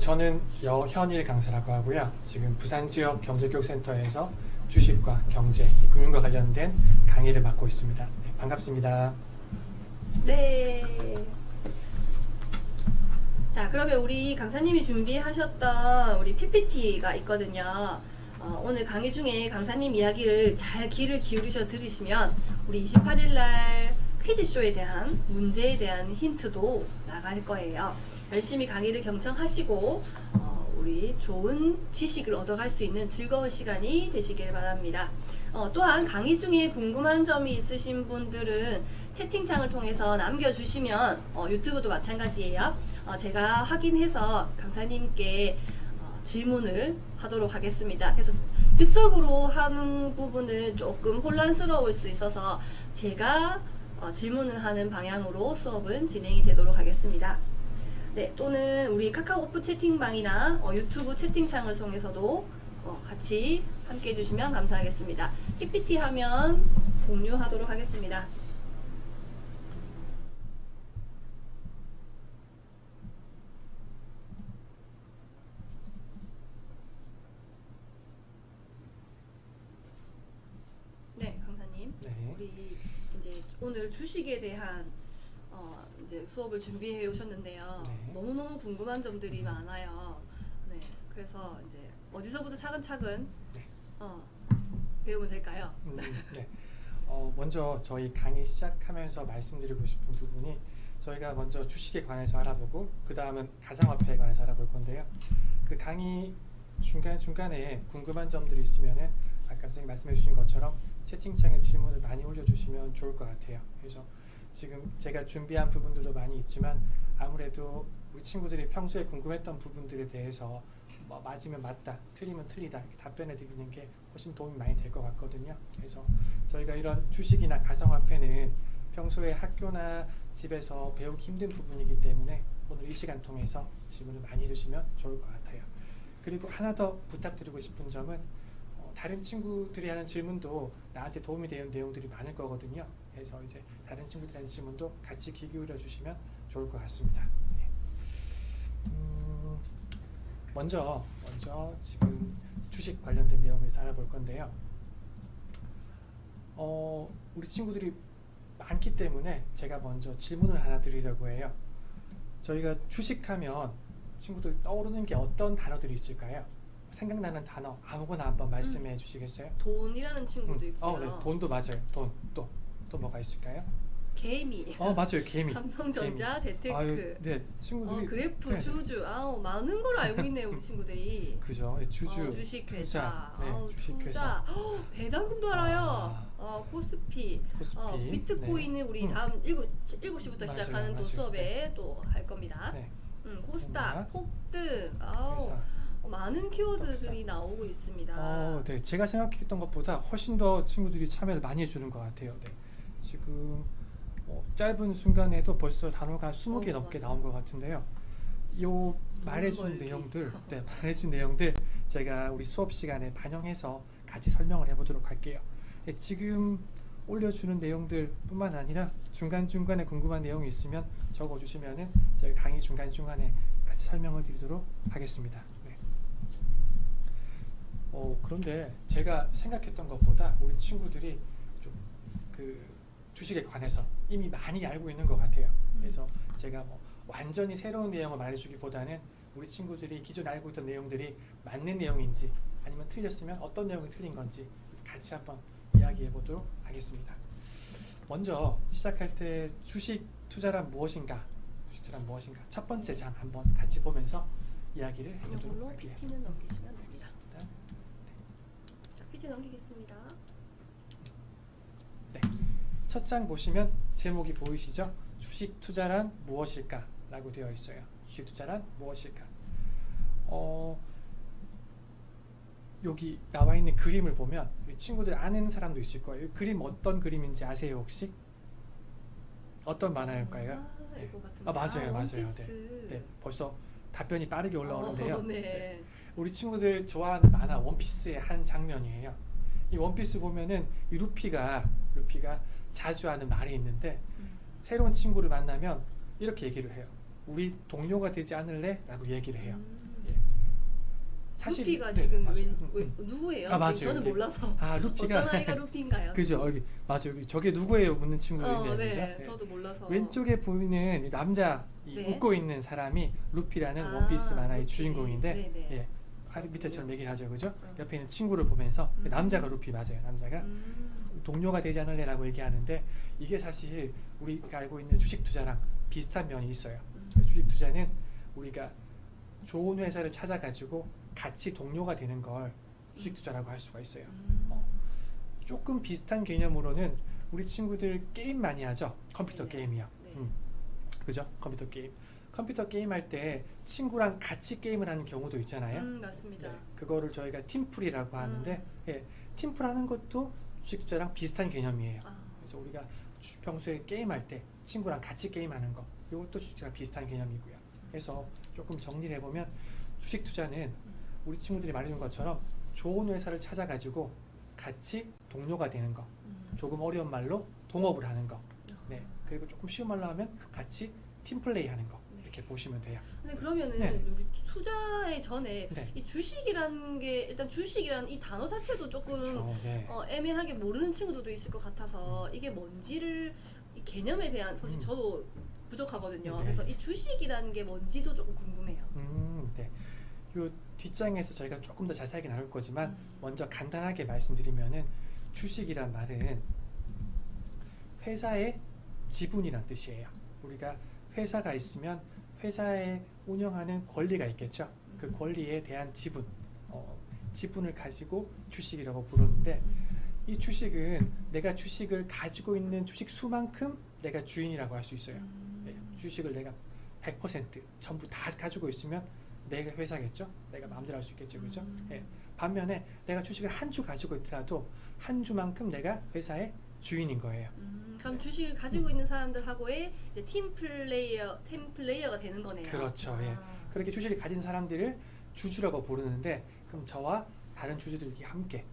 저는 여현일 강사라고 하고요. 지금 부산 지역 경제교육센터에서 주식과 경제, 금융과 관련된 강의를 맡고 있습니다. 네, 반갑습니다. 네. 자, 그러면 우리 강사님이 준비하셨던 우리 PPT가 있거든요. 오늘 강의 중에 강사님 이야기를 잘 귀를 기울이셔 들으시면 우리 28일 날 퀴즈쇼에 대한 문제에 대한 힌트도 나갈 거예요. 열심히 강의를 경청하시고 우리 좋은 지식을 얻어갈 수 있는 즐거운 시간이 되시길 바랍니다. 또한 강의 중에 궁금한 점이 있으신 분들은 채팅창을 통해서 남겨주시면 유튜브도 마찬가지예요. 제가 확인해서 강사님께 질문을 하도록 하겠습니다. 그래서 즉석으로 하는 부분은 조금 혼란스러울 수 있어서 제가 질문을 하는 방향으로 수업은 진행이 되도록 하겠습니다. 네, 또는 우리 카카오 오픈 채팅방이나 유튜브 채팅창을 통해서도 같이 함께 해주시면 감사하겠습니다. PPT 화면 공유하도록 하겠습니다. 네, 강사님. 네. 우리 이제 오늘 주식에 대한 이제 수업을 준비해 오셨는데요. 네. 너무너무 궁금한 점들이 많아요. 네, 그래서 이제 어디서부터 차근차근 네. 배우면 될까요? 네. 먼저 저희 강의 시작하면서 말씀드리고 싶은 부분이 저희가 먼저 주식에 관해서 알아보고 그 다음은 가상화폐에 관해서 알아볼 건데요. 그 강의 중간중간에 궁금한 점들이 있으면은 아까 선생님 말씀해 주신 것처럼 채팅창에 질문을 많이 올려주시면 좋을 것 같아요. 그래서 지금 제가 준비한 부분들도 많이 있지만 아무래도 우리 친구들이 평소에 궁금했던 부분들에 대해서 맞으면 맞다, 틀리면 틀리다 이렇게 답변해 드리는 게 훨씬 도움이 많이 될 것 같거든요. 그래서 저희가 이런 주식이나 가상화폐는 평소에 학교나 집에서 배우기 힘든 부분이기 때문에 오늘 이 시간 통해서 질문을 많이 해주시면 좋을 것 같아요. 그리고 하나 더 부탁드리고 싶은 점은 다른 친구들이 하는 질문도 나한테 도움이 되는 내용들이 많을 거거든요. 그래서 이제 다른 친구들이 하는 질문도 같이 귀 기울여 주시면 좋을 것 같습니다. 네. 먼저 지금 주식 관련된 내용을 알아볼 건데요. 우리 친구들이 많기 때문에 제가 먼저 질문을 하나 드리려고 해요. 저희가 주식하면 친구들 떠오르는 게 어떤 단어들이 있을까요? 생각나는 단어 아무거나 한번 말씀해 주시겠어요? 돈이라는 친구도 있고요. 네, 돈도 맞아요. 돈, 또 뭐가 있을까요? 개미. 맞아요, 개미. 삼성전자, 개미. 재테크. 아유, 네, 친구들이 그래프, 네. 주주. 많은 걸 알고 있네요, 우리 친구들이. 그죠? 주주, 주식회사, 투자, 네, 주식회사. 배당금도 알아요. 코스피, 비트코인은 네. 우리 다음 7시부터 맞아요, 시작하는 또 맞아요. 수업에 네. 또 할 겁니다. 네. 코스닥, 폭등, 회사. 많은 키워드들이 나오고 있습니다. 네, 제가 생각했던 것보다 훨씬 더 친구들이 참여를 많이 해주는 것 같아요. 네. 지금 짧은 순간에도 벌써 단어가 20개 넘게 맞아요. 나온 것 같은데요. 요 말해준 내용들 제가 우리 수업 시간에 반영해서 같이 설명을 해보도록 할게요. 네, 지금 올려주는 내용들뿐만 아니라 중간중간에 궁금한 내용이 있으면 적어주시면은 제가 강의 중간중간에 같이 설명을 드리도록 하겠습니다. 네. 그런데 제가 생각했던 것보다 우리 친구들이 좀 그 주식에 관해서 이미 많이 알고 있는 것 같아요. 그래서 제가 완전히 새로운 내용을 말해주기보다는 우리 친구들이 기존에 알고 있던 내용들이 맞는 내용인지 아니면 틀렸으면 어떤 내용이 틀린 건지 같이 한번 이야기해 보도록 하겠습니다. 먼저 시작할 때 주식 투자란 무엇인가? 첫 번째 장 한번 같이 보면서 이야기를 해보도록 이걸로 할게요. PT는 넘기시면 됩니다. 네. 자, PT 넘기겠습니다. 네. 첫 장 보시면 제목이 보이시죠? 주식 투자란 무엇일까? 라고 되어 있어요. 주식 투자란 무엇일까? 여기 나와 있는 그림을 보면 친구들 아는 사람도 있을 거예요. 이 그림 어떤 그림인지 아세요 혹시? 어떤 만화일까요? 네. 이거 같은데. 맞아요. 원피스. 네, 벌써 답변이 빠르게 올라오는데요. 네. 네. 우리 친구들 좋아하는 만화 원피스의 한 장면이에요. 이 원피스 보면은 이 루피가 자주 하는 말이 있는데 새로운 친구를 만나면 이렇게 얘기를 해요. 우리 동료가 되지 않을래? 라고 얘기를 해요. 사실 루피가 네, 지금 맞아요. 누구예요? 아, 맞아요. 저는 네. 몰라서. 아 루피가 어떤 아이가 루피인가요? 그죠 여기 맞아요 여기 저게 누구예요 묻는 친구가 있네요. 네, 그죠? 네. 저도 몰라서. 왼쪽에 보이는 이 남자 이 네. 웃고 있는 사람이 루피라는 아, 원피스 만화의 루피. 주인공인데 네네. 예. 아래 밑에처럼 얘기를 하죠 그죠? 음. 옆에 있는 친구를 보면서 음. 남자가 루피 맞아요 남자가 동료가 되지 않을래라고 얘기하는데 이게 사실 우리가 알고 있는 주식 투자랑 비슷한 면이 있어요. 주식 투자는 우리가 좋은 회사를 찾아가지고 같이 동료가 되는 걸 주식 투자라고 할 수가 있어요. 조금 비슷한 개념으로는 우리 친구들 게임 많이 하죠. 컴퓨터 네네. 게임이요. 네. 그죠? 컴퓨터 게임. 컴퓨터 게임 할 때 친구랑 같이 게임을 하는 경우도 있잖아요. 맞습니다. 네, 그거를 저희가 팀플이라고 하는데 예, 팀플 하는 것도 주식 투자랑 비슷한 개념이에요. 아, 그래서 우리가 평소에 게임할 때 친구랑 같이 게임하는 거 이것도 주식 투자랑 비슷한 개념이고요. 그래서 조금 정리를 해보면 주식 투자는 우리 친구들이 말해준 것처럼 좋은 회사를 찾아가지고 같이 동료가 되는 거, 조금 어려운 말로 동업을 하는 거, 네 그리고 조금 쉬운 말로 하면 같이 팀플레이 하는 거 이렇게 보시면 돼요. 근데 그러면은 네. 우리 투자의 전에 네. 이 주식이라는 게 일단 주식이라는 이 단어 자체도 조금 그렇죠. 네. 애매하게 모르는 친구들도 있을 것 같아서 이게 뭔지를 이 개념에 대한 사실 저도 부족하거든요. 네. 그래서 이 주식이라는 게 뭔지도 조금 궁금해요. 네. 요 뒷장에서 저희가 조금 더 자세하게 나눌 거지만 먼저 간단하게 말씀드리면은 주식이란 말은 회사의 지분이란 뜻이에요. 우리가 회사가 있으면 회사에 운영하는 권리가 있겠죠. 그 권리에 대한 지분, 지분을 가지고 주식이라고 부르는데 이 주식은 내가 주식을 가지고 있는 주식 수만큼 내가 주인이라고 할 수 있어요. 예, 주식을 내가 100% 전부 다 가지고 있으면 내가 회사겠죠. 내가 마음대로 할 수 있겠죠, 그죠? 예. 반면에 내가 주식을 한 주 가지고 있더라도 한 주만큼 내가 회사의 주인인 거예요. 그럼 주식을 가지고 있는 사람들하고의 이제 팀 플레이어가 되는 거네요. 그렇죠. 예. 그렇게 주식을 가진 사람들을 주주라고 부르는데 그럼 저와 다른 주주들이 함께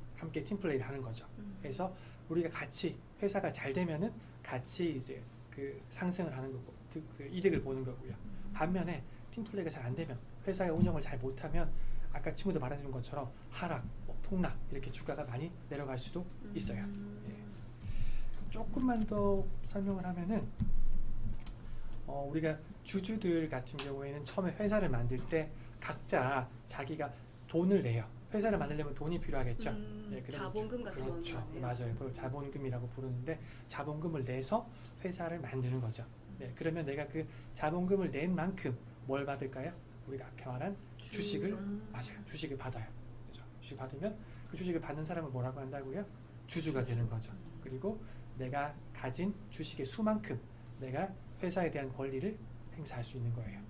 팀플레이를 하는 거죠. 그래서 우리가 같이 회사가 잘 되면은 같이 이제 그 상승을 하는 거고 그 이득을 보는 거고요. 반면에 팀플레이가 잘 안 되면 회사의 운영을 잘 못하면 아까 친구들 말해준 것처럼 하락, 폭락 이렇게 주가가 많이 내려갈 수도 있어요. 예. 조금만 더 설명을 하면은 우리가 주주들 같은 경우에는 처음에 회사를 만들 때 각자 자기가 돈을 내요. 회사를 만들려면 돈이 필요하겠죠. 예, 자본금 같은 거 그렇죠. 맞아요. 그걸 자본금이라고 부르는데 자본금을 내서 회사를 만드는 거죠. 네, 그러면 내가 그 자본금을 낸 만큼 뭘 받을까요? 우리가 앞에 말한 주식을 맞아요. 주식을 받아요. 그죠? 주식 받으면 그 주식을 받는 사람을 뭐라고 한다고요? 주주가 되는 거죠. 그리고 내가 가진 주식의 수만큼 내가 회사에 대한 권리를 행사할 수 있는 거예요.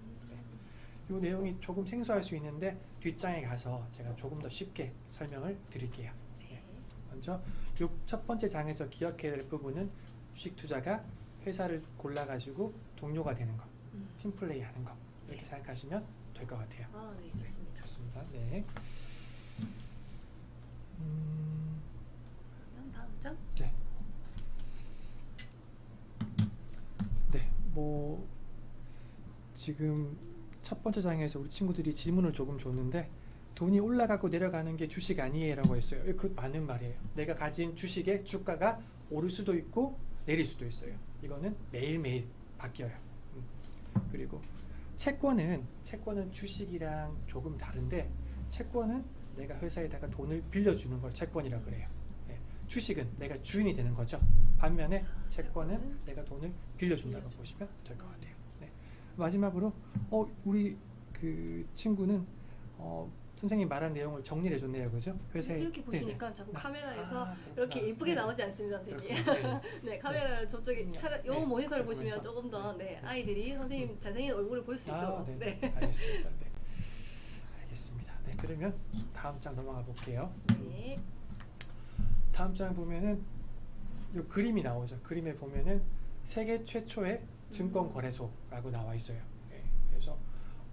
이 내용이 조금 생소할 수 있는데 뒷장에 가서 제가 조금 더 쉽게 설명을 드릴게요. 네. 먼저 이 첫 번째 장에서 기억해야 될 부분은 주식 투자가 회사를 골라가지고 동료가 되는 거, 팀플레이 하는 거 이렇게 생각하시면 될 것 같아요. 아, 네, 좋습니다. 좋습니다. 네. 그러면 다음 장. 네. 네. 뭐 지금 첫 번째 장에서 우리 친구들이 질문을 조금 줬는데 돈이 올라가고 내려가는 게 주식 아니에요라고 했어요. 그 맞는 말이에요. 내가 가진 주식의 주가가 오를 수도 있고 내릴 수도 있어요. 이거는 매일매일 바뀌어요. 그리고 채권은 주식이랑 조금 다른데 채권은 내가 회사에다가 돈을 빌려주는 걸 채권이라고 그래요. 네. 주식은 내가 주인이 되는 거죠. 반면에 채권은 내가 돈을 빌려준다고 보시면 될 것 같아요. 네. 마지막으로 우리 그 친구는 선생님 말한 내용을 정리해 줬네요, 그죠? 회사에 이렇게 보시니까 네네. 자꾸 카메라에서 그렇구나. 이렇게 예쁘게 네. 나오지 않습니다, 선생님. 그렇구나. 네, 카메라를 저쪽에 차라리 요 네. 모니터를 네, 보시면 보면서. 조금 더 아이들이 선생님 잘생긴 얼굴을 볼 수 있도록. 네. 알겠습니다. 네. 알겠습니다. 네, 그러면 다음 장 넘어가 볼게요. 네. 다음 장 보면은 요 그림이 나오죠. 그림에 보면은 세계 최초의 증권 거래소라고 나와 있어요. 네. 그래서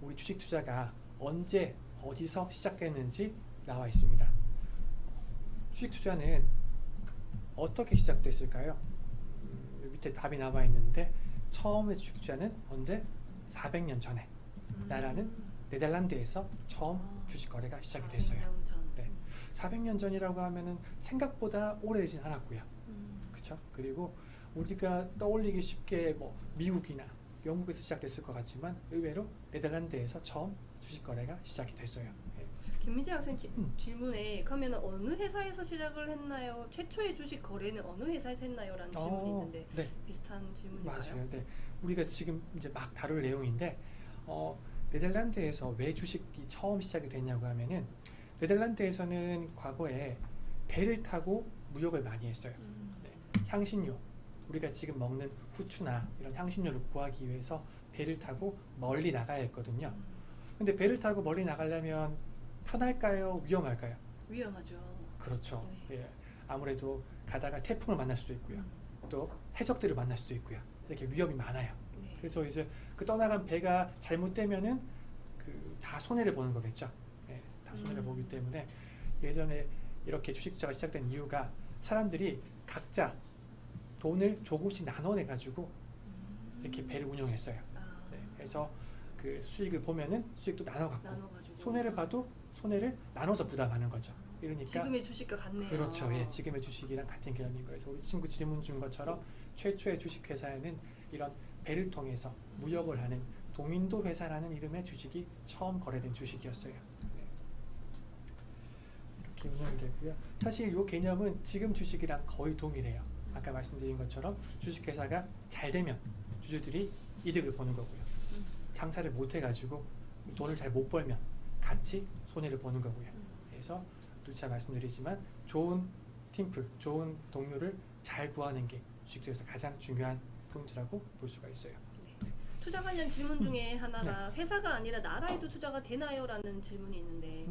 우리 주식 투자가 언제 어디서 시작됐는지 나와 있습니다. 주식 투자는 어떻게 시작됐을까요? 여기 밑에 답이 나와 있는데 처음에 주식 투자는 언제? 400년 전에 나라는 네덜란드에서 처음 주식 거래가 시작이 됐어요. 400년 전. 네. 400년 전이라고 하면은 생각보다 오래되진 않았고요. 음. 그렇죠? 그리고 우리가 떠올리기 쉽게 뭐 미국이나 영국에서 시작됐을 것 같지만 의외로 네덜란드에서 처음 주식 거래가 시작이 됐어요. 예. 김민재 학생 음. 질문에 그러면 어느 회사에서 시작을 했나요? 최초의 주식 거래는 어느 회사에서 했나요? 라는 질문이 있는데 네, 비슷한 질문인가요? 맞아요. 네, 우리가 지금 이제 막 다룰 내용인데 네덜란드에서 왜 주식이 처음 시작이 됐냐고 하면은 네덜란드에서는 과거에 배를 타고 무역을 많이 했어요. 네, 향신료, 우리가 지금 먹는 후추나 이런 향신료를 구하기 위해서 배를 타고 멀리 나가야 했거든요. 근데 배를 타고 멀리 나가려면 편할까요? 위험할까요? 위험하죠. 그렇죠. 네. 예, 아무래도 가다가 태풍을 만날 수도 있고요. 또 해적들을 만날 수도 있고요. 이렇게 위험이 많아요. 네. 그래서 이제 그 떠나간 배가 잘못되면은 그 다 손해를 보는 거겠죠. 예, 다 손해를 보기 때문에 예전에 이렇게 주식 투자가 시작된 이유가 사람들이 각자 돈을 조금씩 나눠내 가지고 이렇게 배를 운영했어요. 아, 네, 그래서 그 수익을 보면은 수익도 나눠 갖고 나눠가지고 손해를 봐도 손해를 나눠서 부담하는 거죠. 이러니까 지금의 주식과 같네요. 그렇죠. 예, 지금의 주식이랑 같은 개념인 거예요. 그래서 우리 친구 질문 준 것처럼 최초의 주식 회사에는 이런 배를 통해서 무역을 하는 동인도 회사라는 이름의 주식이 처음 거래된 주식이었어요. 네. 이렇게 운영이 되고요. 사실 이 개념은 지금 주식이랑 거의 동일해요. 아까 말씀드린 것처럼 주식 회사가 잘 되면 주주들이 이득을 보는 거고요. 장사를 못 해가지고 돈을 잘 못 벌면 같이 손해를 보는 거고요. 그래서 누차 말씀드리지만 좋은 팀플, 좋은 동료를 잘 구하는 게 주식투자에서 가장 중요한 포인트라고 볼 수가 있어요. 투자 관련 질문 중에 하나가 회사가 아니라 나라에도 투자가 되나요? 라는 질문이 있는데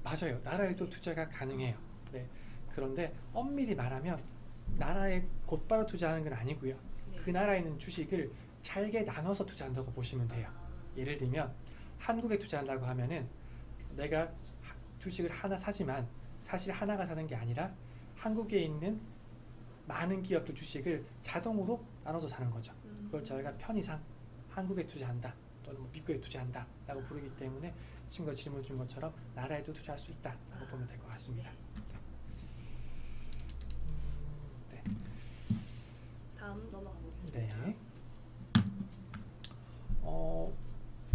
맞아요. 나라에도 투자가 가능해요. 네. 그런데 엄밀히 말하면 나라에 곧바로 투자하는 건 아니고요. 네. 그 나라에 있는 주식을 잘게 나눠서 투자한다고 보시면 돼요. 예를 들면 한국에 투자한다고 하면은 내가 주식을 하나 사지만 사실 하나가 사는 게 아니라 한국에 있는 많은 기업들 주식을 자동으로 나눠서 사는 거죠. 그걸 저희가 편의상 한국에 투자한다 또는 뭐 미국에 투자한다 라고 부르기 때문에 친구가 질문 준 것처럼 나라에도 투자할 수 있다 라고 보면 될 것 같습니다. 네. 다음 넘어가 보겠습니다. 네.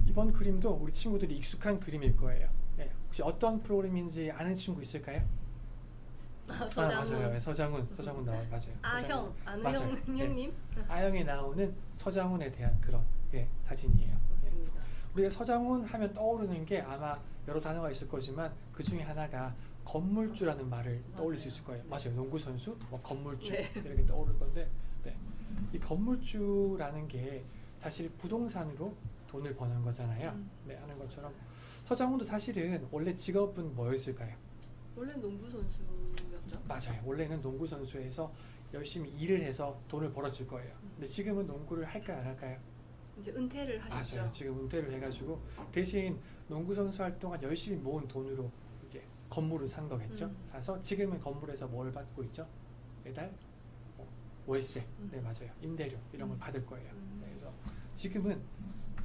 이번 그림도 우리 친구들이 익숙한 그림일 거예요. 네. 혹시 어떤 프로그램인지 아는 친구 있을까요? 서장훈. 맞아요. 서장훈 나와요. 맞아요. 아형, 맞아요. 안우형 네. 형님. 아영에 나오는 서장훈에 대한 그런 사진이에요. 네. 맞습니다. 우리가 서장훈 하면 떠오르는 게 아마 여러 단어가 있을 거지만 그 중에 하나가 건물주라는 말을 떠올릴 수 맞아요. 있을 거예요. 맞아요. 농구 선수, 뭐 건물주 네. 이렇게 떠오를 건데, 네. 이 건물주라는 게 사실 부동산으로 돈을 버는 거잖아요. 네, 하는 것처럼 서장훈도 사실은 원래 직업은 뭐였을까요? 원래 농구 선수였죠. 맞아요. 원래는 농구 선수에서 열심히 일을 해서 돈을 벌었을 거예요. 근데 지금은 농구를 할까요, 안 할까요? 이제 은퇴를 하셨죠. 맞아요. 지금 은퇴를 해가지고 대신 농구 선수 활동한 열심히 모은 돈으로 이제 건물을 산 거겠죠. 사서 지금은 건물에서 뭘 받고 있죠? 매달 뭐 월세, 네 맞아요. 임대료 이런 걸 받을 거예요. 네, 그래서 지금은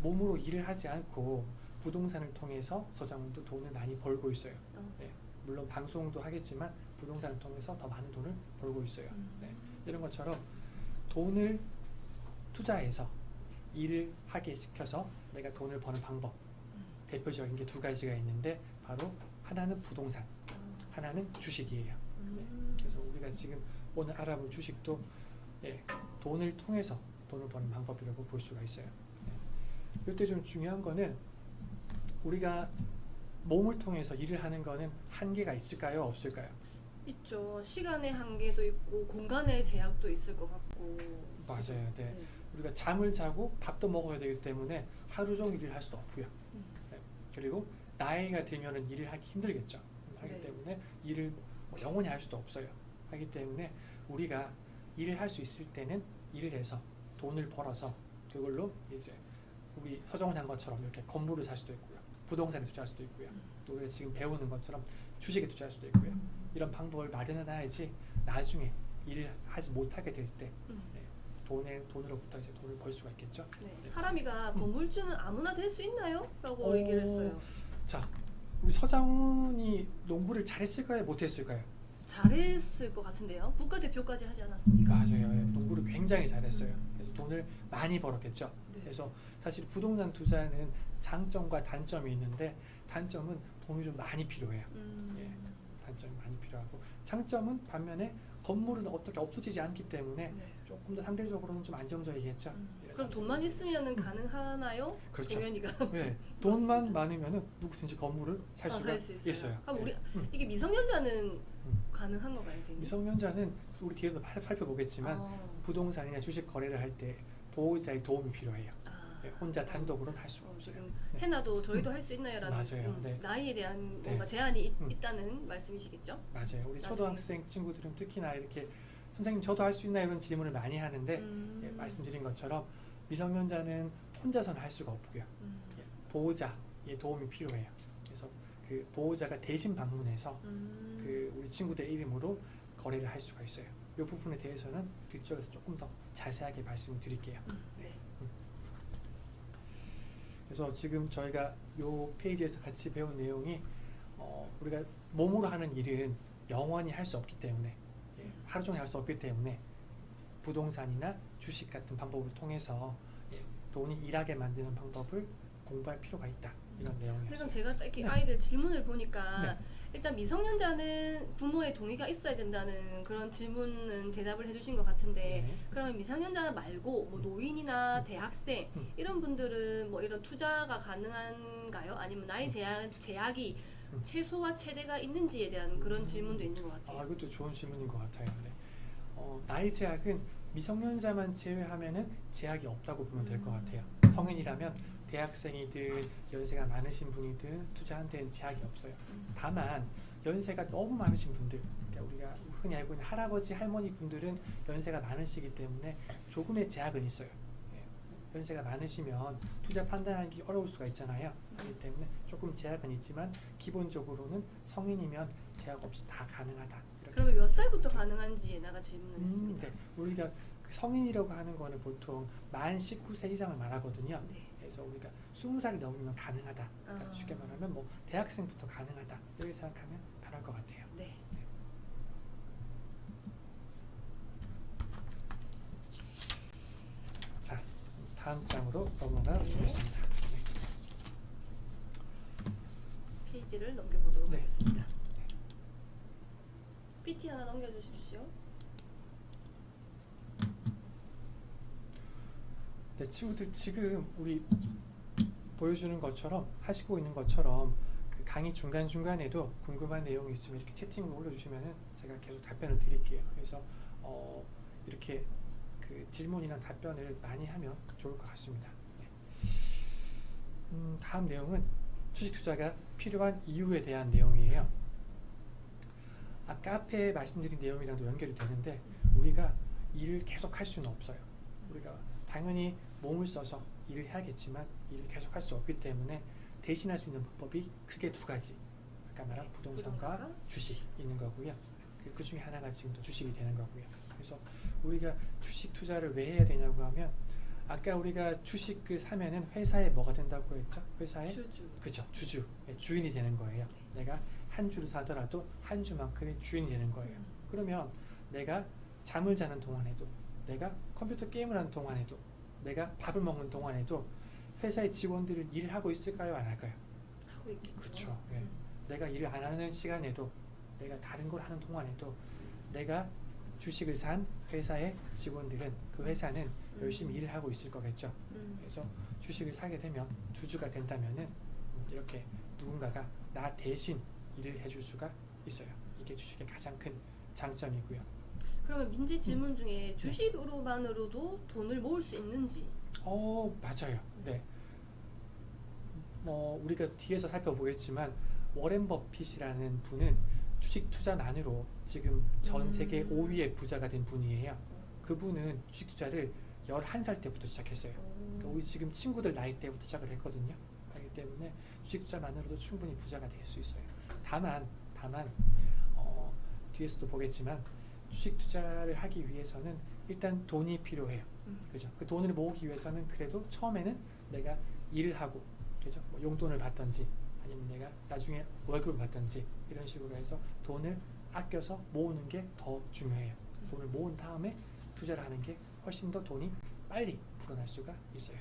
몸으로 일을 하지 않고 부동산을 통해서 서장훈도 돈을 많이 벌고 있어요. 네, 물론 방송도 하겠지만 부동산을 통해서 더 많은 돈을 벌고 있어요. 네, 이런 것처럼 돈을 투자해서 일을 하게 시켜서 내가 돈을 버는 방법 대표적인 게 두 가지가 있는데 바로 하나는 부동산, 하나는 주식이에요. 네, 그래서 우리가 지금 오늘 알아볼 주식도 돈을 통해서 돈을 버는 방법이라고 볼 수가 있어요. 네. 이때 좀 중요한 거는 우리가 몸을 통해서 일을 하는 거는 한계가 있을까요? 없을까요? 있죠. 시간의 한계도 있고 공간의 제약도 있을 것 같고. 맞아요. 네. 우리가 잠을 자고 밥도 먹어야 되기 때문에 하루 종일 일을 할 수도 없고요. 네. 그리고 나이가 들면은 일을 하기 힘들겠죠. 하기 네. 때문에 일을 뭐 영원히 할 수도 없어요. 하기 때문에 우리가 일을 할 수 있을 때는 일을 해서 돈을 벌어서 그걸로 이제 우리 서정훈 한 것처럼 이렇게 건물을 살 수도 있고요. 부동산에 투자할 수도 있고요. 또 우리가 지금 배우는 것처럼 주식에 투자할 수도 있고요. 이런 방법을 마련해 놔야지 나중에 일을 하지 못하게 될 때 돈으로부터 이제 돈을 벌 수가 있겠죠. 네. 하람이가 건물주는 아무나 될 수 있나요? 라고 오. 얘기를 했어요. 자, 우리 서장훈이 농구를 잘했을까요? 못했을까요? 잘했을 것 같은데요. 국가대표까지 하지 않았습니까? 맞아요. 예, 농구를 굉장히 잘했어요. 그래서 돈을 많이 벌었겠죠. 네. 그래서 사실 부동산 투자는 장점과 단점이 있는데 단점은 돈이 좀 많이 필요해요. 예, 단점이 많이 필요하고 장점은 반면에 건물은 어떻게 없어지지 않기 때문에 네. 조금 더 상대적으로는 좀 안정적이겠죠. 이런 그럼 장점이 돈만 있으면은 가능하나요? 그렇죠. 동현이가 네, 돈만 많으면은 누구든지 건물을 살 수가 살 수 있어요. 그럼 우리 예. 이게 미성년자는 가능한 건가요, 선생님? 미성년자는 우리 뒤에서 살펴보겠지만 부동산이나 주식 거래를 할 때 보호자의 도움이 필요해요. 예, 혼자 단독으로는 할 수가 없어요. 지금 네. 해놔도 저희도 할 수 있나요라는 맞아요. 네. 나이에 대한 네. 뭔가 제한이 있다는 말씀이시겠죠? 맞아요. 우리 나중에. 초등학생 친구들은 특히나 이렇게 선생님 저도 할 수 있나요? 이런 질문을 많이 하는데 예, 말씀드린 것처럼 미성년자는 혼자서는 할 수가 없고요. 예, 보호자의 도움이 필요해요. 그래서 그 보호자가 대신 방문해서 그 우리 친구들 이름으로 거래를 할 수가 있어요. 이 부분에 대해서는 뒤쪽에서 조금 더 자세하게 말씀을 드릴게요. 네. 그래서 지금 저희가 이 페이지에서 같이 배운 내용이 우리가 몸으로 하는 일은 영원히 할 수 없기 때문에 하루 종일 할 수 없기 때문에 부동산이나 주식 같은 방법을 통해서 돈이 일하게 만드는 방법을 공부할 필요가 있다. 이런 내용이었어요. 그럼 제가 이렇게 네. 아이들 질문을 보니까 네. 일단 미성년자는 부모의 동의가 있어야 된다는 그런 질문은 대답을 해주신 것 같은데 네. 그러면 미성년자 말고 뭐 노인이나 대학생 이런 분들은 뭐 이런 투자가 가능한가요? 아니면 나이 제약이 최소와 최대가 있는지에 대한 그런 질문도 있는 것 같아요. 이것도 좋은 질문인 것 같아요. 네. 나이 제약은 미성년자만 제외하면은 제약이 없다고 보면 될 것 같아요. 성인이라면 대학생이든 연세가 많으신 분이든 투자한 데는 제약이 없어요. 다만 연세가 너무 많으신 분들, 그러니까 우리가 흔히 알고 있는 할아버지 할머니 분들은 연세가 많으시기 때문에 조금의 제약은 있어요. 예. 연세가 많으시면 투자 판단하기 어려울 수가 있잖아요. 그렇기 때문에 조금 제약은 있지만 기본적으로는 성인이면 제약 없이 다 가능하다. 이렇게. 그러면 몇 살부터 가능한지에다가 질문을 했습니다. 네. 우리가 그 성인이라고 하는 거는 보통 만 19세 이상을 말하거든요. 네. 그래서 우리가 20살이 넘으면 가능하다. 그러니까 쉽게 말하면 뭐 대학생부터 가능하다. 이렇게 생각하면 편할 것 같아요. 네. 자, 다음 장으로 넘어가 네. 보겠습니다. 페이지를 넘겨보도록 네. 하겠습니다. PT 하나 넘겨주십시오. 네, 친구들 지금 우리 보여주는 것처럼 하시고 있는 것처럼 그 강의 중간중간에도 궁금한 내용이 있으면 이렇게 채팅을 올려주시면은 제가 계속 답변을 드릴게요. 그래서 이렇게 그 질문이나 답변을 많이 하면 좋을 것 같습니다. 네. 다음 내용은 주식 투자가 필요한 이유에 대한 내용이에요. 아까 앞에 말씀드린 내용이랑도 연결이 되는데 우리가 일을 계속 할 수는 없어요. 우리가 당연히 몸을 써서 일을 해야겠지만 일을 계속 할 수 없기 때문에 대신할 수 있는 방법이 크게 두 가지. 아까 말한 부동산과 주식 있는 거고요. 그 중에 하나가 지금도 주식이 되는 거고요. 그래서 우리가 주식 투자를 왜 해야 되냐고 하면 아까 우리가 주식을 사면은 회사에 뭐가 된다고 했죠? 회사에 그죠, 주주, 주인이 되는 거예요. 내가 한 주를 사더라도 한 주만큼의 주인이 되는 거예요. 그러면 내가 잠을 자는 동안에도 내가 컴퓨터 게임을 하는 동안에도 내가 밥을 먹는 동안에도 회사의 직원들은 일을 하고 있을까요? 안 할까요? 하고 있겠죠. 그렇죠. 예. 내가 일을 안 하는 시간에도 내가 다른 걸 하는 동안에도 내가 주식을 산 회사의 직원들은 그 회사는 열심히 일을 하고 있을 거겠죠. 그래서 주식을 사게 되면 주주가 된다면은 이렇게 누군가가 나 대신 일을 해줄 수가 있어요. 이게 주식의 가장 큰 장점이고요. 그러면 민재 질문 중에 주식으로만으로도 돈을 모을 수 있는지? 맞아요. 네. 우리가 뒤에서 살펴보겠지만 워렌 버핏이라는 분은 주식 투자만으로 지금 전 세계 5위의 부자가 된 분이에요. 그분은 주식 투자를 11살 때부터 시작했어요. 그러니까 우리 지금 친구들 나이 때부터 시작을 했거든요. 그렇기 때문에 주식 투자만으로도 충분히 부자가 될 수 있어요. 다만 뒤에서도 보겠지만 주식 투자를 하기 위해서는 일단 돈이 필요해요. 그죠? 그 돈을 모으기 위해서는 그래도 처음에는 내가 일을 하고, 그죠? 뭐 용돈을 받던지 아니면 내가 나중에 월급을 받던지 이런 식으로 해서 돈을 아껴서 모으는 게 더 중요해요. 돈을 모은 다음에 투자를 하는 게 훨씬 더 돈이 빨리 불어날 수가 있어요.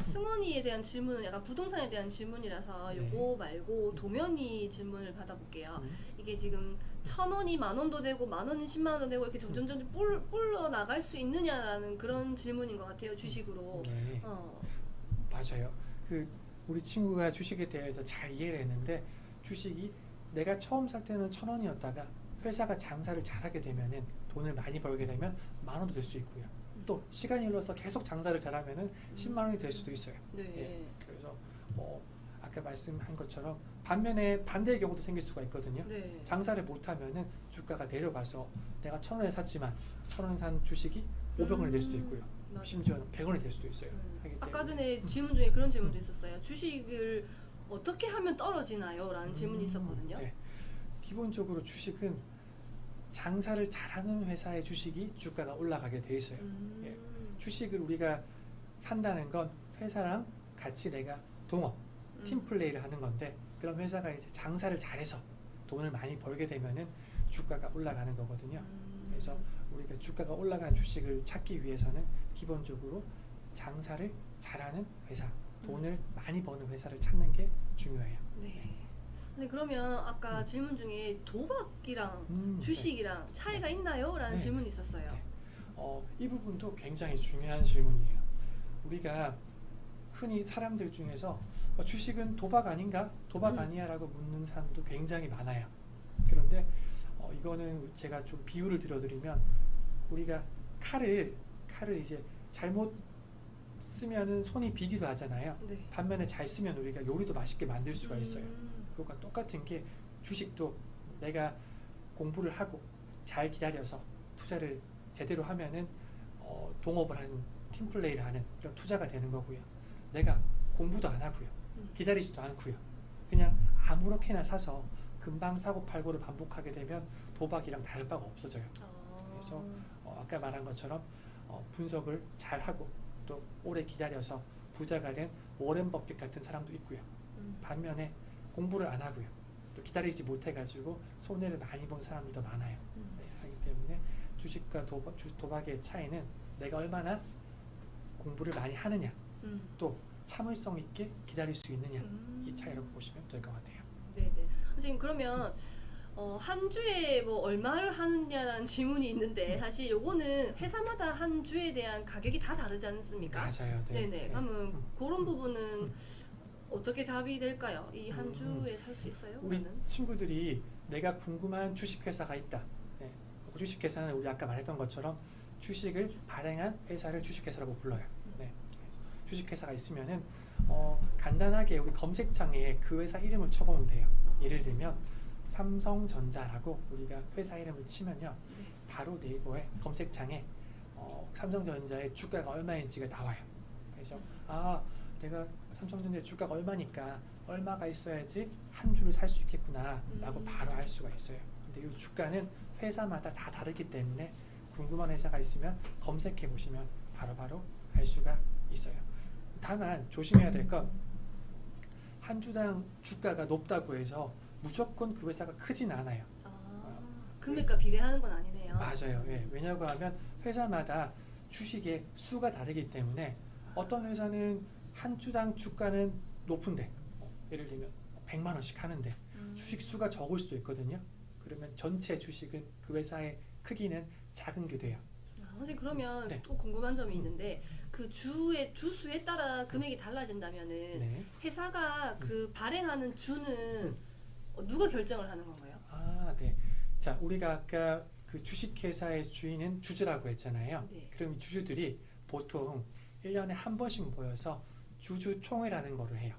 승원이에 대한 질문은 약간 부동산에 대한 질문이라서 네. 요거 말고 동현이 질문을 받아볼게요. 이게 지금 1,000원이 10,000원도 되고 10,000원이 100,000원도 되고 이렇게 점점 불러 나갈 수 있느냐라는 그런 질문인 것 같아요. 주식으로. 네. 맞아요. 그 우리 친구가 주식에 대해서 잘 이해를 했는데, 주식이 내가 처음 살 때는 1,000원이었다가 회사가 장사를 잘하게 되면은 돈을 많이 벌게 되면 10,000원도 될 수 있고요. 또 시간이 흘러서 계속 장사를 잘하면은 10만 원이 될 수도 있어요. 네. 예. 그래서 아까 말씀한 것처럼 반면에 반대의 경우도 생길 수가 있거든요. 네. 장사를 못하면은 주가가 내려가서 내가 1,000원에 샀지만 1,000원에 산 주식이 500원이 될 수도 있고요. 맞아요. 심지어는 100원이 될 수도 있어요. 하기 아까 때문에. 전에 질문 중에 그런 질문도 있었어요. 주식을 어떻게 하면 떨어지나요? 라는 질문이 있었거든요. 네. 기본적으로 주식은 장사를 잘하는 회사의 주식이 주가가 올라가게 돼 있어요. 예. 주식을 우리가 산다는 건 회사랑 같이 내가 동업, 팀플레이를 하는 건데, 그런 회사가 이제 장사를 잘해서 돈을 많이 벌게 되면은 주가가 올라가는 거거든요. 그래서 우리가 주가가 올라가는 주식을 찾기 위해서는 기본적으로 장사를 잘하는 회사, 돈을 많이 버는 회사를 찾는 게 중요해요. 네. 근데 그러면 아까 질문 중에 도박이랑 주식이랑 차이가 있나요? 라는 네. 질문이 있었어요. 네. 이 부분도 굉장히 중요한 질문이에요. 우리가 흔히 사람들 중에서 주식은 도박 아닌가? 도박 아니야? 라고 묻는 사람도 굉장히 많아요. 그런데 이거는 제가 좀 비유를 들어드리면, 우리가 칼을 이제 잘못 쓰면은 손이 비기도 하잖아요. 네. 반면에 잘 쓰면 우리가 요리도 맛있게 만들 수가 있어요. 그것과 똑같은 게 주식도 내가 공부를 하고 잘 기다려서 투자를 제대로 하면은 동업을 하는, 팀플레이를 하는 이런 투자가 되는 거고요. 내가 공부도 안 하고요, 기다리지도 않고요, 그냥 아무렇게나 사서 금방 사고 팔고를 반복하게 되면 도박이랑 다를 바가 없어져요. 그래서 아까 말한 것처럼 분석을 잘 하고 또 오래 기다려서 부자가 된 워렌 버핏 같은 사람도 있고요. 반면에 공부를 안 하고요, 또 기다리지 못해가지고 손해를 많이 본 사람들도 많아요. 네, 하기 때문에 주식과 도박의 차이는 내가 얼마나 공부를 많이 하느냐, 또 참을성 있게 기다릴 수 있느냐, 이 차이라고 보시면 될 것 같아요. 네네. 선생님 그러면 한 주에 뭐 얼마를 하느냐라는 질문이 있는데, 사실 요거는 회사마다 한 주에 대한 가격이 다 다르지 않습니까? 맞아요. 네. 네네. 그러면 그런 부분은 어떻게 답이 될까요? 이 한 주에 살 수 있어요? 우리 그러면? 친구들이 내가 궁금한 주식회사가 있다. 네. 그 주식회사는 우리 아까 말했던 것처럼 주식을 발행한 회사를 주식회사라고 불러요. 네. 그래서 주식회사가 있으면은 간단하게 우리 검색창에 그 회사 이름을 쳐보면 돼요. 예를 들면 삼성전자라고 우리가 회사 이름을 치면요, 바로 네이버에 검색창에 삼성전자의 주가가 얼마인지가 나와요. 그래서 내가 삼성전자의 주가가 얼마니까 얼마가 있어야지 한 주를 살 수 있겠구나 라고 바로 알 수가 있어요. 근데 이 주가는 회사마다 다 다르기 때문에 궁금한 회사가 있으면 검색해 보시면 바로바로 알 수가 있어요. 다만 조심해야 될 건, 한 주당 주가가 높다고 해서 무조건 그 회사가 크진 않아요. 금액과 비례하는 건 아니네요. 맞아요. 예. 왜냐고 하면 회사마다 주식의 수가 다르기 때문에 어떤 회사는 한 주당 주가는 높은데 예를 들면 100만 원씩 하는데 주식 수가 적을 수도 있거든요. 그러면 전체 주식은 그 회사의 크기는 작은 게 돼요. 선생님 그러면 네. 또 궁금한 점이 있는데, 그 주수에 따라 금액이 달라진다면은 네. 회사가 그 발행하는 주는 누가 결정을 하는 건가요? 네. 자, 우리가 아까 그 주식회사의 주인은 주주라고 했잖아요. 네. 그럼 이 주주들이 보통 1년에 한 번씩 모여서 주주총회라는 거를 해요.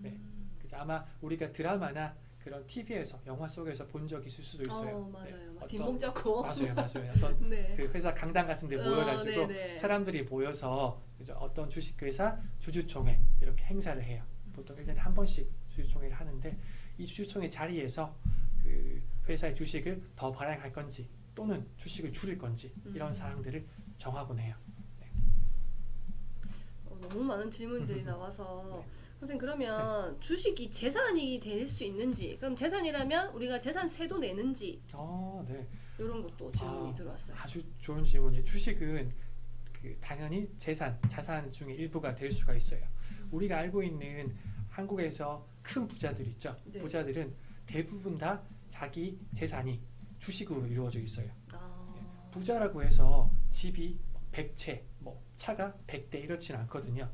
네. 그래서 아마 우리가 드라마나 그런 TV에서 영화 속에서 본 적 있을 수도 있어요. 맞아요. 네. 뒷목 잡고. 맞아요. 어떤 네. 그 회사 강당 같은 데 모여가지고 네네. 사람들이 모여서 그죠? 어떤 주식회사 주주총회 이렇게 행사를 해요. 보통 1년에 한 번씩 주주총회를 하는데, 이 주주총회 자리에서 그 회사의 주식을 더 발행할 건지 또는 주식을 줄일 건지 이런 사항들을 정하곤 해요. 너무 많은 질문들이 나와서 네. 선생님 그러면 주식이 재산이 될 수 있는지, 그럼 재산이라면 우리가 재산세도 내는지 네. 이런 것도 질문이 들어왔어요. 아주 좋은 질문이에요. 주식은 당연히 자산 중에 일부가 될 수가 있어요. 우리가 알고 있는 한국에서 큰 부자들 있죠. 네. 부자들은 대부분 다 자기 재산이 주식으로 이루어져 있어요. 부자라고 해서 집이 100채, 차가 100대 이렇지는 않거든요.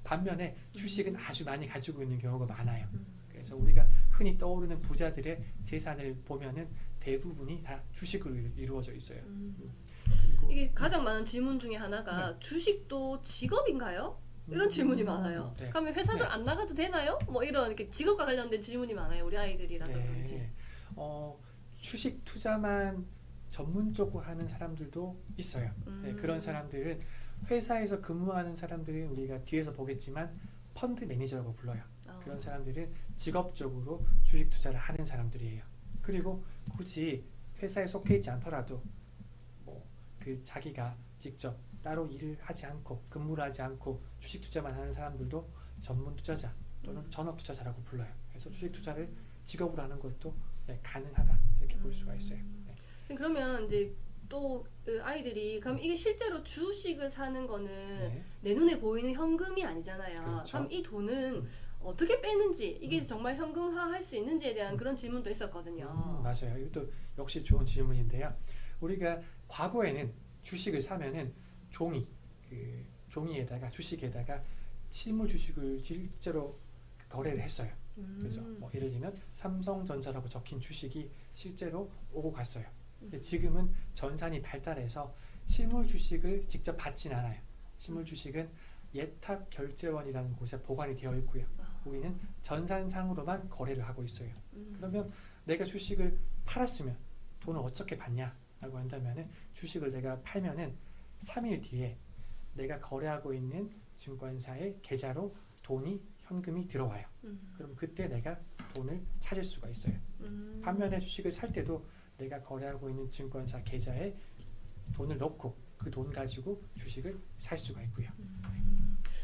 반면에 주식은 아주 많이 가지고 있는 경우가 많아요. 그래서 우리가 흔히 떠오르는 부자들의 재산을 보면은 대부분이 다 주식으로 이루어져 있어요. 그리고 이게 가장 많은 질문 중에 하나가 주식도 직업인가요? 이런 질문이 많아요. 네. 그러면 회사들 네. 안 나가도 되나요? 이런 이렇게 직업과 관련된 질문이 많아요. 우리 아이들이라서 그런지. 네. 주식 투자만 전문적으로 하는 사람들도 있어요. 그런 사람들은 회사에서 근무하는 사람들은 우리가 뒤에서 보겠지만 펀드 매니저라고 불러요. 그런 사람들은 직업적으로 주식 투자를 하는 사람들이에요. 그리고 굳이 회사에 속해 있지 않더라도 자기가 직접 따로 일을 하지 않고 근무를 하지 않고 주식 투자만 하는 사람들도 전문 투자자 또는 전업 투자자라고 불러요. 그래서 주식 투자를 직업으로 하는 것도 가능하다 이렇게 볼 수가 있어요. 그러면 이제 또 아이들이 그럼 이게 실제로 주식을 사는 거는 네. 내 눈에 보이는 현금이 아니잖아요. 그렇죠. 그럼 이 돈은 어떻게 빼는지, 이게 정말 현금화할 수 있는지에 대한 그런 질문도 있었거든요. 맞아요. 이것도 역시 좋은 질문인데요. 우리가 과거에는 주식을 사면은 종이에다가 주식에다가 실물 주식을 실제로 거래를 했어요. 그죠? 예를 들면 삼성전자라고 적힌 주식이 실제로 오고 갔어요. 근데 지금은 전산이 발달해서 실물 주식을 직접 받진 않아요. 실물 주식은 예탁 결제원이라는 곳에 보관이 되어 있고요. 우리는 전산상으로만 거래를 하고 있어요. 그러면 내가 주식을 팔았으면 돈을 어떻게 받냐라고 한다면은 주식을 내가 팔면은 3일 뒤에 내가 거래하고 있는 증권사의 계좌로 현금이 들어와요. 그럼 그때 내가 돈을 찾을 수가 있어요. 반면에 주식을 살 때도 내가 거래하고 있는 증권사 계좌에 돈을 넣고 그 돈 가지고 주식을 살 수가 있고요.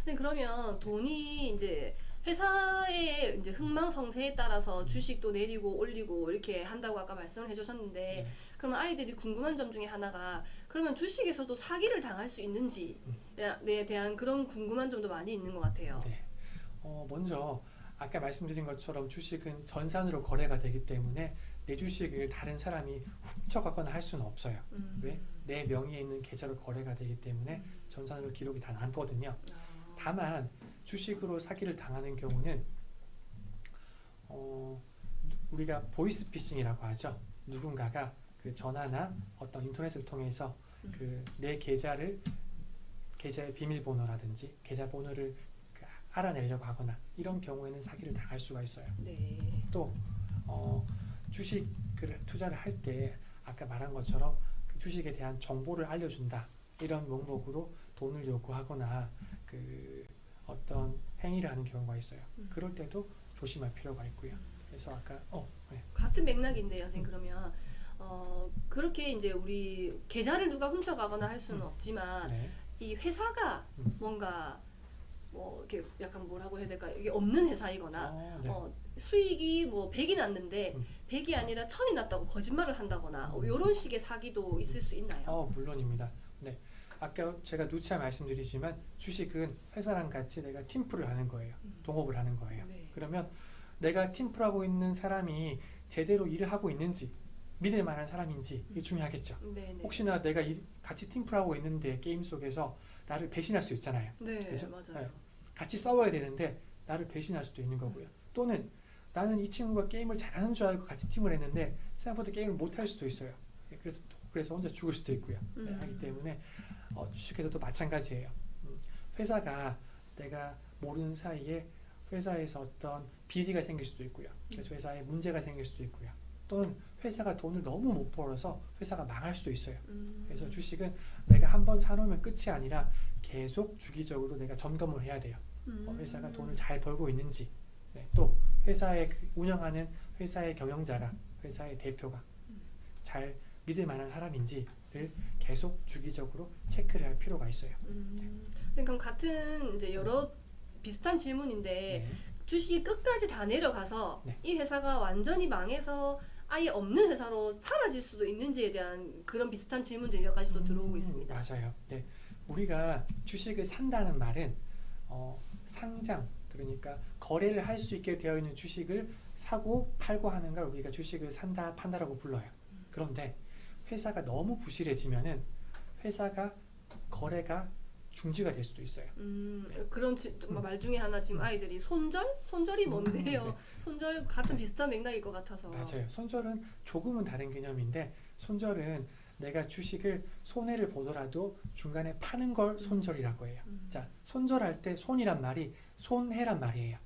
네, 그러면 돈이 이제 회사의 이제 흥망성쇠에 따라서 주식도 내리고 올리고 이렇게 한다고 아까 말씀을 해주셨는데, 그러면 아이들이 궁금한 점 중에 하나가 그러면 주식에서도 사기를 당할 수 있는지에 대한 그런 궁금한 점도 많이 있는 것 같아요. 네. 먼저 아까 말씀드린 것처럼 주식은 전산으로 거래가 되기 때문에 내 주식을 다른 사람이 훔쳐가거나 할 수는 없어요. 왜? 내 명의에 있는 계좌로 거래가 되기 때문에 전산으로 기록이 다 남거든요. 다만 주식으로 사기를 당하는 경우는 우리가 보이스피싱이라고 하죠. 누군가가 그 전화나 어떤 인터넷을 통해서 내 계좌의 비밀번호라든지 계좌번호를 알아내려고 하거나 이런 경우에는 사기를 당할 수가 있어요. 네. 또 주식 투자를 할 때 아까 말한 것처럼 그 주식에 대한 정보를 알려준다 이런 명목으로 돈을 요구하거나 어떤 행위를 하는 경우가 있어요. 그럴 때도 조심할 필요가 있고요. 그래서 아까 네. 같은 맥락인데요, 선생님. 그러면 그렇게 이제 우리 계좌를 누가 훔쳐가거나 할 수는 없지만 네. 이 회사가 뭔가 이렇게 약간 뭐라고 해야 될까, 이게 없는 회사이거나 네. 수익이 100이 났는데 100이 아니라 1000이 났다고 거짓말을 한다거나 이런 식의 사기도 있을 수 있나요? 물론입니다. 네. 아까 제가 누차 말씀드리지만 주식은 회사랑 같이 내가 팀플을 하는 거예요. 동업을 하는 거예요. 네. 그러면 내가 팀플하고 있는 사람이 제대로 일을 하고 있는지 믿을 만한 사람인지 이게 중요하겠죠. 네네. 혹시나 내가 같이 팀플하고 있는데 게임 속에서 나를 배신할 수 있잖아요. 네, 그죠? 맞아요. 네. 같이 싸워야 되는데 나를 배신할 수도 있는 거고요. 또는 나는 이 친구가 게임을 잘하는 줄 알고 같이 팀을 했는데 생각보다 게임을 못할 수도 있어요. 그래서 혼자 죽을 수도 있고요. 하기 때문에 주식에서도 마찬가지예요. 회사가 내가 모르는 사이에 회사에서 어떤 비리가 생길 수도 있고요. 그래서 회사에 문제가 생길 수도 있고요. 또는 회사가 돈을 너무 못 벌어서 회사가 망할 수도 있어요. 그래서 주식은 내가 한번 사놓으면 끝이 아니라 계속 주기적으로 내가 점검을 해야 돼요. 회사가 돈을 잘 벌고 있는지, 또 회사에 운영하는 회사의 경영자가, 회사의 대표가 잘 믿을 만한 사람인지를 계속 주기적으로 체크를 할 필요가 있어요. 그럼 같은 이제 여러 비슷한 질문인데 네. 주식이 끝까지 다 내려가서 네. 이 회사가 완전히 망해서 아예 없는 회사로 사라질 수도 있는지에 대한 그런 비슷한 질문들이 몇 가지 또 들어오고 있습니다. 맞아요. 네. 우리가 주식을 산다는 말은 상장, 그러니까 거래를 할 수 있게 되어 있는 주식을 사고 팔고 하는 걸 우리가 주식을 산다 판다라고 불러요. 그런데 회사가 너무 부실해지면은 회사가 거래가 중지가 될 수도 있어요. 그런 말 중에 하나 지금 아이들이 손절이 뭔데요? 네. 손절 같은 비슷한 맥락일 것 같아서. 맞아요. 손절은 조금은 다른 개념인데 손절은 내가 주식을 손해를 보더라도 중간에 파는 걸 손절이라고 해요. 자, 손절할 때 손이란 말이 손해란 말이에요.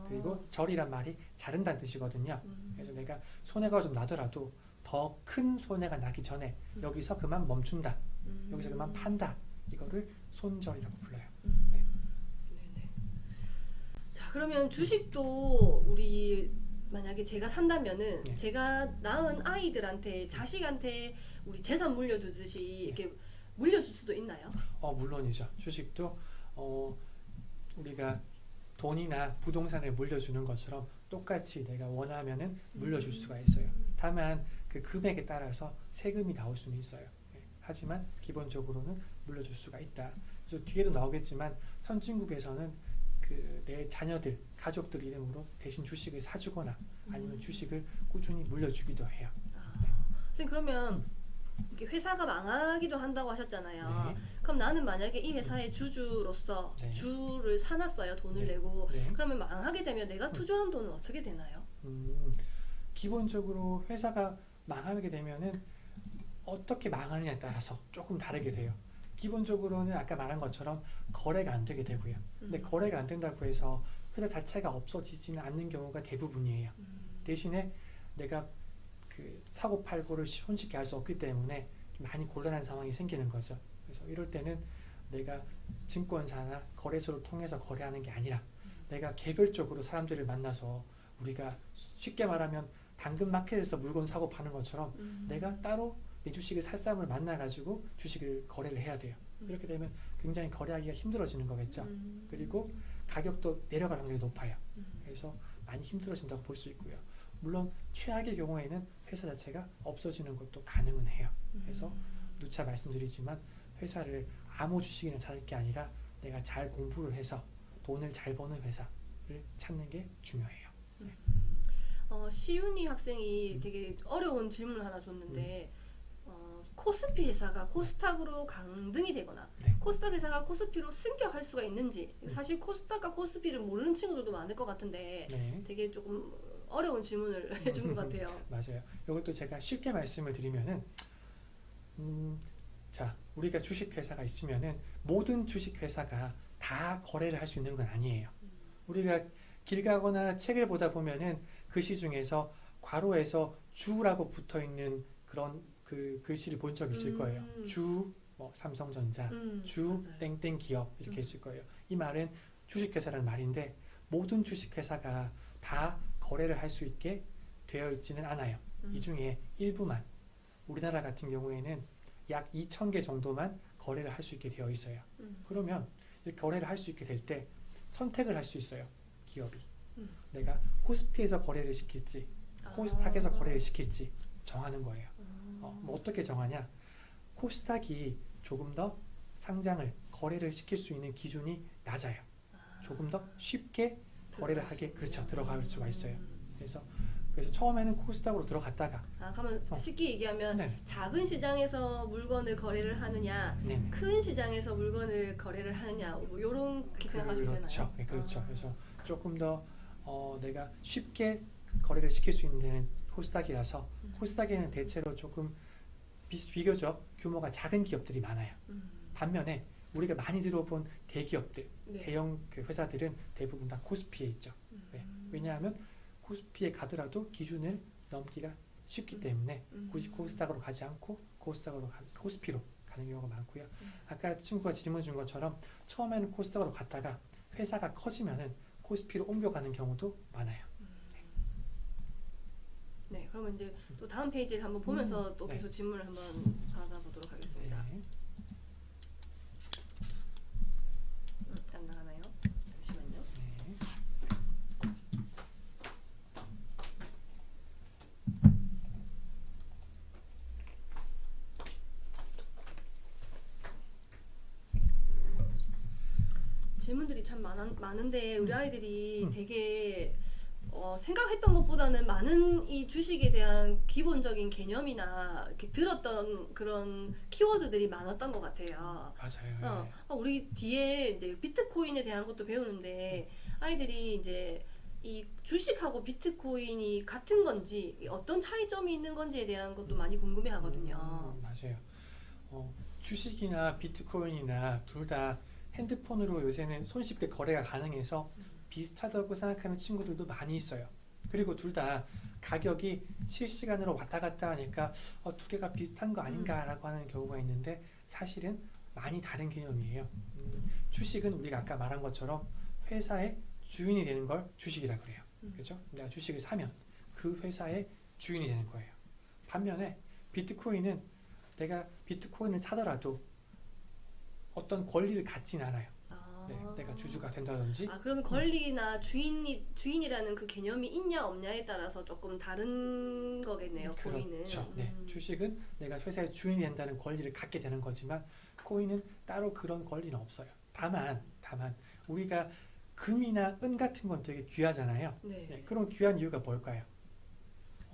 그리고 절이란 말이 자른다는 뜻이거든요. 그래서 내가 손해가 좀 나더라도 더 큰 손해가 나기 전에 여기서 그만 멈춘다. 여기서 그만 판다. 이거를 손절이라고 불러요. 네. 네네. 자, 그러면 주식도 우리 만약에 제가 산다면은 네. 제가 낳은 아이들한테 자식한테 우리 재산 물려주듯이 이렇게 물려줄 수도 있나요? 물론이죠. 주식도 우리가 돈이나 부동산을 물려주는 것처럼 똑같이 내가 원하면은 물려줄 수가 있어요. 다만 그 금액에 따라서 세금이 나올 수는 있어요. 하지만 기본적으로는 물려줄 수가 있다. 그래서 뒤에도 나오겠지만 선진국에서는 그 내 자녀들, 가족들 이름으로 대신 주식을 사주거나 아니면 주식을 꾸준히 물려주기도 해요. 선생님 그러면 이렇게 회사가 망하기도 한다고 하셨잖아요. 네. 그럼 나는 만약에 이 회사의 주주로서 네. 주를 사놨어요. 돈을 네. 내고. 네. 그러면 망하게 되면 내가 투자한 돈은 어떻게 되나요? 기본적으로 회사가 망하게 되면은 어떻게 망하느냐에 따라서 조금 다르게 돼요. 기본적으로는 아까 말한 것처럼 거래가 안 되게 되고요. 근데 거래가 안 된다고 해서 회사 자체가 없어지지는 않는 경우가 대부분이에요. 대신에 내가 그 사고 팔고를 손쉽게 할 수 없기 때문에 좀 많이 곤란한 상황이 생기는 거죠. 그래서 이럴 때는 내가 증권사나 거래소를 통해서 거래하는 게 아니라 내가 개별적으로 사람들을 만나서 우리가 쉽게 말하면 당근마켓에서 물건 사고 파는 것처럼 내가 따로 내 주식을 살 사람을 만나가지고 주식을 거래를 해야 돼요. 이렇게 되면 굉장히 거래하기가 힘들어지는 거겠죠. 그리고 가격도 내려갈 확률이 높아요. 그래서 많이 힘들어진다고 볼 수 있고요. 물론 최악의 경우에는 회사 자체가 없어지는 것도 가능은 해요. 그래서 누차 말씀드리지만 회사를 아무 주식이나 살 게 아니라 내가 잘 공부를 해서 돈을 잘 버는 회사를 찾는 게 중요해요. 시윤이 학생이 되게 어려운 질문을 하나 줬는데 코스피 회사가 코스닥으로 강등이 되거나 네. 코스닥 회사가 코스피로 승격할 수가 있는지 사실 코스닥과 코스피를 모르는 친구들도 많을 것 같은데 네. 되게 조금 어려운 질문을 해준 것 같아요. 맞아요. 이것도 제가 쉽게 말씀을 드리면은 자, 우리가 주식회사가 있으면은 모든 주식회사가 다 거래를 할 수 있는 건 아니에요. 우리가 길 가거나 책을 보다 보면은 글씨 중에서 괄호에서 주라고 붙어 있는 그런 그 글씨를 본 적 있을 거예요. 주, 뭐 삼성전자, 주 맞아요. 땡땡 기업 이렇게 있을 거예요. 이 말은 주식회사라는 말인데 모든 주식회사가 다 거래를 할 수 있게 되어 있지는 않아요. 이 중에 일부만 우리나라 같은 경우에는 약 2,000개 정도만 거래를 할 수 있게 되어 있어요. 그러면 이렇게 거래를 할 수 있게 될 때 선택을 할 수 있어요. 기업이. 내가 코스피에서 거래를 시킬지 코스닥에서 거래를 시킬지 정하는 거예요. 뭐 어떻게 정하냐? 코스닥이 조금 더 상장을 거래를 시킬 수 있는 기준이 낮아요. 조금 더 쉽게 거래를 하게 들어갈 수가 있어요. 그래서 처음에는 코스닥으로 들어갔다가 그러면 쉽게 얘기하면 네. 작은 시장에서 물건을 거래를 하느냐 네네. 큰 시장에서 물건을 거래를 하느냐 뭐 이렇게 생각하시면 되나요? 그렇죠. 네, 그렇죠. 그래서 조금 더 내가 쉽게 거래를 시킬 수 있는 데는 코스닥이라서 코스닥에는 대체로 조금 비교적 규모가 작은 기업들이 많아요. 반면에 우리가 많이 들어본 대기업들, 네. 대형 그 회사들은 대부분 다 코스피에 있죠. 네. 왜냐하면 코스피에 가더라도 기준을 넘기가 쉽기 때문에 굳이 코스닥으로 가지 않고 코스피로 가는 경우가 많고요. 아까 친구가 질문 준 것처럼 처음에는 코스닥으로 갔다가 회사가 커지면은 코스피로 옮겨가는 경우도 많아요. 네, 그러면 이제 또 다음 페이지를 한번 보면서 또 네. 계속 질문을 한번 받아보도록 하겠습니다. 네. 안 나가나요? 잠시만요. 네. 질문들이 참 많은데 우리 아이들이 음. 되게 생각했던 것보다는 많은 이 주식에 대한 기본적인 개념이나 이렇게 들었던 그런 키워드들이 많았던 것 같아요. 맞아요. 네. 우리 뒤에 이제 비트코인에 대한 것도 배우는데 아이들이 이제 이 주식하고 비트코인이 같은 건지 어떤 차이점이 있는 건지에 대한 것도 많이 궁금해 하거든요. 맞아요. 주식이나 비트코인이나 둘 다 핸드폰으로 요새는 손쉽게 거래가 가능해서 비슷하다고 생각하는 친구들도 많이 있어요. 그리고 둘 다 가격이 실시간으로 왔다 갔다 하니까 두 개가 비슷한 거 아닌가라고 하는 경우가 있는데 사실은 많이 다른 개념이에요. 주식은 우리가 아까 말한 것처럼 회사의 주인이 되는 걸 주식이라고 그래요. 그렇죠? 내가 주식을 사면 그 회사의 주인이 되는 거예요. 반면에 비트코인은 내가 비트코인을 사더라도 어떤 권리를 갖진 않아요. 네, 내가 주주가 된다든지. 그러면 권리나 주인이라는 그 개념이 있냐 없냐에 따라서 조금 다른 거겠네요. 코인은. 그렇죠. 네, 주식은 내가 회사의 주인이 된다는 권리를 갖게 되는 거지만 코인은 따로 그런 권리는 없어요. 다만 우리가 금이나 은 같은 건 되게 귀하잖아요. 네. 네, 그런 귀한 이유가 뭘까요?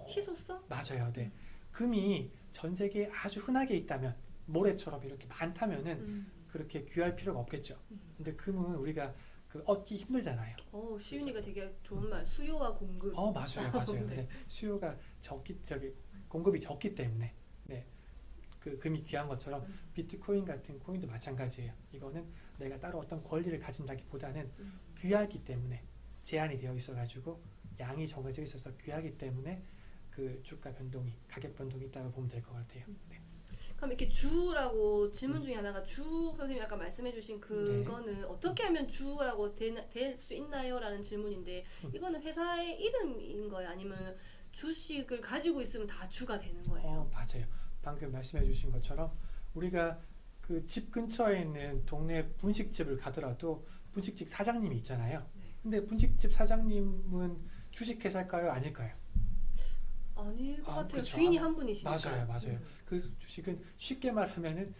희소성? 맞아요. 네. 금이 전 세계에 아주 흔하게 있다면 모래처럼 이렇게 많다면은 그렇게 귀할 필요가 없겠죠. 근데 금은 우리가 얻기 힘들잖아요. 시윤이가 되게 좋은 말. 수요와 공급. 맞아요. 네. 네. 수요가 공급이 적기 때문에 그 금이 귀한 것처럼 비트코인 같은 코인도 마찬가지예요. 이거는 내가 따로 어떤 권리를 가진다기보다는 귀하기 때문에 제한이 되어 있어가지고 양이 정해져 있어서 귀하기 때문에 그 주가 변동이 가격 변동이 있다고 보면 될 것 같아요. 네. 그럼 이렇게 주라고 질문 중에 하나가 주 선생님이 아까 말씀해주신 그거는 어떻게 하면 주라고 될 수 있나요? 라는 질문인데 이거는 회사의 이름인 거예요? 아니면 주식을 가지고 있으면 다 주가 되는 거예요? 맞아요. 방금 말씀해주신 것처럼 우리가 그 집 근처에 있는 동네 분식집을 가더라도 분식집 사장님이 있잖아요. 네. 근데 분식집 사장님은 주식회사일까요? 아닐까요? 아닐 것 같아요. 그쵸. 주인이 한 분이시니까. 맞아요. 그 주식은 쉽게 말하면은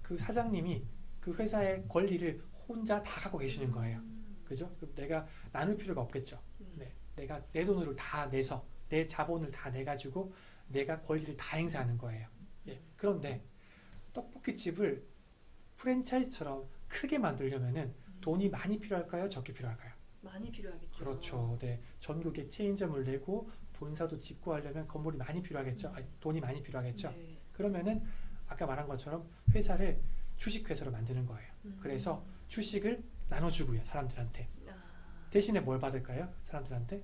그 사장님이 그 회사의 권리를 혼자 다 갖고 계시는 거예요. 그죠? 그럼 내가 나눌 필요가 없겠죠. 네. 내가 내 돈으로 다 내서 내 자본을 다 내가지고 내가 권리를 다 행사하는 거예요. 예. 그런데 떡볶이집을 프랜차이즈처럼 크게 만들려면은 돈이 많이 필요할까요? 적게 필요할까요? 많이 필요하겠죠. 그렇죠. 네. 전국에 체인점을 내고 본사도 짓고 하려면 건물이 많이 필요하겠죠. 돈이 많이 필요하겠죠. 네. 그러면은 아까 말한 것처럼 회사를 주식회사로 만드는 거예요. 그래서 주식을 나눠주고요. 사람들한테. 대신에 뭘 받을까요? 사람들한테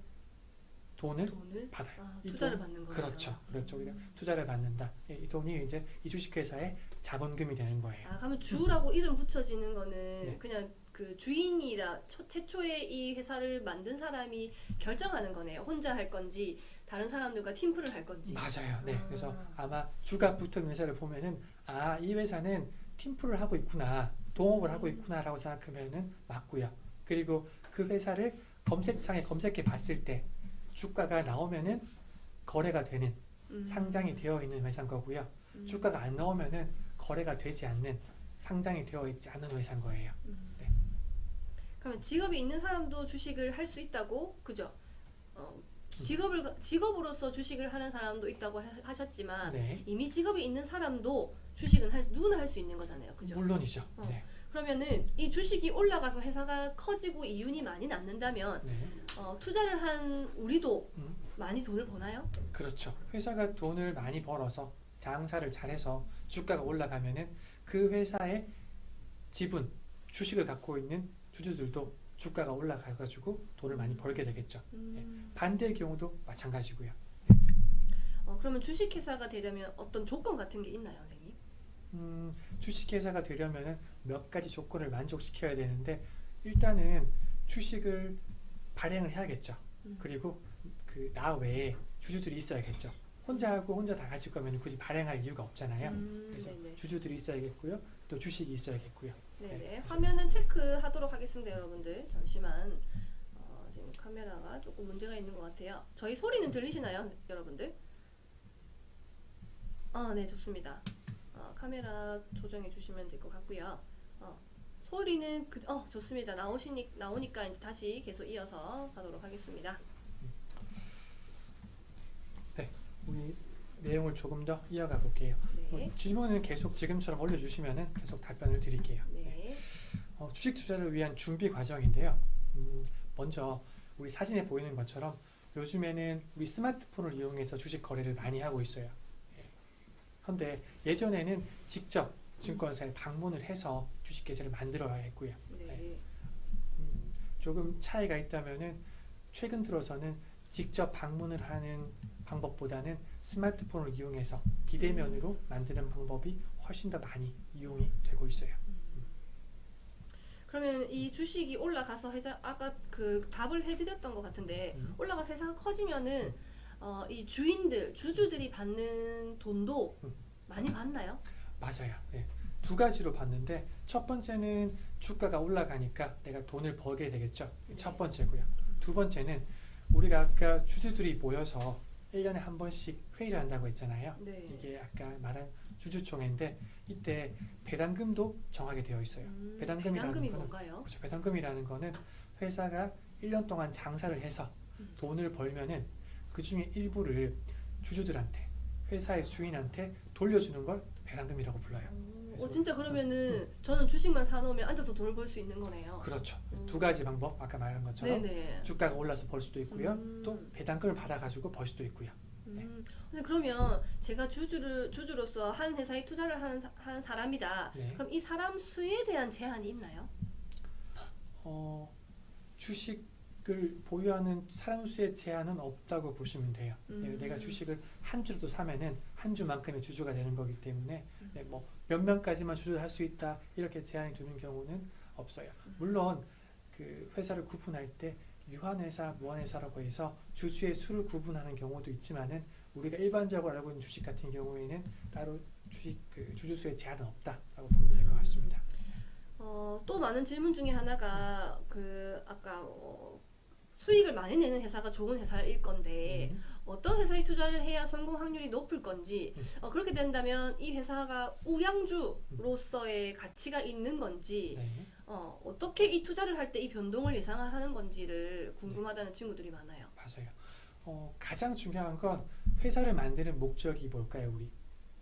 돈을 받아요. 투자를 받는 거죠. 그렇죠. 우리가 투자를 받는다. 이 돈이 이제 이 주식회사의 자본금이 되는 거예요. 그러면 주라고 이름 붙여지는 거는 네. 그냥 그 주인이라 최초에 이 회사를 만든 사람이 결정하는 거네요. 혼자 할 건지 다른 사람들과 팀플을 할 건지. 맞아요. 네. 그래서 아마 주가 붙은 회사를 보면은 이 회사는 팀플을 하고 있구나, 동업을 하고 있구나라고 생각하면은 맞고요. 그리고 그 회사를 검색창에 검색해 봤을 때 주가가 나오면은 거래가 되는 상장이 되어 있는 회사인 거고요. 주가가 안 나오면은 거래가 되지 않는 상장이 되어 있지 않은 회사인 거예요. 네. 그러면 직업이 있는 사람도 주식을 할 수 있다고, 그죠? 직업으로서 주식을 하는 사람도 있다고 하셨지만 네. 이미 직업이 있는 사람도 주식은 누구나 할 수 있는 거잖아요, 그죠? 물론이죠. 네. 그러면은 이 주식이 올라가서 회사가 커지고 이윤이 많이 남는다면 네. 투자를 한 우리도 많이 돈을 버나요? 그렇죠. 회사가 돈을 많이 벌어서 장사를 잘해서 주가가 올라가면은 그 회사의 지분, 주식을 갖고 있는 주주들도 주가가 올라가가지고 돈을 많이 벌게 되겠죠. 예. 반대의 경우도 마찬가지고요. 그러면 주식회사가 되려면 어떤 조건 같은 게 있나요, 선생님? 주식회사가 되려면 몇 가지 조건을 만족시켜야 되는데 일단은 주식을 발행을 해야겠죠. 그리고 그 그 나 외에 주주들이 있어야겠죠. 혼자 하고 혼자 다 가질 거면 굳이 발행할 이유가 없잖아요. 그래서 네네. 주주들이 있어야겠고요. 또 주식이 있어야겠고요. 네네. 네, 화면은 체크하도록 하겠습니다, 여러분들. 잠시만. 지금 카메라가 조금 문제가 있는 것 같아요. 저희 소리는 들리시나요, 여러분들? 네, 좋습니다. 카메라 조정해 주시면 될 것 같고요. 소리는 좋습니다. 나오니까 이제 다시 계속 이어서 가도록 하겠습니다. 네, 우리 내용을 조금 더 이어가 볼게요. 네. 질문은 계속 지금처럼 올려주시면은 계속 답변을 드릴게요. 네. 주식 투자를 위한 준비 과정인데요. 먼저 우리 사진에 보이는 것처럼 요즘에는 우리 스마트폰을 이용해서 주식 거래를 많이 하고 있어요. 그런데 예전에는 직접 증권사에 방문을 해서 주식 계좌를 만들어야 했고요. 네. 조금 차이가 있다면은 최근 들어서는 직접 방문을 하는 방법보다는 스마트폰을 이용해서 비대면으로 만드는 방법이 훨씬 더 많이 이용이 되고 있어요. 그러면 이 주식이 올라가서 아까 그 답을 해드렸던 것 같은데 올라가서 회사가 커지면은 이 주주들이 받는 돈도 많이 받나요? 맞아요. 네. 두 가지로 봤는데 첫 번째는 주가가 올라가니까 내가 돈을 벌게 되겠죠. 첫 번째고요. 두 번째는 우리가 아까 주주들이 모여서 1년에 한 번씩 회의를 한다고 했잖아요. 네. 이게 아까 말한 주주총회인데 이때 배당금도 정하게 되어 있어요. 배당금이라는 배당금이 거는 뭔가요? 그렇죠. 배당금이라는 거는 회사가 1년 동안 장사를 해서 돈을 벌면은 그 중에 일부를 주주들한테 회사의 주인한테 돌려주는 걸 배당금이라고 불러요. 그래서 진짜 그러면은 저는 주식만 사놓으면 앉아서 돈을 벌 수 있는 거네요. 그렇죠. 두 가지 방법 아까 말한 것처럼 네네. 주가가 올라서 벌 수도 있고요. 또 배당금을 받아가지고 벌 수도 있고요. 근데 그러면 제가 주주로서 한 회사에 투자를 하는 사람이다. 네. 그럼 이 사람 수에 대한 제한이 있나요? 주식을 보유하는 사람 수의 제한은 없다고 보시면 돼요. 내가 주식을 한 주라도 사면은 한 주만큼의 주주가 되는 거기 때문에 뭐 몇 명까지만 주주를 할 수 있다 이렇게 제한이 두는 경우는 없어요. 물론 그 회사를 구분할 때 유한회사, 무한회사라고 해서 주주의 수를 구분하는 경우도 있지만은 우리가 일반적으로 알고 있는 주식 같은 경우에는 따로 주주 수의 제한은 없다라고 보면 될 것 같습니다. 또 많은 질문 중에 하나가 아까 수익을 많이 내는 회사가 좋은 회사일 건데 어떤 회사에 투자를 해야 성공 확률이 높을 건지 그렇게 된다면 이 회사가 우량주로서의 가치가 있는 건지 네. 어떻게 이 투자를 할 때 이 변동을 예상하는 건지를 궁금하다는 친구들이 많아요. 맞아요. 가장 중요한 건 회사를 만드는 목적이 뭘까요, 우리?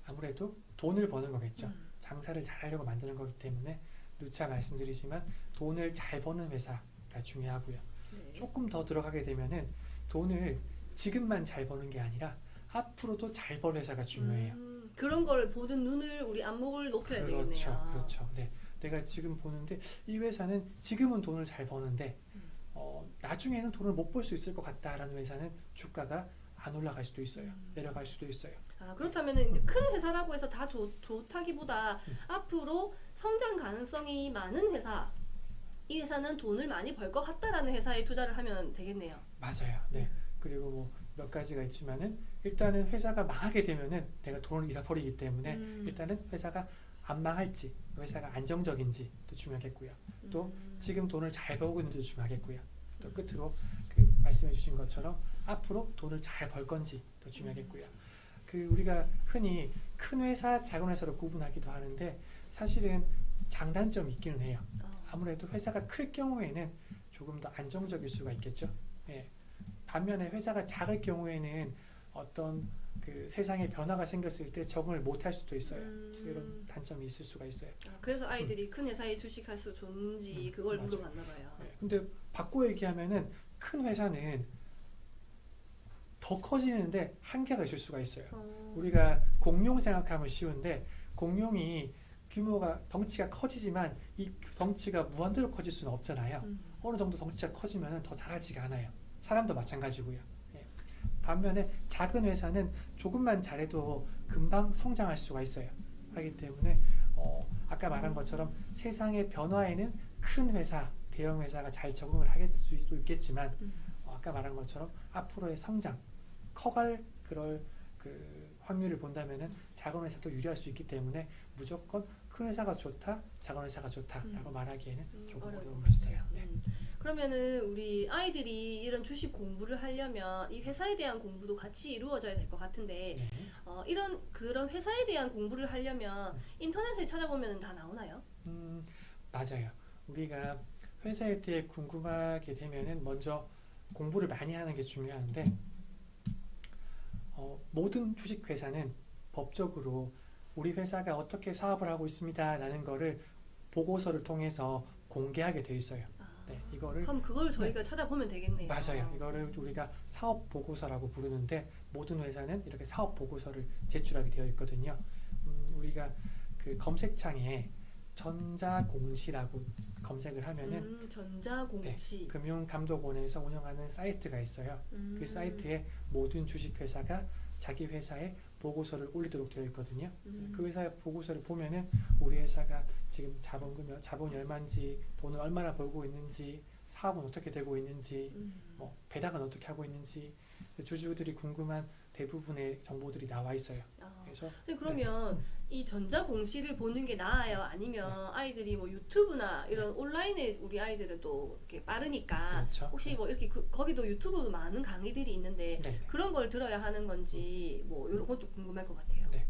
아무래도 돈을 버는 거겠죠. 장사를 잘하려고 만드는 거기 때문에 누차 말씀드리지만 돈을 잘 버는 회사가 중요하고요. 네. 조금 더 들어가게 되면은 돈을 지금만 잘 버는 게 아니라 앞으로도 잘 벌 회사가 중요해요. 그런 거를 보는 눈을 우리 안목을 높여야 되겠네요. 그렇죠. 네. 내가 지금 보는데 이 회사는 지금은 돈을 잘 버는데 나중에는 돈을 못 벌 수 있을 것 같다라는 회사는 주가가 안 올라갈 수도 있어요. 내려갈 수도 있어요. 그렇다면 이제 큰 회사라고 해서 다 좋다기보다 앞으로 성장 가능성이 많은 회사, 이 회사는 돈을 많이 벌 것 같다라는 회사에 투자를 하면 되겠네요. 맞아요. 네. 그리고 뭐 몇 가지가 있지만은 일단은 회사가 망하게 되면은 내가 돈을 잃어버리기 때문에 일단은 회사가 안 망할지, 회사가 안정적인지 또 중요하겠고요. 또 지금 돈을 잘 벌고 있는지도 중요하겠고요. 또 끝으로 말씀해 주신 것처럼 앞으로 돈을 잘 벌 건지 또 중요하겠고요. 우리가 흔히 큰 회사, 작은 회사로 구분하기도 하는데 사실은 장단점이 있기는 해요. 아무래도 회사가 클 경우에는 조금 더 안정적일 수가 있겠죠. 예. 반면에 회사가 작을 경우에는 어떤 세상에 변화가 생겼을 때 적응을 못할 수도 있어요. 이런 단점이 있을 수가 있어요. 그래서 아이들이 큰 회사에 주식할 수 좋은지 그걸 맞아요. 물어봤나 봐요. 네. 근데 바꿔 얘기하면은 큰 회사는 더 커지는데 한계가 있을 수가 있어요. 우리가 공룡 생각하면 쉬운데 공룡이 규모가 덩치가 커지지만 이 덩치가 무한대로 커질 수는 없잖아요. 어느 정도 덩치가 커지면 더 자라지가 않아요. 사람도 마찬가지고요. 예. 반면에 작은 회사는 조금만 잘해도 금방 성장할 수가 있어요. 하기 때문에 아까 말한 것처럼 세상의 변화에는 큰 회사, 대형 회사가 잘 적응을 하겠 수도 있겠지만 아까 말한 것처럼 앞으로의 성장, 커갈 그럴 그 확률을 본다면은 작은 회사도 유리할 수 있기 때문에 무조건 큰 회사가 좋다, 작은 회사가 좋다라고 말하기에는 조금 어려울 어려움이 것 있어요. 같아요. 네. 그러면은 우리 아이들이 이런 주식 공부를 하려면 이 회사에 대한 공부도 같이 이루어져야 될 것 같은데 네. 이런 그런 회사에 대한 공부를 하려면 인터넷에 찾아보면 다 나오나요? 맞아요. 우리가 회사에 대해 궁금하게 되면은 먼저 공부를 많이 하는 게 중요한데 모든 주식 회사는 법적으로 우리 회사가 어떻게 사업을 하고 있습니다라는 거를 보고서를 통해서 공개하게 되어 있어요. 네, 이거를 그럼 그걸 저희가 찾아보면 되겠네요. 맞아요. 이거를 우리가 사업 보고서라고 부르는데 모든 회사는 이렇게 사업 보고서를 제출하게 되어 있거든요. 우리가 그 검색창에 전자공시라고 검색을 하면은 전자공시. 금융감독원에서 운영하는 사이트가 있어요. 그 사이트에 모든 주식회사가 자기 회사에 보고서를 올리도록 되어 있거든요. 그 회사의 보고서를 보면은 우리 회사가 지금 자본이 얼마인지, 돈을 얼마나 벌고 있는지, 사업은 어떻게 되고 있는지, 뭐 배당은 어떻게 하고 있는지 주주들이 궁금한 대부분의 정보들이 나와 있어요. 그래서 근데 그러면 이 전자공시를 보는 게 나아요? 아니면 아이들이 뭐 유튜브나 이런 온라인에 우리 아이들은 또 이렇게 빠르니까 그렇죠. 혹시 뭐 이렇게 거기도 유튜브도 많은 강의들이 있는데 네. 그런 걸 들어야 하는 건지 뭐 이런 것도 궁금할 것 같아요. 네.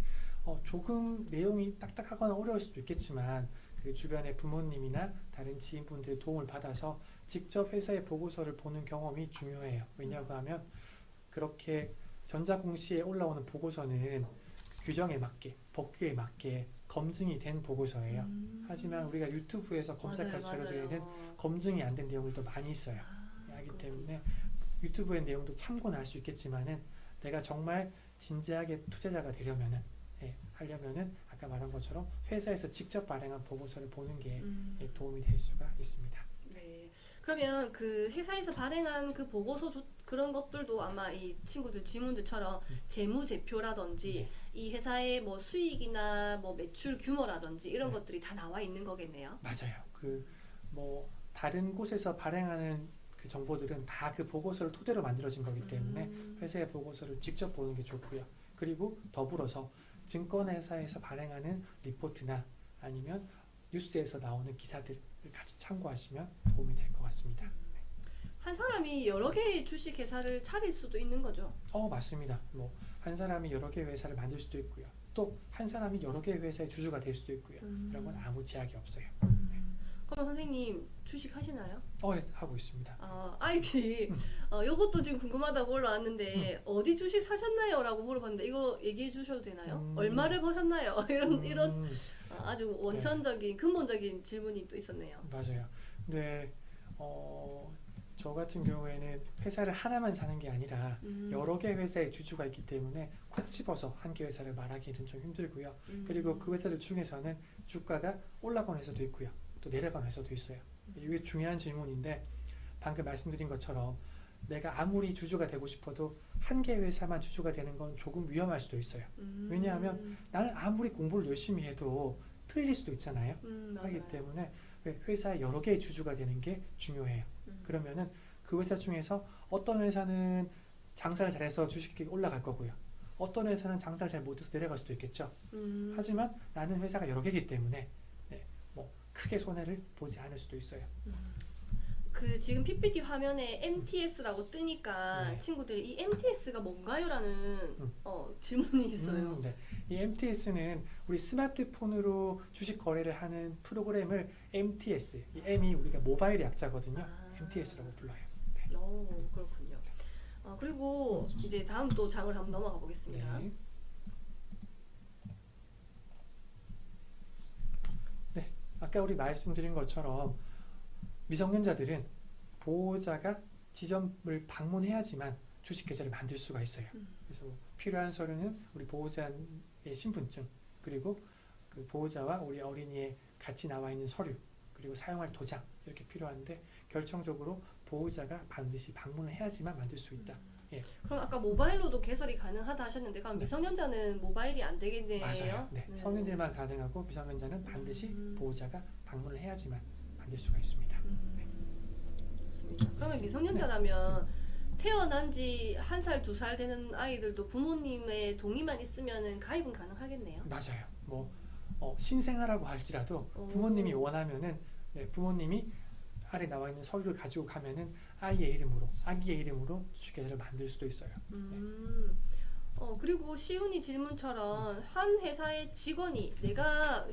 조금 내용이 딱딱하거나 어려울 수도 있겠지만 그 주변의 부모님이나 다른 지인분들의 도움을 받아서 직접 회사의 보고서를 보는 경험이 중요해요. 왜냐하고 하면 그렇게 전자공시에 올라오는 보고서는 규정에 맞게, 법규에 맞게 검증이 된 보고서예요. 하지만 우리가 유튜브에서 검색할 때에는 검증이 안 된 내용들도 많이 있어요. 하기 때문에 유튜브의 내용도 참고는 할 수 있겠지만은 내가 정말 진지하게 투자자가 되려면은 하려면은 아까 말한 것처럼 회사에서 직접 발행한 보고서를 보는 게 도움이 될 수가 있습니다. 네. 그러면 그 회사에서 발행한 그 보고서 그런 것들도 아마 이 친구들 지문들처럼 재무제표라든지 네. 이 회사의 뭐 수익이나 뭐 매출 규모라든지 이런 네. 것들이 다 나와 있는 거겠네요. 맞아요. 그 뭐 다른 곳에서 발행하는 그 정보들은 다 그 보고서를 토대로 만들어진 거기 때문에 회사의 보고서를 직접 보는 게 좋고요. 그리고 더불어서 증권회사에서 발행하는 리포트나 아니면 뉴스에서 나오는 기사들을 같이 참고하시면 도움이 될 것 같습니다. 한 사람이 여러 개의 주식 회사를 차릴 수도 있는 거죠. 맞습니다. 뭐 한 사람이 여러 개의 회사를 만들 수도 있고요. 또 한 사람이 여러 개의 회사의 주주가 될 수도 있고요. 이런 건 아무 제약이 없어요. 그럼 선생님 주식 하시나요? 하고 있습니다. 아이들이 요것도 지금 궁금하다고 올라왔는데 어디 주식 사셨나요? 라고 물어봤는데 이거 얘기해 주셔도 되나요? 얼마를 버셨나요? 이런 아주 원천적인 근본적인 질문이 또 있었네요. 맞아요. 근데 저 같은 경우에는 회사를 하나만 사는 게 아니라 여러 개 회사의 주주가 있기 때문에 콕 집어서 한 개 회사를 말하기는 좀 힘들고요. 그리고 그 회사들 중에서는 주가가 올라간 회사도 있고요. 또 내려간 회사도 있어요. 이게 중요한 질문인데 방금 말씀드린 것처럼 내가 아무리 주주가 되고 싶어도 한 개 회사만 주주가 되는 건 조금 위험할 수도 있어요. 왜냐하면 나는 아무리 공부를 열심히 해도 틀릴 수도 있잖아요. 하기 때문에 회사에 여러 개의 주주가 되는 게 중요해요. 그러면은 그 회사 중에서 어떤 회사는 장사를 잘해서 주식이 올라갈 거고요. 어떤 회사는 장사를 잘 못해서 내려갈 수도 있겠죠. 하지만 나는 회사가 여러 개이기 때문에 뭐 크게 손해를 보지 않을 수도 있어요. 그 지금 PPT 화면에 MTS라고 뜨니까 친구들이 이 MTS가 뭔가요? 라는 질문이 있어요. 이 MTS는 우리 스마트폰으로 주식 거래를 하는 프로그램을 MTS, 이 M이 우리가 모바일의 약자거든요. MTS라고 불러요. 그렇군요. 그리고 이제 다음 또 장을 한번 넘어가 보겠습니다. 아까 우리 말씀드린 것처럼 미성년자들은 보호자가 지점을 방문해야지만 주식 계좌를 만들 수가 있어요. 그래서 필요한 서류는 우리 보호자의 신분증, 그리고 그 보호자와 우리 어린이의 같이 나와 있는 서류, 그리고 사용할 도장 이렇게 필요한데 결정적으로 보호자가 반드시 방문을 해야지만 만들 수 있다. 그럼 아까 모바일로도 개설이 가능하다 하셨는데 그럼 미성년자는 모바일이 안 되겠네요. 맞아요. 성인들만 가능하고 미성년자는 반드시 보호자가 방문을 해야지만 만들 수가 있습니다. 좋습니다. 그러면 미성년자라면 태어난 지 1살, 2살 되는 아이들도 부모님의 동의만 있으면은 가입은 가능하겠네요. 맞아요. 뭐 신생아라고 할지라도 부모님이 원하면은 네, 부모님이 아래 나와 있는 서류를 가지고 가면은 아기의 이름으로 주식회사를 만들 수도 있어요. 그리고 시훈이 질문처럼 한 회사의 직원이 내가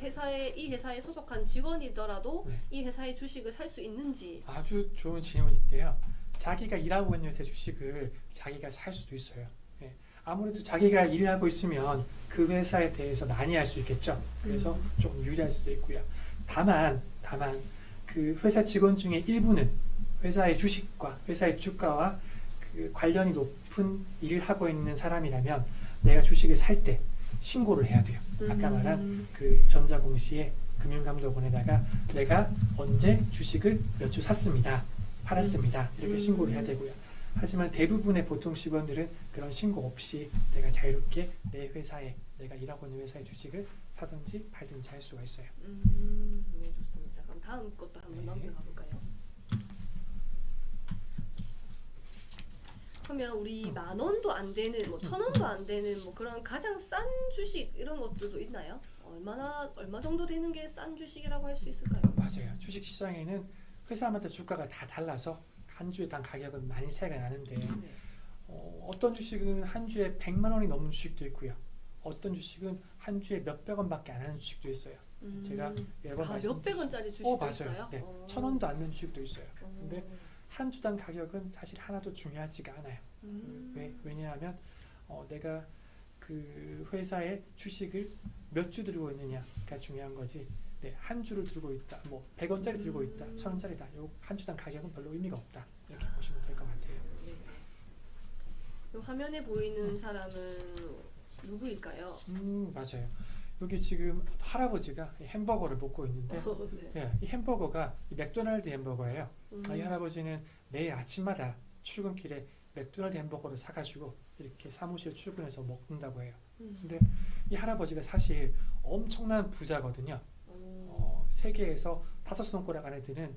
이 회사에 소속한 직원이더라도 네. 이 회사의 주식을 살 수 있는지. 아주 좋은 질문인데요. 자기가 일하고 있는 회사 주식을 자기가 살 수도 있어요. 예. 아무래도 자기가 일을 하고 있으면 그 회사에 대해서 많이 알 수 있겠죠. 그래서 좀 유리할 수도 있고요. 다만 그 회사 직원 중에 일부는 회사의 주식과 회사의 주가와 그 관련이 높은 일을 하고 있는 사람이라면 내가 주식을 살 때 신고를 해야 돼요. 아까 말한 그 전자공시에 금융감독원에다가 내가 언제 주식을 몇 주 샀습니다. 팔았습니다. 이렇게 신고를 해야 되고요. 하지만 대부분의 보통 직원들은 그런 신고 없이 내가 자유롭게 내가 일하고 있는 회사의 주식을 사든지 팔든지 할 수가 있어요. 네, 좋습니다. 그럼 다음 것도 한번 네. 넘겨가 볼까요? 그러면 우리 10,000원도 안 되는, 뭐 1,000원도 안 되는 뭐 그런 가장 싼 주식 이런 것들도 있나요? 얼마 정도 되는 게 싼 주식이라고 할 수 있을까요? 맞아요. 주식 시장에는 회사마다 주가가 다 달라서 한 주에 단 가격은 많이 차이가 나는데 네. 어떤 주식은 한 주에 100만 원이 넘는 주식도 있고요. 어떤 주식은 한 주에 몇백 원밖에 안 하는 주식도 있어요. 제가 여러 번 몇백 원짜리 주식도 맞아요. 있어요? 네, 1,000원도 안 되는 주식도 있어요. 근데 한 주당 가격은 사실 하나도 중요하지가 않아요. 왜냐하면 내가 그 회사의 주식을 몇 주 들고 있느냐가 중요한 거지. 네, 한 주를 들고 있다, 뭐 100원짜리 들고 있다, 1,000원짜리다. 요 한 주당 가격은 별로 의미가 없다. 이렇게 보시면 될 것 같아요. 네. 이 화면에 보이는 사람은 누구일까요? 맞아요. 여기 지금 할아버지가 햄버거를 먹고 있는데 네. 예, 이 햄버거가 이 맥도날드 햄버거예요. 이 할아버지는 매일 아침마다 출근길에 맥도날드 햄버거를 사가지고 이렇게 사무실에 출근해서 먹는다고 해요. 근데 이 할아버지가 사실 엄청난 부자거든요. 세계에서 5손가락 안에 드는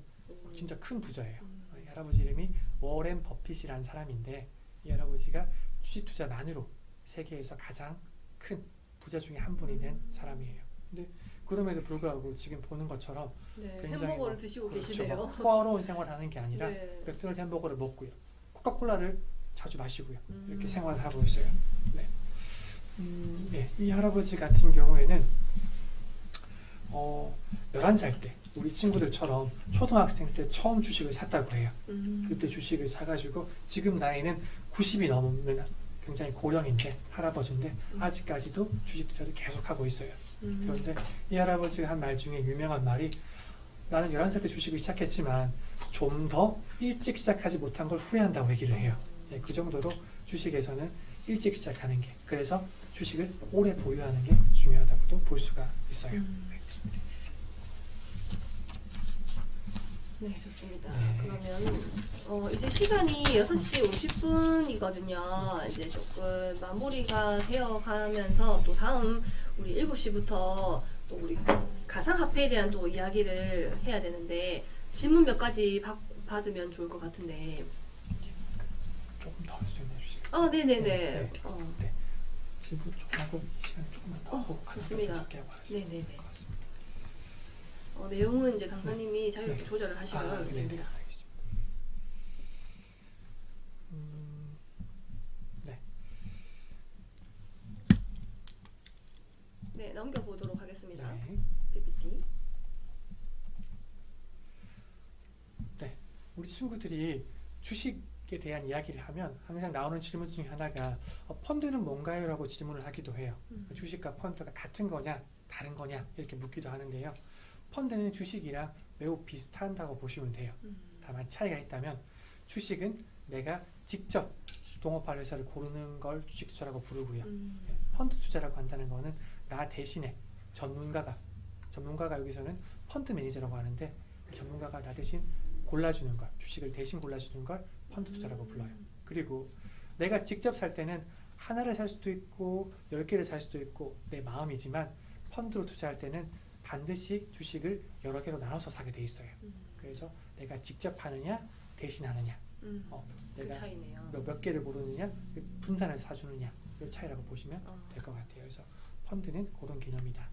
진짜 큰 부자예요. 이 할아버지 이름이 워렌 버핏이라는 사람인데 이 할아버지가 주식 투자만으로 세계에서 가장 큰 부자 중에 한 분이 된 사람이에요. 근데 그럼에도 불구하고 지금 보는 것처럼 네, 굉장히 햄버거를 드시고 그렇죠. 계시네요. 호화로운 생활을 하는 게 아니라 네. 맥도날드 햄버거를 먹고요. 코카콜라를 자주 마시고요. 이렇게 생활을 하고 있어요. 네. 예, 이 할아버지 같은 경우에는 11살 때 우리 친구들처럼 초등학생 때 처음 주식을 샀다고 해요. 그때 주식을 사가지고 지금 나이는 90이 넘는 굉장히 고령인데 할아버지인데 아직까지도 주식 투자를 계속하고 있어요. 그런데 이 할아버지가 한 말 중에 유명한 말이 나는 11살 때 주식을 시작했지만 좀 더 일찍 시작하지 못한 걸 후회한다고 얘기를 해요. 예, 그 정도로 주식에서는 일찍 시작하는 게 그래서 주식을 오래 보유하는 게 중요하다고도 볼 수가 있어요. 네, 좋습니다. 네. 그러면 이제 시간이 6시 50분이거든요. 이제 조금 마무리가 되어 가면서 또 다음 우리 7시부터 또 우리 가상화폐에 대한 또 이야기를 해야 되는데 질문 몇 가지 받으면 좋을 것 같은데. 조금 더 할 수 있나요, 주식? 네네네. 네. 네. 질문 조금 하고 이 시간 조금만 더 하고 좋습니다. 적게 하고 하시면 네네네. 될 것 같습니다. 내용은 이제 강사님이 자유롭게 네. 조절을 하시면 네네, 됩니다. 알겠습니다. 네. 네, 넘겨보도록 하겠습니다. 네. PPT. 우리 친구들이 주식에 대한 이야기를 하면 항상 나오는 질문 중에 하나가 펀드는 뭔가요? 라고 질문을 하기도 해요. 주식과 펀드가 같은 거냐 다른 거냐 이렇게 묻기도 하는데요. 펀드는 주식이랑 매우 비슷하다고 보시면 돼요. 다만 차이가 있다면 주식은 내가 직접 동업할 회사를 고르는 걸 주식 투자라고 부르고요. 펀드 투자라고 한다는 거는 나 대신에 전문가가 여기서는 펀드 매니저라고 하는데 전문가가 나 대신 골라주는 걸, 주식을 대신 골라주는 걸 펀드 투자라고 불러요. 그리고 내가 직접 살 때는 하나를 살 수도 있고 10개를 살 수도 있고 내 마음이지만 펀드로 투자할 때는 반드시 주식을 여러 개로 나눠서 사게 돼 있어요. 그래서 내가 직접 하느냐 대신 하느냐 그 내가 차이네요. 몇 개를 고르느냐, 분산해서 사주느냐, 이 차이라고 보시면 될 것 같아요. 그래서 펀드는 그런 개념이다.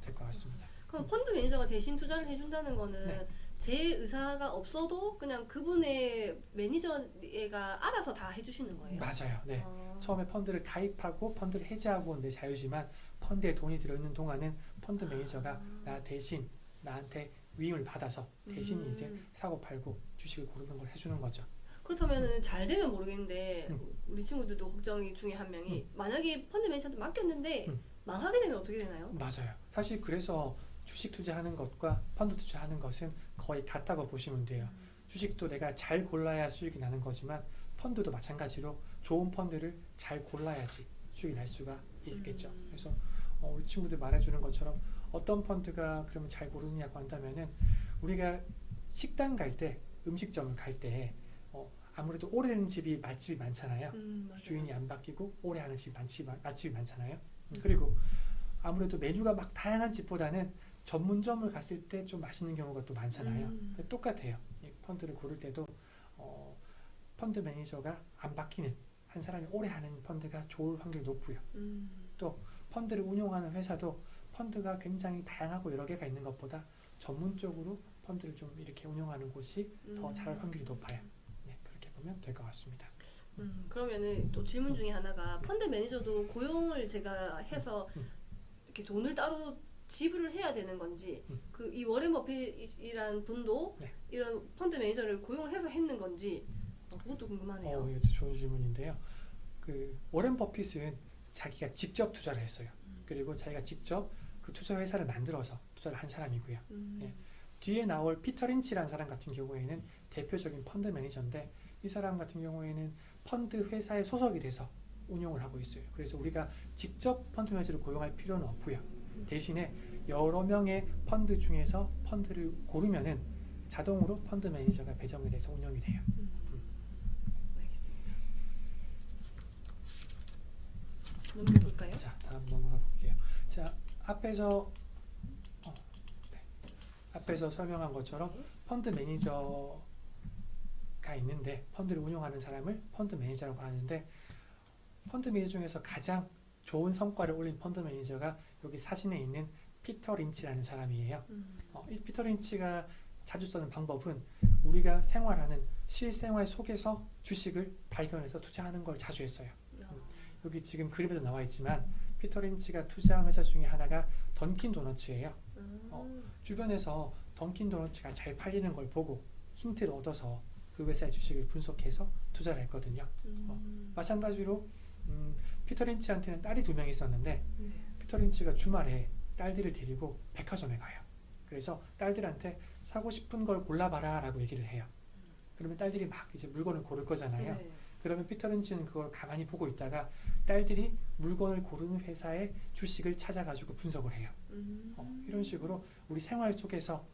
될 것 같습니다. 그럼 펀드 매니저가 대신 투자를 해준다는 거는 네. 제 의사가 없어도 그냥 그분의 매니저가 알아서 다 해주시는 거예요? 맞아요. 네. 아. 처음에 펀드를 가입하고 펀드를 해지하고 내 자유지만 펀드에 돈이 들어있는 동안은 펀드 매니저가 나 대신 나한테 위임을 받아서 대신 이제 사고 팔고 주식을 고르는 걸 해주는 거죠. 그렇다면 잘 되면 모르겠는데 음. 우리 친구들도 걱정이 중에 한 명이 만약에 펀드 매니저한테 맡겼는데 망하게 되면 어떻게 되나요? 맞아요. 사실 그래서 주식 투자하는 것과 펀드 투자하는 것은 거의 같다고 보시면 돼요. 주식도 내가 잘 골라야 수익이 나는 거지만 펀드도 마찬가지로 좋은 펀드를 잘 골라야지 수익이 날 수가 있겠죠. 그래서 우리 친구들 말해주는 것처럼 어떤 펀드가 그러면 잘 고르느냐고 한다면은 우리가 식당 갈 때 음식점을 갈 때 아무래도 오래된 집이 맛집이 많잖아요. 맞아요. 주인이 안 바뀌고 오래 하는 집 맛집이 많잖아요. 그리고 아무래도 메뉴가 막 다양한 집보다는 전문점을 갔을 때 좀 맛있는 경우가 또 많잖아요. 똑같아요. 이 펀드를 고를 때도 펀드 매니저가 안 바뀌는 한 사람이 오래 하는 펀드가 좋을 확률이 높고요. 또 펀드를 운용하는 회사도 펀드가 굉장히 다양하고 여러 개가 있는 것보다 전문적으로 펀드를 좀 이렇게 운용하는 곳이 더 잘할 확률이 높아요. 네, 그렇게 보면 될 것 같습니다. 그러면은 또 질문 중에 하나가 펀드 매니저도 고용을 제가 해서 이렇게 돈을 따로 지불을 해야 되는 건지 그 이 워렌 버핏이란 분도 네. 이런 펀드 매니저를 고용을 해서 했는 건지 그것도 궁금하네요. 이것도 좋은 질문인데요. 그 워렌 버핏은 자기가 직접 투자를 했어요. 그리고 자기가 직접 그 투자 회사를 만들어서 투자를 한 사람이고요. 예. 뒤에 나올 피터 린치라는 사람 같은 경우에는 대표적인 펀드 매니저인데 이 사람 같은 경우에는 펀드 회사에 소속이 돼서 운용을 하고 있어요. 그래서 우리가 직접 펀드 매니저를 고용할 필요는 없고요. 대신에 여러 명의 펀드 중에서 펀드를 고르면은 자동으로 펀드 매니저가 배정이 돼서 운영이 돼요. 알겠습니다. 넘겨볼까요? 자, 다음 넘어가 볼게요. 자, 앞에서 앞에서 설명한 것처럼 펀드 매니저가 있는데 펀드를 운용하는 사람을 펀드 매니저라고 하는데 펀드 매니저 중에서 가장 좋은 성과를 올린 펀드 매니저가 여기 사진에 있는 피터 린치라는 사람이에요. 이 피터 린치가 자주 쓰는 방법은 우리가 생활하는 실생활 속에서 주식을 발견해서 투자하는 걸 자주 했어요. 여기 지금 그림에도 나와 있지만 피터 린치가 투자한 회사 중에 하나가 던킨 도너츠예요. 주변에서 던킨 도너츠가 잘 팔리는 걸 보고 힌트를 얻어서 그 회사의 주식을 분석해서 투자를 했거든요. 마찬가지로 피터 린치한테는 딸이 2명 있었는데 피터 린치가 주말에 딸들을 데리고 백화점에 가요. 그래서 딸들한테 사고 싶은 걸 골라봐라 라고 얘기를 해요. 그러면 딸들이 막 이제 물건을 고를 거잖아요. 네. 그러면 피터 린치는 그걸 가만히 보고 있다가 딸들이 물건을 고르는 회사의 주식을 찾아가지고 분석을 해요. 이런 식으로 우리 생활 속에서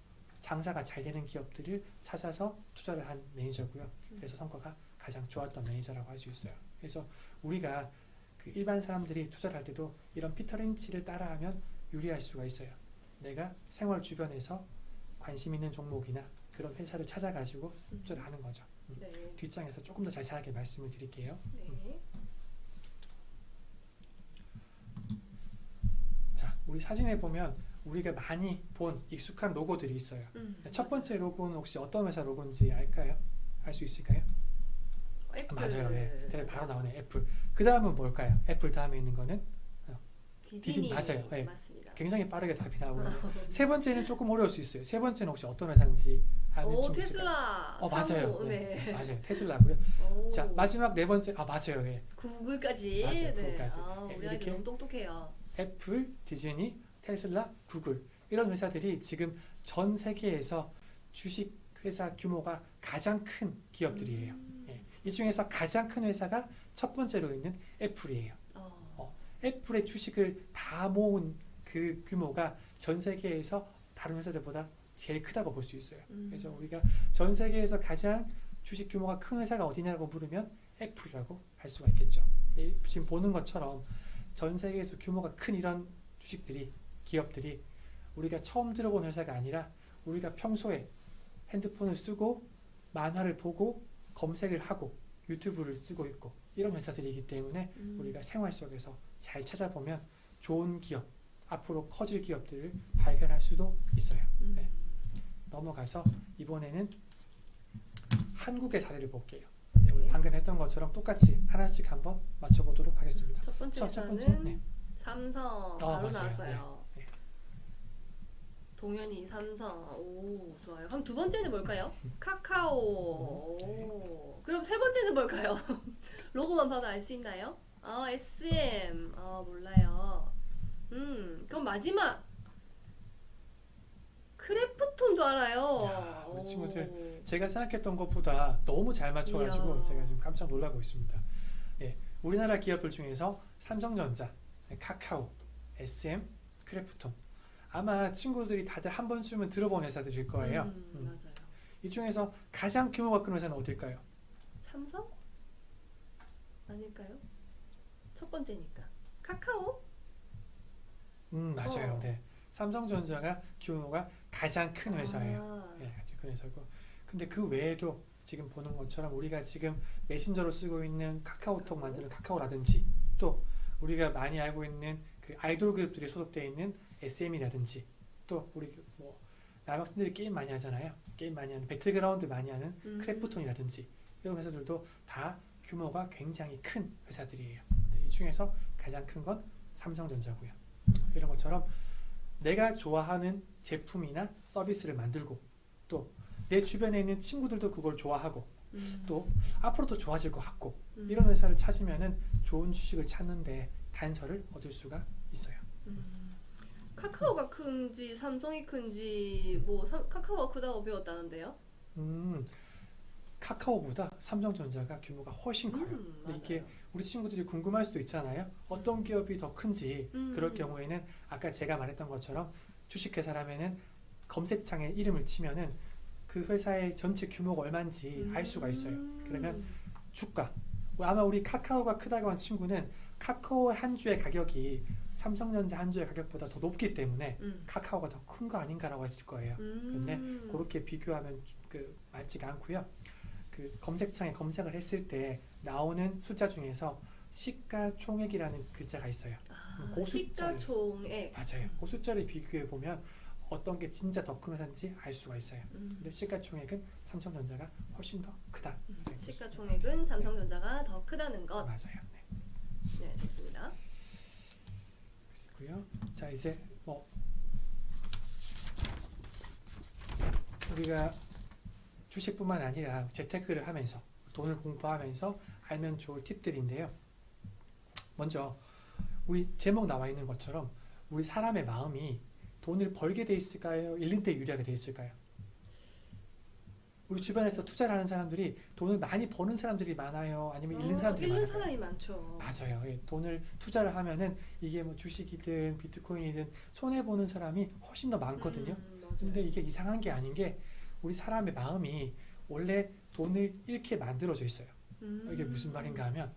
장사가 잘 되는 기업들을 찾아서 투자를 한 매니저고요. 그래서 성과가 가장 좋았던 매니저라고 할 수 있어요. 그래서 우리가 그 일반 사람들이 투자를 할 때도 이런 피터 린치를 따라하면 유리할 수가 있어요. 내가 생활 주변에서 관심 있는 종목이나 그런 회사를 찾아가지고 투자를 하는 거죠. 네. 뒷장에서 조금 더 자세하게 말씀을 드릴게요. 네. 자, 우리 사진에 보면 우리가 많이 본 익숙한 로고들이 있어요. 첫 번째 로고는 혹시 어떤 회사 로고인지 알까요? 알 수 있을까요? 애플. 맞아요. 네. 바로 나오네. 애플. 그 다음은 뭘까요? 애플 다음에 있는 거는 디즈니. 맞아요. 네. 맞습니다. 굉장히 빠르게 답이 나오고요. 세 번째는 조금 어려울 수 있어요. 세 번째는 혹시 어떤 회사인지 아는 친구 있을까요? 테슬라. 맞아요. 사무. 네. 맞아요. 테슬라고요. 오. 자, 마지막 네 번째. 맞아요. 예. 구글까지. 맞아요, 네. 구글까지. 우리 이렇게 아이들 너무 똑똑해요. 애플, 디즈니, 테슬라, 구글 이런 회사들이 지금 전 세계에서 주식 회사 규모가 가장 큰 기업들이에요. 예. 이 중에서 가장 큰 회사가 첫 번째로 있는 애플이에요. 애플의 주식을 다 모은 그 규모가 전 세계에서 다른 회사들보다 제일 크다고 볼 수 있어요. 그래서 우리가 전 세계에서 가장 주식 규모가 큰 회사가 어디냐고 물으면 애플이라고 할 수가 있겠죠. 예, 지금 보는 것처럼 전 세계에서 규모가 큰 이런 주식들이 기업들이 우리가 처음 들어본 회사가 아니라 우리가 평소에 핸드폰을 쓰고 만화를 보고 검색을 하고 유튜브를 쓰고 있고 이런 회사들이기 때문에 우리가 생활 속에서 잘 찾아보면 좋은 기업, 앞으로 커질 기업들을 발견할 수도 있어요. 네. 넘어가서 이번에는 한국의 사례를 볼게요. 네, 우리 네. 방금 했던 것처럼 똑같이 하나씩 한번 맞춰보도록 하겠습니다. 첫 번째 첫 번째, 회사는 네. 삼성 바로 맞아요. 나왔어요. 네. 동현이 삼성. 오, 좋아요. 그럼 두 번째는 뭘까요? 카카오. 오. 그럼 세 번째는 뭘까요? 로고만 봐도 알 수 있나요? SM. 몰라요. 그럼 마지막 크래프톤도 알아요. 야, 우리 친구들 오. 제가 생각했던 것보다 너무 잘 맞춰가지고 이야. 제가 지금 깜짝 놀라고 있습니다. 예, 우리나라 기업들 중에서 삼성전자, 카카오, SM, 크래프톤 아마 친구들이 다들 한 번쯤은 들어본 회사들일 거예요. 맞아요. 이 중에서 가장 규모가 큰 회사는 어딜까요? 삼성? 아닐까요? 첫 번째니까. 카카오? 맞아요. 어. 네, 삼성전자가 규모가 가장 큰 회사예요. 아, 예, 가장 큰 회사고. 근데 그 외에도 지금 보는 것처럼 우리가 지금 메신저로 쓰고 있는 카카오톡 만드는 카카오라든지 또 우리가 많이 알고 있는 그 아이돌 그룹들이 소속되어 있는 SM이라든지 또 우리 뭐 남학생들이 게임 많이 하잖아요. 게임 많이 하는 배틀그라운드 많이 하는 크래프톤이라든지 이런 회사들도 다 규모가 굉장히 큰 회사들이에요. 이 중에서 가장 큰 건 삼성전자고요. 이런 것처럼 내가 좋아하는 제품이나 서비스를 만들고 또 내 주변에 있는 친구들도 그걸 좋아하고 또 앞으로 더 좋아질 것 같고 이런 회사를 찾으면은 좋은 주식을 찾는데 단서를 얻을 수가 있어요. 카카오가 큰지 삼성이 큰지 뭐 카카오가 크다고 배웠다는데요? 카카오보다 삼성전자가 규모가 훨씬 커요. 근데 맞아요. 이게 우리 친구들이 궁금할 수도 있잖아요. 어떤 기업이 더 큰지. 그럴 경우에는 아까 제가 말했던 것처럼 주식회사라면은 검색창에 이름을 치면은 그 회사의 전체 규모가 얼마인지 알 수가 있어요. 그러면 주가. 아마 우리 카카오가 크다고 한 친구는 카카오 한 주의 가격이 삼성전자 한 주의 가격보다 더 높기 때문에 카카오가 더 큰 거 아닌가라고 하실 거예요. 근데 그렇게 비교하면 그 맞지가 않고요. 그 검색창에 검색을 했을 때 나오는 숫자 중에서 시가총액이라는 글자가 있어요. 그 숫자를- 시가총액. 맞아요. 그 숫자를 비교해 보면 어떤 게 진짜 더 큰 회사인지 알 수가 있어요. 근데 시가총액은 삼성전자가 훨씬 더 크다. 네, 시가총액은 삼성전자가 더 크다는 것. 맞아요. 네. 네, 좋습니다. 그리고요. 자 이제 뭐 우리가 주식뿐만 아니라 재테크를 하면서 돈을 공부하면서 알면 좋을 팁들인데요. 먼저 우리 제목 나와 있는 것처럼 우리 사람의 마음이 돈을 벌게 돼 있을까요? 잃는 데 유리하게 돼 있을까요? 우리 주변에서 투자를 하는 사람들이 돈을 많이 버는 사람들이 많아요? 아니면 잃는 사람들이 잃는 많아요? 사람이 많죠. 맞아요. 예, 돈을 투자를 하면은 이게 뭐 주식이든 비트코인이든 손해 보는 사람이 훨씬 더 많거든요. 맞아요. 근데 이게 이상한 게 아닌 게 우리 사람의 마음이 원래 돈을 잃게 만들어져 있어요. 이게 무슨 말인가 하면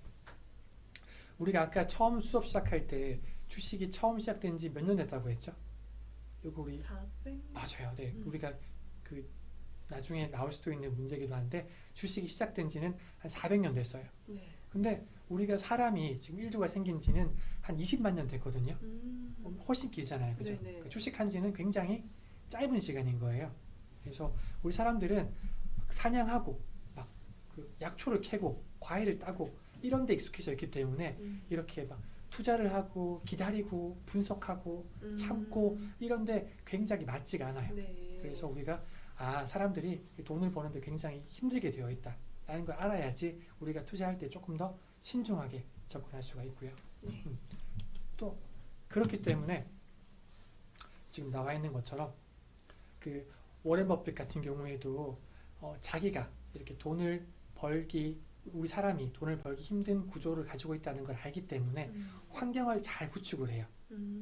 우리가 아까 처음 수업 시작할 때 주식이 처음 시작된 지 몇 년 됐다고 했죠? 이거 우리 400? 맞아요. 네, 우리가 그 나중에 나올 수도 있는 문제기도 한데 주식이 시작된 지는 한 400년 됐어요. 네. 근데 우리가 사람이 지금 인류가 생긴 지는 한 20만 년 됐거든요. 훨씬 길잖아요. 그죠? 네네. 그 주식한 지는 굉장히 짧은 시간인 거예요. 그래서 우리 사람들은 사냥하고 막 그 약초를 캐고 과일을 따고 이런 데 익숙해져 있기 때문에 이렇게 막 투자를 하고 기다리고 분석하고 참고 이런데 굉장히 맞지가 않아요. 네. 그래서 우리가 사람들이 돈을 버는데 굉장히 힘들게 되어 있다라는 걸 알아야지 우리가 투자할 때 조금 더 신중하게 접근할 수가 있고요. 네. 또 그렇기 때문에 지금 나와 있는 것처럼 그 워렌 버핏 같은 경우에도 자기가 이렇게 돈을 벌기 우리 사람이 돈을 벌기 힘든 구조를 가지고 있다는 걸 알기 때문에 환경을 잘 구축을 해요.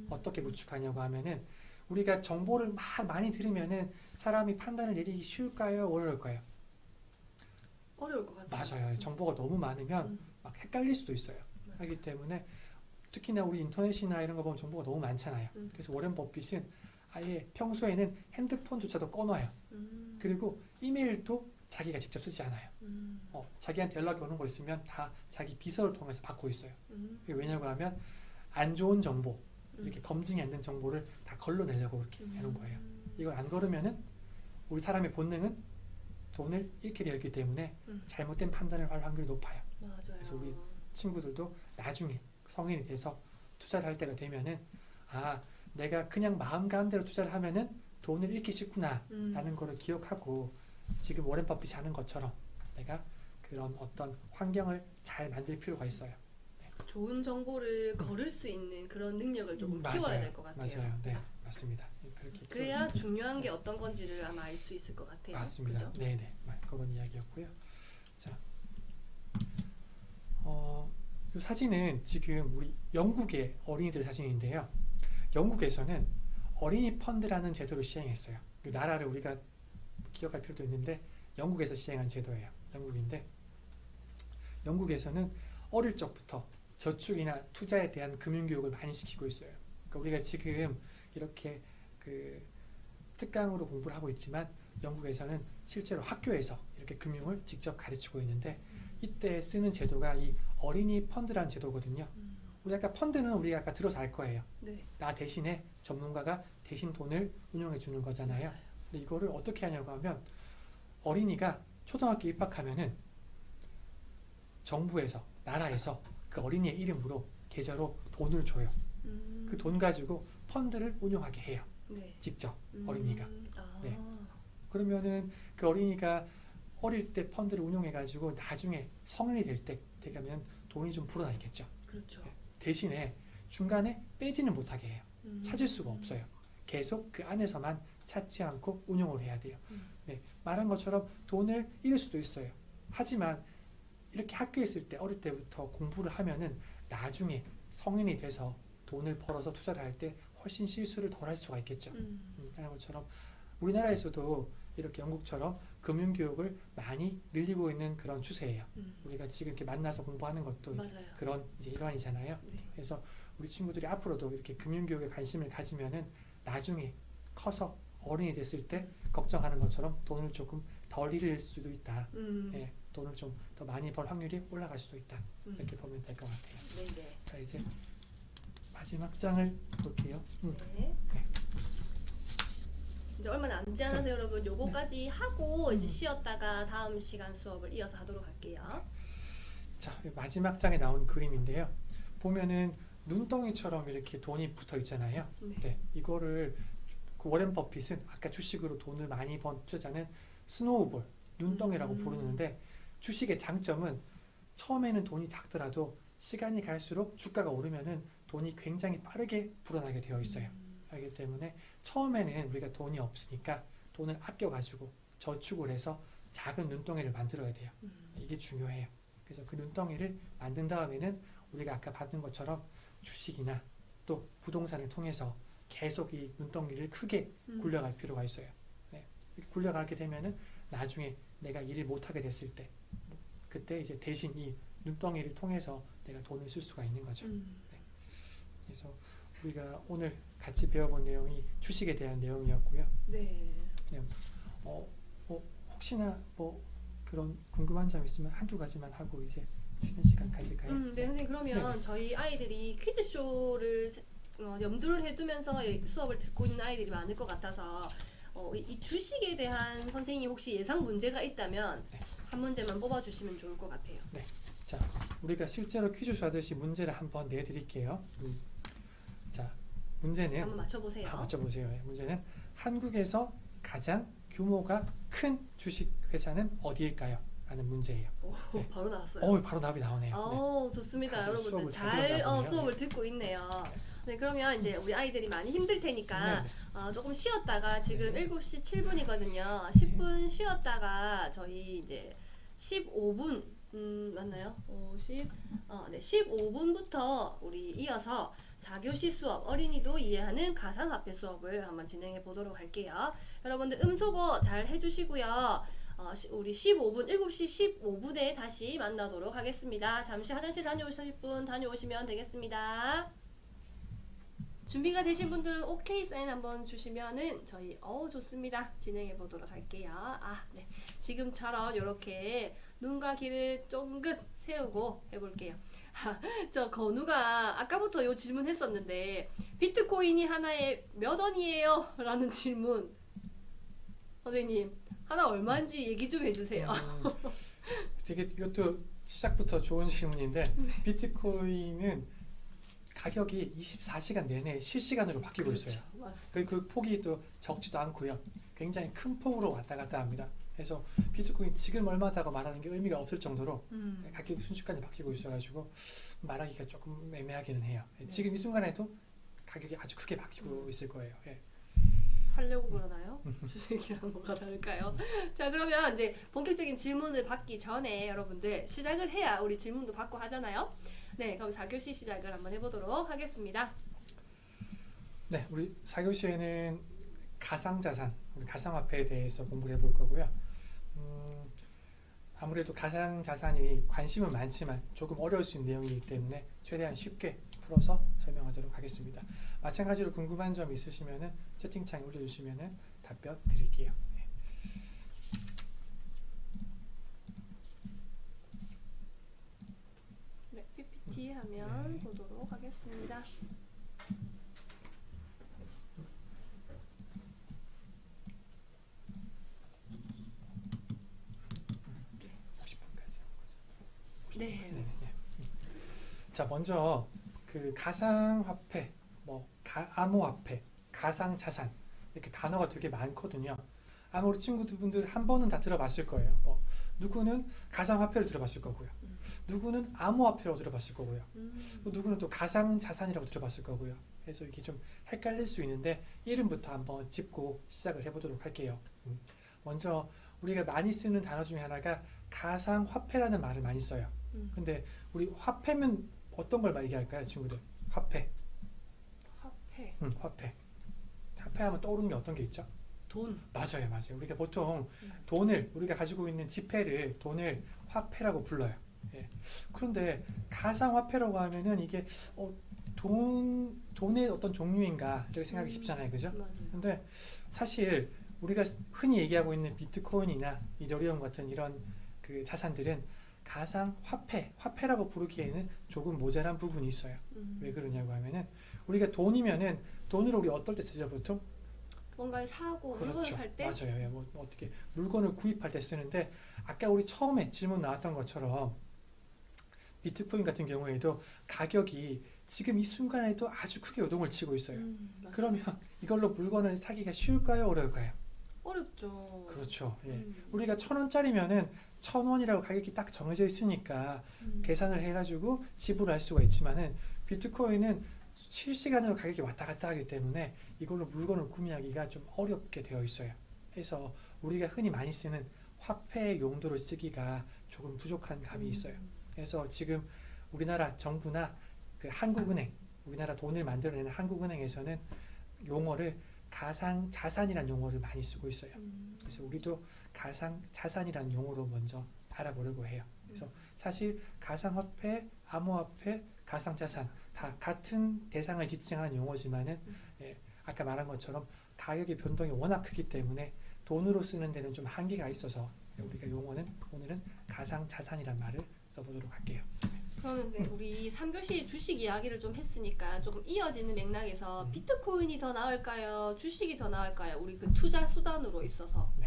어떻게 구축하냐고 하면은 우리가 정보를 많이 들으면은 사람이 판단을 내리기 쉬울까요? 어려울까요? 어려울 것 같아요. 맞아요. 정보가 너무 많으면 막 헷갈릴 수도 있어요. 하기 때문에 특히나 우리 인터넷이나 이런 거 보면 정보가 너무 많잖아요. 그래서 워렌 버핏은 아예 평소에는 핸드폰조차도 꺼놔요. 그리고 이메일도 자기가 직접 쓰지 않아요. 음. 자기한테 연락이 오는 거 있으면 다 자기 비서를 통해서 받고 있어요. 음. 이게 왜냐고 하면 안 좋은 정보, 이렇게 음. 검증이 안 된 정보를 다 걸러내려고 이렇게 해놓은 거예요. 이걸 안 걸으면은 우리 사람의 본능은 돈을 잃게 되어 있기 때문에 잘못된 판단을 할 확률이 높아요. 맞아요. 그래서 우리 친구들도 나중에 성인이 돼서 투자를 할 때가 되면은 내가 그냥 마음 가는 대로 투자를 하면은 돈을 잃기 쉽구나 라는 거를 기억하고 지금 워렌 버핏이 하는 것처럼 내가 그런 어떤 환경을 잘 만들 필요가 있어요. 좋은 정보를 걸을 수 있는 그런 능력을 조금 키워야 될 것 같아요. 맞아요. 네, 맞습니다. 그렇게 그래야 중요한 게 어떤 건지를 아마 알 수 있을 것 같아요. 맞습니다. 그죠? 네네, 그런 이야기였고요. 자, 이 사진은 지금 우리 영국의 어린이들 사진인데요. 영국에서는 어린이 펀드라는 제도를 시행했어요. 이 나라를 우리가 기억할 필요도 있는데 영국에서 시행한 제도예요. 영국인데 영국에서는 어릴 적부터 저축이나 투자에 대한 금융교육을 많이 시키고 있어요. 그러니까 우리가 지금 이렇게 특강으로 공부를 하고 있지만 영국에서는 실제로 학교에서 이렇게 금융을 직접 가르치고 있는데 이때 쓰는 제도가 이 어린이 펀드라는 제도거든요. 우리 아까 펀드는 우리가 아까 들어서 알 거예요. 네. 나 대신에 전문가가 대신 돈을 운용해 주는 거잖아요. 맞아요. 근데 이거를 어떻게 하냐고 하면 어린이가 초등학교 입학하면은 정부에서 나라에서 그 어린이의 이름으로 계좌로 돈을 줘요. 그 돈 가지고 펀드를 운용하게 해요. 네. 직접 어린이가. 아. 네. 그러면은 그 어린이가 어릴 때 펀드를 운용해 가지고 나중에 성인이 될 때 되면 돈이 좀 불어나 있겠죠. 그렇죠. 네. 대신에 중간에 빼지는 못하게 해요. 찾을 수가 없어요. 계속 그 안에서만 찾지 않고 운용을 해야 돼요. 네, 말한 것처럼 돈을 잃을 수도 있어요. 하지만 이렇게 학교에 있을 때 어릴 때부터 공부를 하면은 나중에 성인이 돼서 돈을 벌어서 투자를 할 때 훨씬 실수를 덜 할 수가 있겠죠. 하는 것처럼 우리나라에서도 이렇게 영국처럼 금융교육을 많이 늘리고 있는 그런 추세예요. 우리가 지금 이렇게 만나서 공부하는 것도 이제 맞아요. 그런 이제 일환이잖아요. 네. 그래서 우리 친구들이 앞으로도 이렇게 금융교육에 관심을 가지면은 나중에 커서 어른이 됐을 때 걱정하는 것처럼 돈을 조금 덜 잃을 수도 있다. 예, 돈을 좀 더 많이 벌 확률이 올라갈 수도 있다. 이렇게 보면 될 것 같아요. 네네. 자, 이제 마지막 장을 볼게요. 네. 이제 얼마 남지 않아서 여러분 요거까지 하고 이제 쉬었다가 다음 시간 수업을 이어서 하도록 할게요. 자, 마지막 장에 나온 그림인데요. 보면은 눈덩이처럼 이렇게 돈이 붙어 있잖아요. 네. 네, 이거를 그 워렌 버핏은 아까 주식으로 돈을 많이 번 투자자는 스노우볼, 눈덩이라고 부르는데 주식의 장점은 처음에는 돈이 작더라도 시간이 갈수록 주가가 오르면은 돈이 굉장히 빠르게 불어나게 되어 있어요. 그렇기 때문에 처음에는 우리가 돈이 없으니까 돈을 아껴가지고 저축을 해서 작은 눈덩이를 만들어야 돼요. 이게 중요해요. 그래서 그 눈덩이를 만든 다음에는 우리가 아까 봤던 것처럼 주식이나 또 부동산을 통해서 계속 이 눈덩이를 크게 굴려갈 필요가 있어요. 네. 이렇게 굴려가게 되면은 나중에 내가 일을 못하게 됐을 때 그때 이제 대신 이 눈덩이를 통해서 내가 돈을 쓸 수가 있는 거죠. 네. 그래서 우리가 오늘 같이 배워본 내용이 주식에 대한 내용이었고요. 네. 혹시나 뭐 그런 궁금한 점 있으면 한두 가지만 하고 이제 쉬는 시간 가질까요? 네, 선생님 그러면 네네. 저희 아이들이 퀴즈쇼를 염두를 해두면서 수업을 듣고 있는 아이들이 많을 것 같아서 이 주식에 대한 선생님 혹시 예상 문제가 있다면 네. 한 문제만 뽑아주시면 좋을 것 같아요. 자, 우리가 실제로 퀴즈쇼 하듯이 문제를 한번 내드릴게요. 자, 문제는 한번 맞춰보세요. 맞춰보세요. 문제는 한국에서 가장 규모가 큰 주식 회사는 어디일까요? 라는 문제예요. 오, 바로 나왔어요. 바로 답이 나오네요. 좋습니다. 다들 여러분들 수업을 잘 잘 들었나 보네요. 수업을 듣고 있네요. 네, 그러면 이제 우리 아이들이 많이 힘들 테니까 네. 조금 쉬었다가 지금 네. 7시 7분이거든요. 10분 쉬었다가 저희 이제 15분 맞나요? 15분부터 우리 이어서 4교시 수업 어린이도 이해하는 가상화폐 수업을 한번 진행해 보도록 할게요. 여러분들 음소거 잘 해주시고요. 우리 15분, 7시 15분에 다시 만나도록 하겠습니다. 잠시 화장실 다녀오실 분 다녀오시면 되겠습니다. 준비가 되신 분들은 오케이 사인 한번 주시면은 저희 좋습니다. 진행해 보도록 할게요. 네. 지금처럼 이렇게 눈과 귀를 쫑긋 세우고 해볼게요. 저 건우가 아까부터 요 질문 했었는데 비트코인이 하나에 몇 원이에요? 라는 질문. 선생님 하나 얼마인지 얘기 좀 해주세요. 되게 이것도 시작부터 좋은 질문인데 비트코인은 가격이 24시간 내내 실시간으로 바뀌고 있어요. 맞습니다. 그 폭이 또 적지도 않고요. 굉장히 큰 폭으로 왔다 갔다 합니다. 그래서 비트코인 지금 얼마다고 말하는 게 의미가 없을 정도로 가격이 순식간에 바뀌고 있어가지고 말하기가 조금 애매하기는 해요. 지금 이 순간에도 가격이 아주 크게 바뀌고 있을 거예요. 예. 살려고 그러나요? 주식이랑 뭐가 다를까요? 자, 그러면 이제 본격적인 질문을 받기 전에 여러분들 시작을 해야 우리 질문도 받고 하잖아요. 네, 그럼 4교시 시작을 한번 해보도록 하겠습니다. 네, 우리 4교시에는 가상자산, 우리 가상화폐에 대해서 공부를 해볼 거고요. 아무래도 가상자산이 관심은 많지만 조금 어려울 수 있는 내용이기 때문에 최대한 쉽게 풀어서 설명하도록 하겠습니다. 마찬가지로 궁금한 점 있으시면은 채팅창에 올려주시면은 답변 드릴게요. 네, PPT 화면 보도록 하겠습니다. 네. 자, 먼저 그 가상화폐, 암호화폐, 가상자산 이렇게 단어가 되게 많거든요. 아마 우리 친구분들 한 번은 다 들어봤을 거예요. 누구는 가상화폐를 들어봤을 거고요. 누구는 암호화폐라고 들어봤을 거고요. 또 누구는 또 가상자산이라고 들어봤을 거고요. 그래서 이게 좀 헷갈릴 수 있는데 이름부터 한번 짚고 시작을 해보도록 할게요. 먼저 우리가 많이 쓰는 단어 중에 하나가 가상화폐라는 말을 많이 써요. 근데 우리 화폐면 어떤 걸 많이 얘기할까요, 친구들? 화폐. 화폐. 화폐하면 떠오르는 게 어떤 게 있죠? 돈. 맞아요. 우리가 보통 돈을 우리가 가지고 있는 지폐를 돈을 화폐라고 불러요. 예. 그런데 가상화폐라고 하면은 이게 돈의 어떤 종류인가 이렇게 생각이 쉽잖아요, 그죠? 맞아요. 근데 사실 우리가 흔히 얘기하고 있는 비트코인이나 이더리움 같은 이런 그 자산들은 가상 화폐라고 부르기에는 조금 모자란 부분이 있어요. 왜 그러냐고 하면은 우리가 돈이면은 돈으로 우리 어떨 때 쓰죠, 보통? 뭔가를 사고 그렇죠. 물건을 살 때. 맞아요. 예, 어떻게 물건을 구입할 때 쓰는데 아까 우리 처음에 질문 나왔던 것처럼 비트코인 같은 경우에도 가격이 지금 이 순간에도 아주 크게 요동을 치고 있어요. 그러면 이걸로 물건을 사기가 쉬울까요, 어려울까요? 어렵죠. 그렇죠. 예. 우리가 1,000원짜리면은 1,000원이라고 가격이 딱 정해져 있으니까 계산을 해가지고 지불할 수가 있지만은 비트코인은 실시간으로 가격이 왔다 갔다 하기 때문에 이걸로 물건을 구매하기가 좀 어렵게 되어 있어요. 그래서 우리가 흔히 많이 쓰는 화폐 용도로 쓰기가 조금 부족한 감이 있어요. 그래서 지금 우리나라 정부나 그 한국은행, 우리나라 돈을 만들어내는 한국은행에서는 용어를 가상자산이라는 용어를 많이 쓰고 있어요. 그래서 우리도 가상자산이라는 용어로 먼저 알아보려고 해요. 그래서 사실 가상화폐, 암호화폐, 가상자산 다 같은 대상을 지칭하는 용어지만은 아까 말한 것처럼 가격의 변동이 워낙 크기 때문에 돈으로 쓰는 데는 좀 한계가 있어서 우리가 용어는 오늘은 가상자산이란 말을 써보도록 할게요. 그러면 우리 3교시 주식 이야기를 좀 했으니까 조금 이어지는 맥락에서 비트코인이 더 나을까요? 주식이 더 나을까요? 우리 그 투자 수단으로 있어서. 네.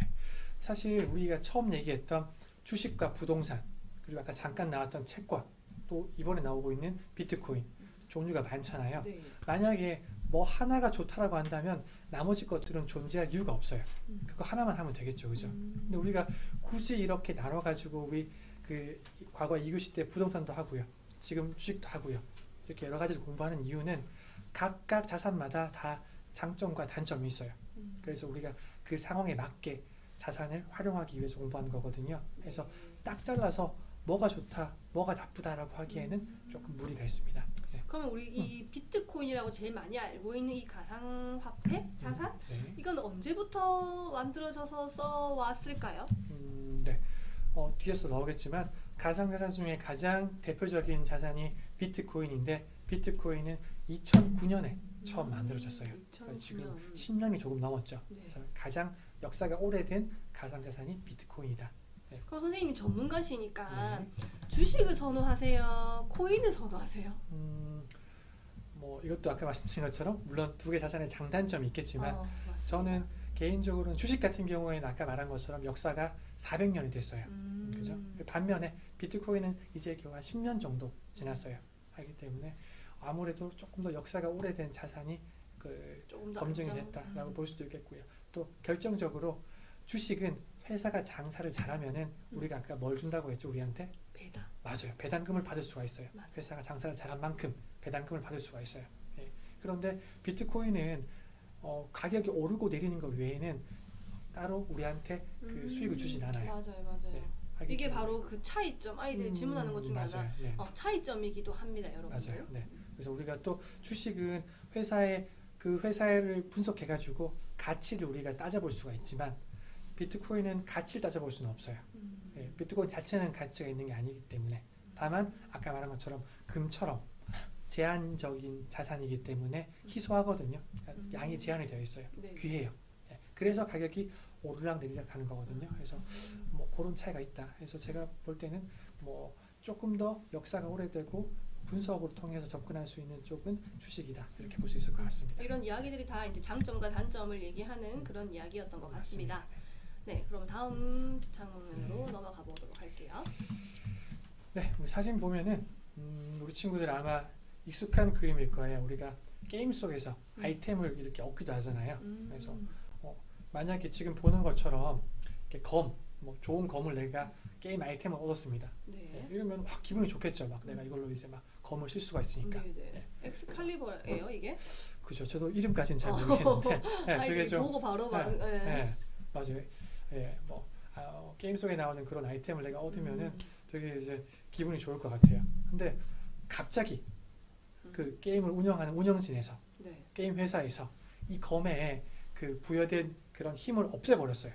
사실 우리가 처음 얘기했던 주식과 부동산 그리고 아까 잠깐 나왔던 채권 또 이번에 나오고 있는 비트코인 종류가 많잖아요. 네. 만약에 뭐 하나가 좋다라고 한다면 나머지 것들은 존재할 이유가 없어요. 그거 하나만 하면 되겠죠, 그죠? 근데 우리가 굳이 이렇게 나눠가지고 우리 그 과거 2교시 때 부동산도 하고요, 지금 주식도 하고요, 이렇게 여러 가지를 공부하는 이유는 각각 자산마다 다 장점과 단점이 있어요. 그래서 우리가 그 상황에 맞게 자산을 활용하기 위해서 공부하는 거거든요. 그래서 딱 잘라서 뭐가 좋다, 뭐가 나쁘다라고 하기에는 조금 무리가 있습니다. 네. 그러면 우리 이 비트코인이라고 제일 많이 알고 있는 이 가상화폐 자산? 네. 이건 언제부터 만들어져서 써왔을까요? 네. 뒤에서 나오겠지만 가상자산 중에 가장 대표적인 자산이 비트코인인데 비트코인은 2009년에 처음 만들어졌어요. 2009년. 지금 10년이 조금 넘었죠. 네. 그래서 가장 역사가 오래된 가상자산이 비트코인이다. 그럼 선생님이 전문가시니까 네. 주식을 선호하세요? 코인을 선호하세요? 뭐 이것도 아까 말씀드린 것처럼 물론 두 개 자산의 장단점이 있겠지만 맞습니다. 저는 개인적으로는 주식 같은 경우에는 아까 말한 것처럼 역사가 400년이 됐어요. 그죠? 반면에 비트코인은 이제 겨우 한 10년 정도 지났어요. 하기 때문에 아무래도 조금 더 역사가 오래된 자산이 조금 더 검증이 안정? 됐다라고 볼 수도 있겠고요. 또 결정적으로 주식은 회사가 장사를 잘하면은 우리가 아까 뭘 준다고 했죠? 우리한테? 배당. 맞아요. 배당금을 받을 수가 있어요. 맞아요. 회사가 장사를 잘한 만큼 배당금을 받을 수가 있어요. 예. 그런데 비트코인은 가격이 오르고 내리는 것 외에는 따로 우리한테 그 수익을 주진 않아요. 맞아요. 네, 하기 이게 때문에. 바로 그 차이점 아이들이 질문하는 것 중에 맞아요. 하나 네. 차이점이기도 합니다, 여러분들. 맞아요. 네. 그래서 우리가 또 주식은 그 회사를 분석해가지고 가치를 우리가 따져볼 수가 있지만 비트코인은 가치를 따져볼 수는 없어요. 예, 비트코인 자체는 가치가 있는 게 아니기 때문에 다만 아까 말한 것처럼 금처럼 제한적인 자산이기 때문에 희소하거든요. 그러니까 양이 제한이 되어 있어요. 네. 귀해요. 예, 그래서 가격이 오르락 내리락 하는 거거든요. 그래서 뭐 그런 차이가 있다. 그래서 제가 볼 때는 뭐 조금 더 역사가 오래되고 분석을 통해서 접근할 수 있는 쪽은 주식이다. 이렇게 볼 수 있을 것 같습니다. 이런 이야기들이 다 이제 장점과 단점을 얘기하는 그런 이야기였던 것 같습니다. 네, 그럼 다음 장면으로 네. 넘어가 보도록 할게요. 네, 우리 사진 보면은 우리 친구들 아마 익숙한 그림일 거예요. 우리가 게임 속에서 아이템을 이렇게 얻기도 하잖아요. 그래서 만약에 지금 보는 것처럼 이렇게 뭐 좋은 검을 내가 게임 아이템을 얻었습니다. 네. 이러면 확 기분이 좋겠죠. 막 내가 이걸로 이제 막 검을 쓸 수가 있으니까. 네. 엑스칼리버예요, 이게? 그죠. 저도 이름까지는 잘 모르겠는데, 네, 되게 좀 보고 바로 막. 네, 네, 맞아요. 예, 뭐 게임 속에 나오는 그런 아이템을 내가 얻으면은 되게 이제 기분이 좋을 것 같아요. 근데 갑자기 그 게임을 운영하는 운영진에서 네. 게임 회사에서 이 검에 그 부여된 그런 힘을 없애버렸어요.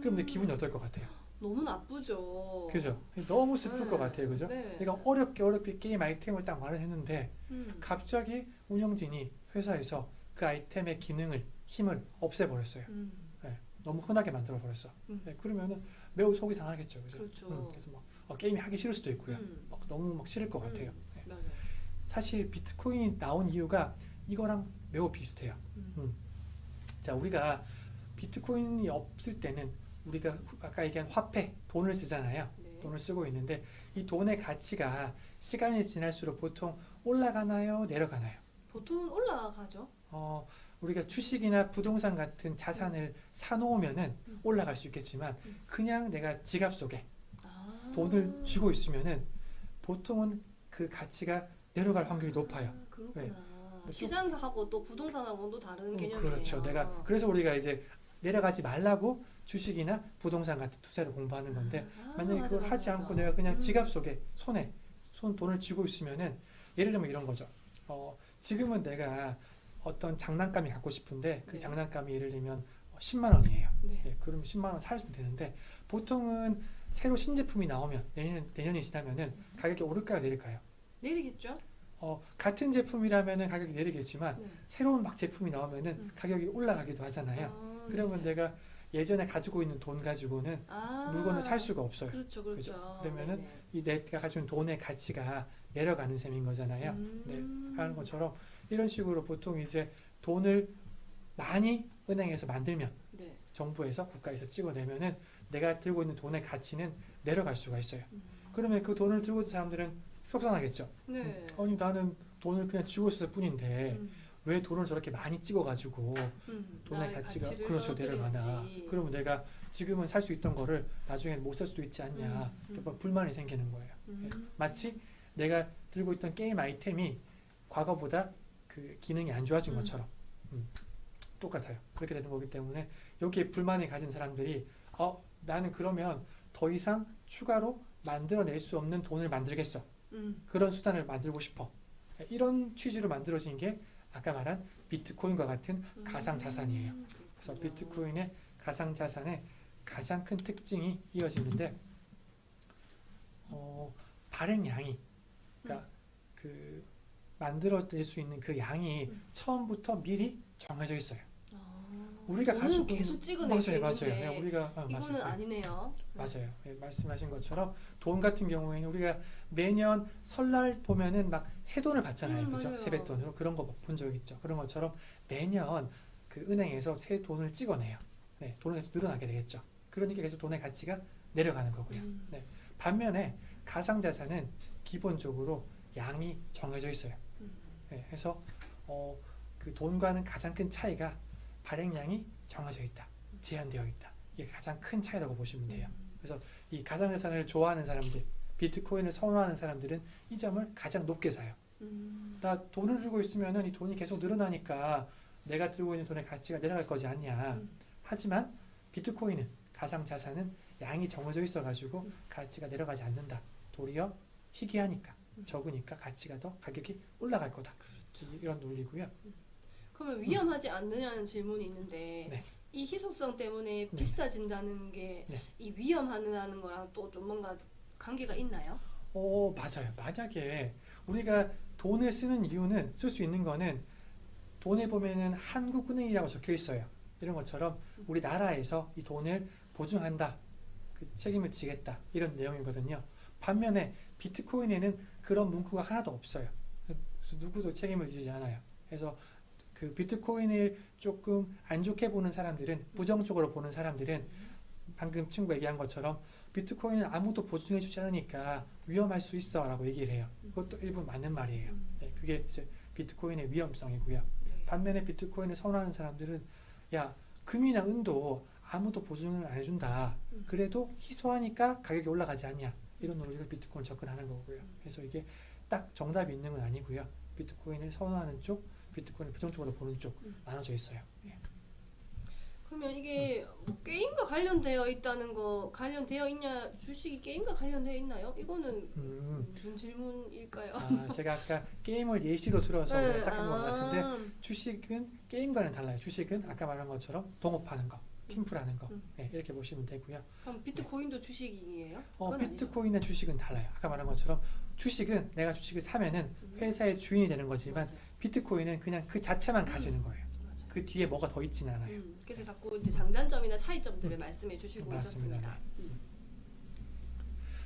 그럼 내 기분이 어떨 것 같아요? 너무 나쁘죠. 그죠? 너무 슬플 것 같아요. 그죠? 네. 내가 어렵게 게임 아이템을 딱 마련했는데 갑자기 운영진이 회사에서 그 아이템의 기능을 힘을 없애버렸어요. 네, 너무 흔하게 만들어 버렸어. 네, 그러면은 매우 속이 상하겠죠. 그죠? 그렇죠. 그래서 막 게임이 하기 싫을 수도 있고요. 막 너무 막 싫을 것 같아요. 네. 맞아요. 사실 비트코인이 나온 이유가 이거랑 매우 비슷해요. 자, 우리가 비트코인이 없을 때는 우리가 아까 얘기한 화폐, 돈을 쓰잖아요. 네. 돈을 쓰고 있는데 이 돈의 가치가 시간이 지날수록 보통 올라가나요? 내려가나요? 보통은 올라가죠. 우리가 주식이나 부동산 같은 자산을 사놓으면은 올라갈 수 있겠지만 그냥 내가 지갑 속에 돈을 쥐고 있으면은 보통은 그 가치가 내려갈 확률이 높아요. 그렇구나. 네. 시장하고 또 부동산하고는 또 다른 개념이에요. 그렇죠. 그래서 우리가 이제 내려가지 말라고 주식이나 부동산 같은 투자를 공부하는 건데 만약에 그걸 하지 않고 내가 그냥 지갑 속에 돈을 쥐고 있으면은 예를 들면 이런 거죠. 지금은 내가 어떤 장난감이 갖고 싶은데 그 네. 장난감이 예를 들면 10만 원이에요. 네. 예, 그러면 10만 원 사면 되는데 보통은 새로 신제품이 나오면 내년이 지나면은 가격이 오를까요, 내릴까요? 내리겠죠? 같은 제품이라면은 가격이 내리겠지만 네. 새로운 막 제품이 나오면은 가격이 올라가기도 하잖아요. 그러면 내가 예전에 가지고 있는 돈 가지고는 물건을 살 수가 없어요. 그렇죠. 그죠? 그러면은 이 내가 가지고 있는 돈의 가치가 내려가는 셈인 거잖아요. 네, 하는 것처럼 이런 식으로 보통 이제 돈을 많이 은행에서 만들면 네. 정부에서 국가에서 찍어내면은 내가 들고 있는 돈의 가치는 내려갈 수가 있어요. 그러면 그 돈을 들고 있는 사람들은 속상하겠죠. 네. 아니 나는 돈을 그냥 쥐고 있을 뿐인데 왜 돈을 저렇게 많이 찍어가지고 돈의 가치가 그렇죠 내려가나. 그러면 내가 지금은 살 수 있던 거를 나중에 못 살 수도 있지 않냐. 불만이 생기는 거예요. 마치 내가 들고 있던 게임 아이템이 과거보다 그 기능이 안 좋아진 것처럼 똑같아요. 그렇게 되는 거기 때문에 여기에 불만을 가진 사람들이 나는 그러면 더 이상 추가로 만들어낼 수 없는 돈을 만들겠어. 그런 수단을 만들고 싶어. 이런 취지로 만들어진 게 아까 말한 비트코인과 같은 가상자산이에요. 그래서 비트코인의 가상자산의 가장 큰 특징이 이어지는데 발행량이 그러니까 그 만들어낼 수 있는 그 양이 처음부터 미리 정해져 있어요. 아, 우리가 돈은 가지고 계속 찍어낼 수 맞아요. 있는데 네, 우리가 이거는 맞아요. 아니네요. 맞아요. 예, 말씀하신 것처럼 돈 같은 경우에는 우리가 매년 설날 보면은 막 세돈을 받잖아요. 그죠? 맞아요. 세뱃돈으로 그런 거 본 적 있죠. 그런 것처럼 매년 그 은행에서 새 돈을 찍어내요. 네, 돈을 계속 늘어나게 되겠죠. 그러니까 계속 돈의 가치가 내려가는 거고요. 네. 반면에 가상자산은 기본적으로 양이 정해져 있어요. 네, 그래서 그 돈과는 가장 큰 차이가 발행량이 정해져 있다. 제한되어 있다. 이게 가장 큰 차이라고 보시면 돼요. 그래서 이 가상자산을 좋아하는 사람들, 비트코인을 선호하는 사람들은 이 점을 가장 높게 사요. 나 돈을 들고 있으면은 이 돈이 계속 늘어나니까 내가 들고 있는 돈의 가치가 내려갈 거지 않냐. 하지만 비트코인은 가상자산은 양이 정해져 있어가지고 가치가 내려가지 않는다. 도리어 희귀하니까 적으니까 가치가 더 가격이 올라갈 거다. 이런 논리고요. 그러면 위험하지 않느냐는 질문이 있는데 네. 이 희소성 때문에 네. 비싸진다는 게 이 네. 위험하다는 거랑 또 좀 뭔가 관계가 있나요? 맞아요. 만약에 우리가 돈을 쓰는 이유는 쓸 수 있는 거는 돈에 보면은 한국은행이라고 적혀 있어요. 이런 것처럼 우리나라에서 이 돈을 보증한다. 그 책임을 지겠다. 이런 내용이거든요. 반면에 비트코인에는 그런 문구가 하나도 없어요. 그래서 누구도 책임을 지지 않아요. 그래서 그 비트코인을 조금 안 좋게 보는 사람들은, 부정적으로 보는 사람들은 방금 친구 얘기한 것처럼 비트코인은 아무도 보증해 주지 않으니까 위험할 수 있어 라고 얘기를 해요. 그것도 일부 맞는 말이에요. 네, 그게 이제 비트코인의 위험성이고요. 네. 반면에 비트코인을 선호하는 사람들은 야, 금이나 은도 아무도 보증을 안 해준다. 그래도 희소하니까 가격이 올라가지 않냐. 이런 논리로 비트코인 접근하는 거고요. 그래서 이게 딱 정답이 있는 건 아니고요. 비트코인을 선호하는 쪽, 비트코인을 부정적으로 보는 쪽 나눠져 있어요. 예. 그러면 이게 뭐 게임과 관련되어 있다는 거 관련되어 있냐, 주식이 게임과 관련되어 있나요? 이거는 무슨 질문일까요? 제가 아까 게임을 예시로 들어서 네, 착한 것 같은데 주식은 게임과는 달라요. 주식은 아까 말한 것처럼 동업하는 거, 팀플하는 거 네, 이렇게 보시면 되고요. 그럼 비트코인도 주식이에요? 그건 비트코인과 주식은 달라요. 아까 말한 것처럼 주식은 내가 주식을 사면은 회사의 주인이 되는 거지만 맞아요. 비트코인은 그냥 그 자체만 가지는 거예요. 맞아요. 그 뒤에 뭐가 더 있지는 않아요. 그래서 자꾸 이제 장단점이나 차이점들을 말씀해 주시고 맞습니다. 있었습니다.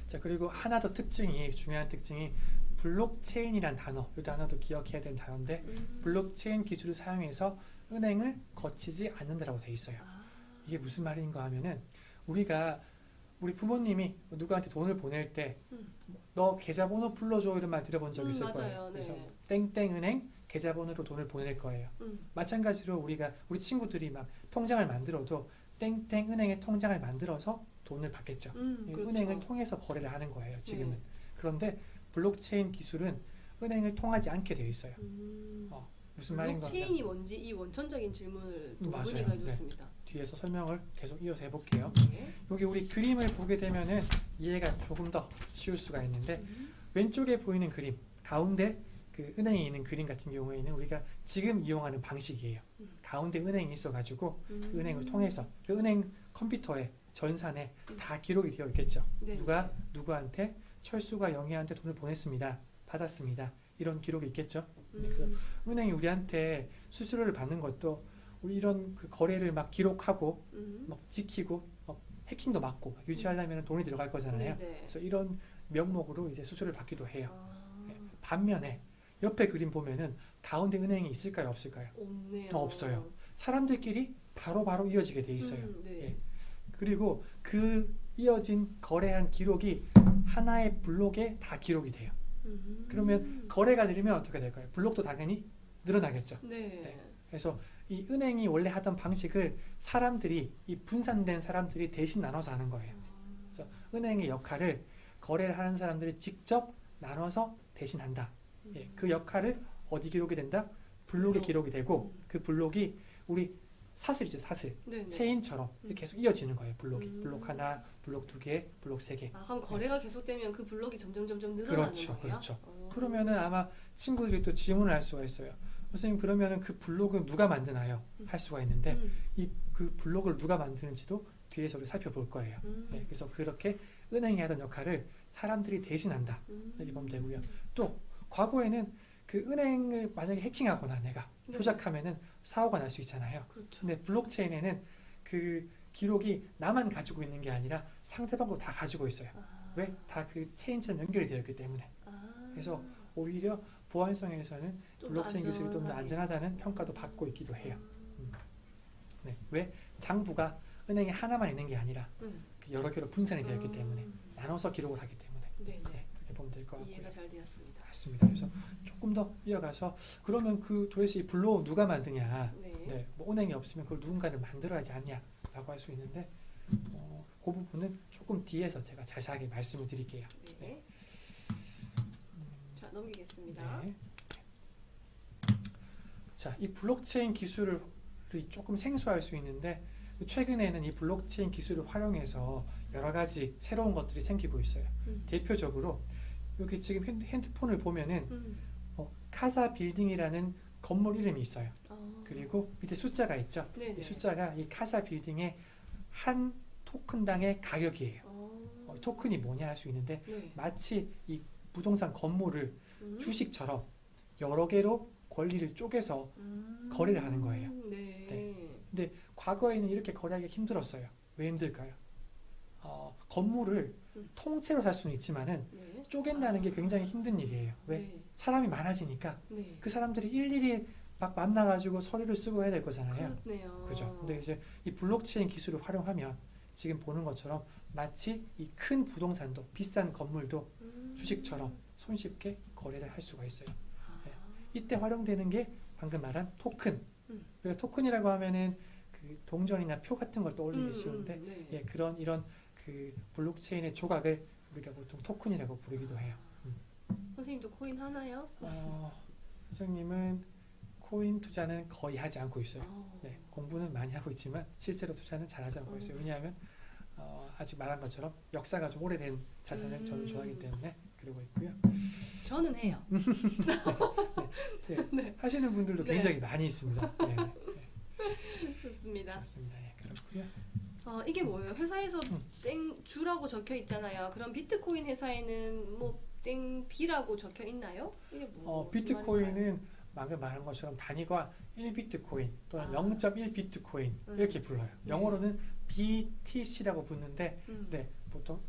자, 그리고 하나 더 중요한 특징이 블록체인이란 단어. 이 단어도 기억해야 되는 단어인데 블록체인 기술을 사용해서 은행을 거치지 않는다라고 돼 있어요. 이게 무슨 말인가 하면은 우리 부모님이 누구한테 돈을 보낼 때 너 계좌번호 불러줘 이런 말 들어본 적 있을 거예요. 맞아요. 네. 그래서 땡땡은행 계좌번호로 돈을 보낼 거예요. 마찬가지로 우리 친구들이 막 통장을 만들어도 땡땡은행의 통장을 만들어서 돈을 받겠죠. 그렇죠. 은행을 통해서 거래를 하는 거예요. 지금은. 네. 그런데 블록체인 기술은 은행을 통하지 않게 되어 있어요. 무슨 말인가 하면 블록체인이 뭔지 이 원천적인 질문을 또 맞아요. 문의가 해줬습니다. 뒤에서 설명을 계속 이어서 해볼게요. 네. 여기 우리 그림을 보게 되면은 이해가 조금 더 쉬울 수가 있는데 왼쪽에 보이는 그림, 가운데 그 은행에 있는 그림 같은 경우에는 우리가 지금 이용하는 방식이에요. 가운데 은행이 있어가지고 그 은행을 통해서 그 은행 컴퓨터에 전산에 다 기록이 되어 있겠죠. 네. 누가 누구한테 철수가 영희한테 돈을 보냈습니다. 받았습니다. 이런 기록이 있겠죠. 그래서 은행이 우리한테 수수료를 받는 것도 우리 이런 그 거래를 막 기록하고 막 지키고 막 해킹도 막고 막 유지하려면 돈이 들어갈 거잖아요. 네네. 그래서 이런 명목으로 이제 수수료를 받기도 해요. 아, 반면에 옆에 그림 보면은 가운데 은행이 있을까요, 없을까요? 없네요. 없어요. 사람들끼리 바로바로 이어지게 돼 있어요. 네. 예. 그리고 그 이어진 거래한 기록이 하나의 블록에 다 기록이 돼요. 그러면 거래가 늘면 어떻게 될까요? 블록도 당연히 늘어나겠죠. 네. 네. 그래서 이 은행이 원래 하던 방식을 이 분산된 사람들이 대신 나눠서 하는 거예요. 그래서 은행의 역할을 거래를 하는 사람들이 직접 나눠서 대신한다. 예, 그 역할을 어디 기록이 된다? 블록에 기록이 되고 그 블록이 우리 사슬이죠, 사슬. 네네. 체인처럼 계속 이어지는 거예요. 블록 하나, 블록 두 개, 블록 세 개. 그럼 거래가 계속되면 그 블록이 점점 늘어나는 그렇죠, 거예요? 그렇죠. 그러면은 아마 친구들이 또 질문을 할 수가 있어요. 선생님, 그러면은 그 블록은 누가 만드나요? 할 수가 있는데 그 블록을 누가 만드는지도 뒤에서 우리 살펴볼 거예요. 네, 그래서 그렇게 은행이 하던 역할을 사람들이 대신한다. 이렇게 보면 되고요. 또 과거에는 그 은행을 만약에 해킹하거나 내가 네. 조작하면은 사고가 날 수 있잖아요. 그렇죠. 근데 블록체인에는 그 기록이 나만 가지고 있는 게 아니라 상대방도 다 가지고 있어요. 아. 왜? 다 그 체인처럼 연결이 되어 있기 때문에. 아. 그래서 오히려 보안성에서는 좀 블록체인 더 기술이 좀 더 안전하다는 평가도 받고 있기도 해요. 네. 왜? 장부가 은행에 하나만 있는 게 아니라 그 여러 개로 분산이 되어 있기 때문에 나눠서 기록을 하기 때문에 네, 네, 그렇게 보면 될 것 같고요. 이해가 잘 되었습니다. 맞습니다. 그래서 조금 더 이어가서 그러면 그 도대체 이 블록 누가 만드냐? 네. 네, 뭐 은행이 없으면 그걸 누군가를 만들어야지 않냐라고 할 수 있는데 그 부분은 조금 뒤에서 제가 자세하게 말씀을 드릴게요. 네. 자, 넘기겠습니다. 네. 자, 이 블록체인 기술을 조금 생소할 수 있는데 최근에는 이 블록체인 기술을 활용해서 여러 가지 새로운 것들이 생기고 있어요. 대표적으로 여기 지금 핸드폰을 보면은 카사 빌딩이라는 건물 이름이 있어요. 그리고 밑에 숫자가 있죠. 네네. 이 숫자가 이 카사 빌딩의 한 토큰당의 가격이에요. 토큰이 뭐냐 할 수 있는데 네. 마치 이 부동산 건물을 음. 주식처럼 여러 개로 권리를 쪼개서 거래를 하는 거예요. 네. 근데 과거에는 이렇게 거래하기 힘들었어요. 왜 힘들까요? 건물을 통째로 살 수는 있지만은 네. 쪼갠다는 게 굉장히 힘든 일이에요. 왜? 네. 사람이 많아지니까 네. 그 사람들이 일일이 막 만나가지고 서류를 쓰고 해야 될 거잖아요. 그렇네요. 그죠? 근데 이제 이 블록체인 기술을 활용하면 지금 보는 것처럼 마치 이 큰 부동산도 비싼 건물도 주식처럼 손쉽게 거래를 할 수가 있어요. 네. 이때 활용되는 게 방금 말한 토큰. 우리가 토큰이라고 하면은 그 동전이나 표 같은 걸 떠올리기 쉬운데 네. 예, 이런 그 블록체인의 조각을 우리가 보통 토큰이라고 부르기도 해요. 선생님도 코인 하나요? 선생님은 코인 투자는 거의 하지 않고 있어요. 어. 네, 공부는 많이 하고 있지만 실제로 투자는 잘하지 않고 있어요. 왜냐하면 아직 말한 것처럼 역사가 좀 오래된 자산을 저는 좋아하기 때문에 그러고 있고요. 저는 해요. 네, 하시는 분들도 네. 굉장히 많이 있습니다. 네, 좋습니다. 좋습니다. 예, 그렇고요. 이게 뭐예요? 회사에서 땡 주라고 적혀 있잖아요. 그럼 비트코인 회사에는 뭐 땡비라고 적혀 있나요? 이게 뭐 비트코인은 방금 말한 것처럼 단위가 1비트코인 또는 0.1비트코인 이렇게 불러요. 네. 영어로는 BTC라고 붙는데 네, 보통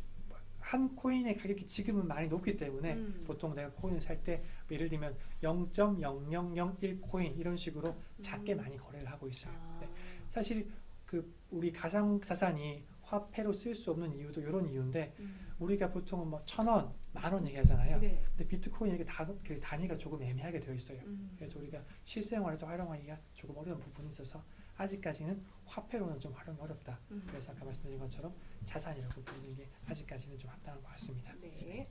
한 코인의 가격이 지금은 많이 높기 때문에 보통 내가 코인을 살 때 예를 들면 0.0001 코인 이런 식으로 작게 많이 거래를 하고 있어요. 네. 사실 그 우리 가상자산이 화폐로 쓸 수 없는 이유도 이런 이유인데 우리가 보통은 뭐 1,000원, 10,000원 얘기하잖아요. 네. 근데 비트코인 이렇게 그 단위가 조금 애매하게 되어 있어요. 그래서 우리가 실생활에서 활용하기가 조금 어려운 부분이 있어서 아직까지는 화폐로는 좀 활용이 어렵다. 그래서 아까 말씀드린 것처럼 자산이라고 부르는 게 아직까지는 좀 합당한 것 같습니다. 네.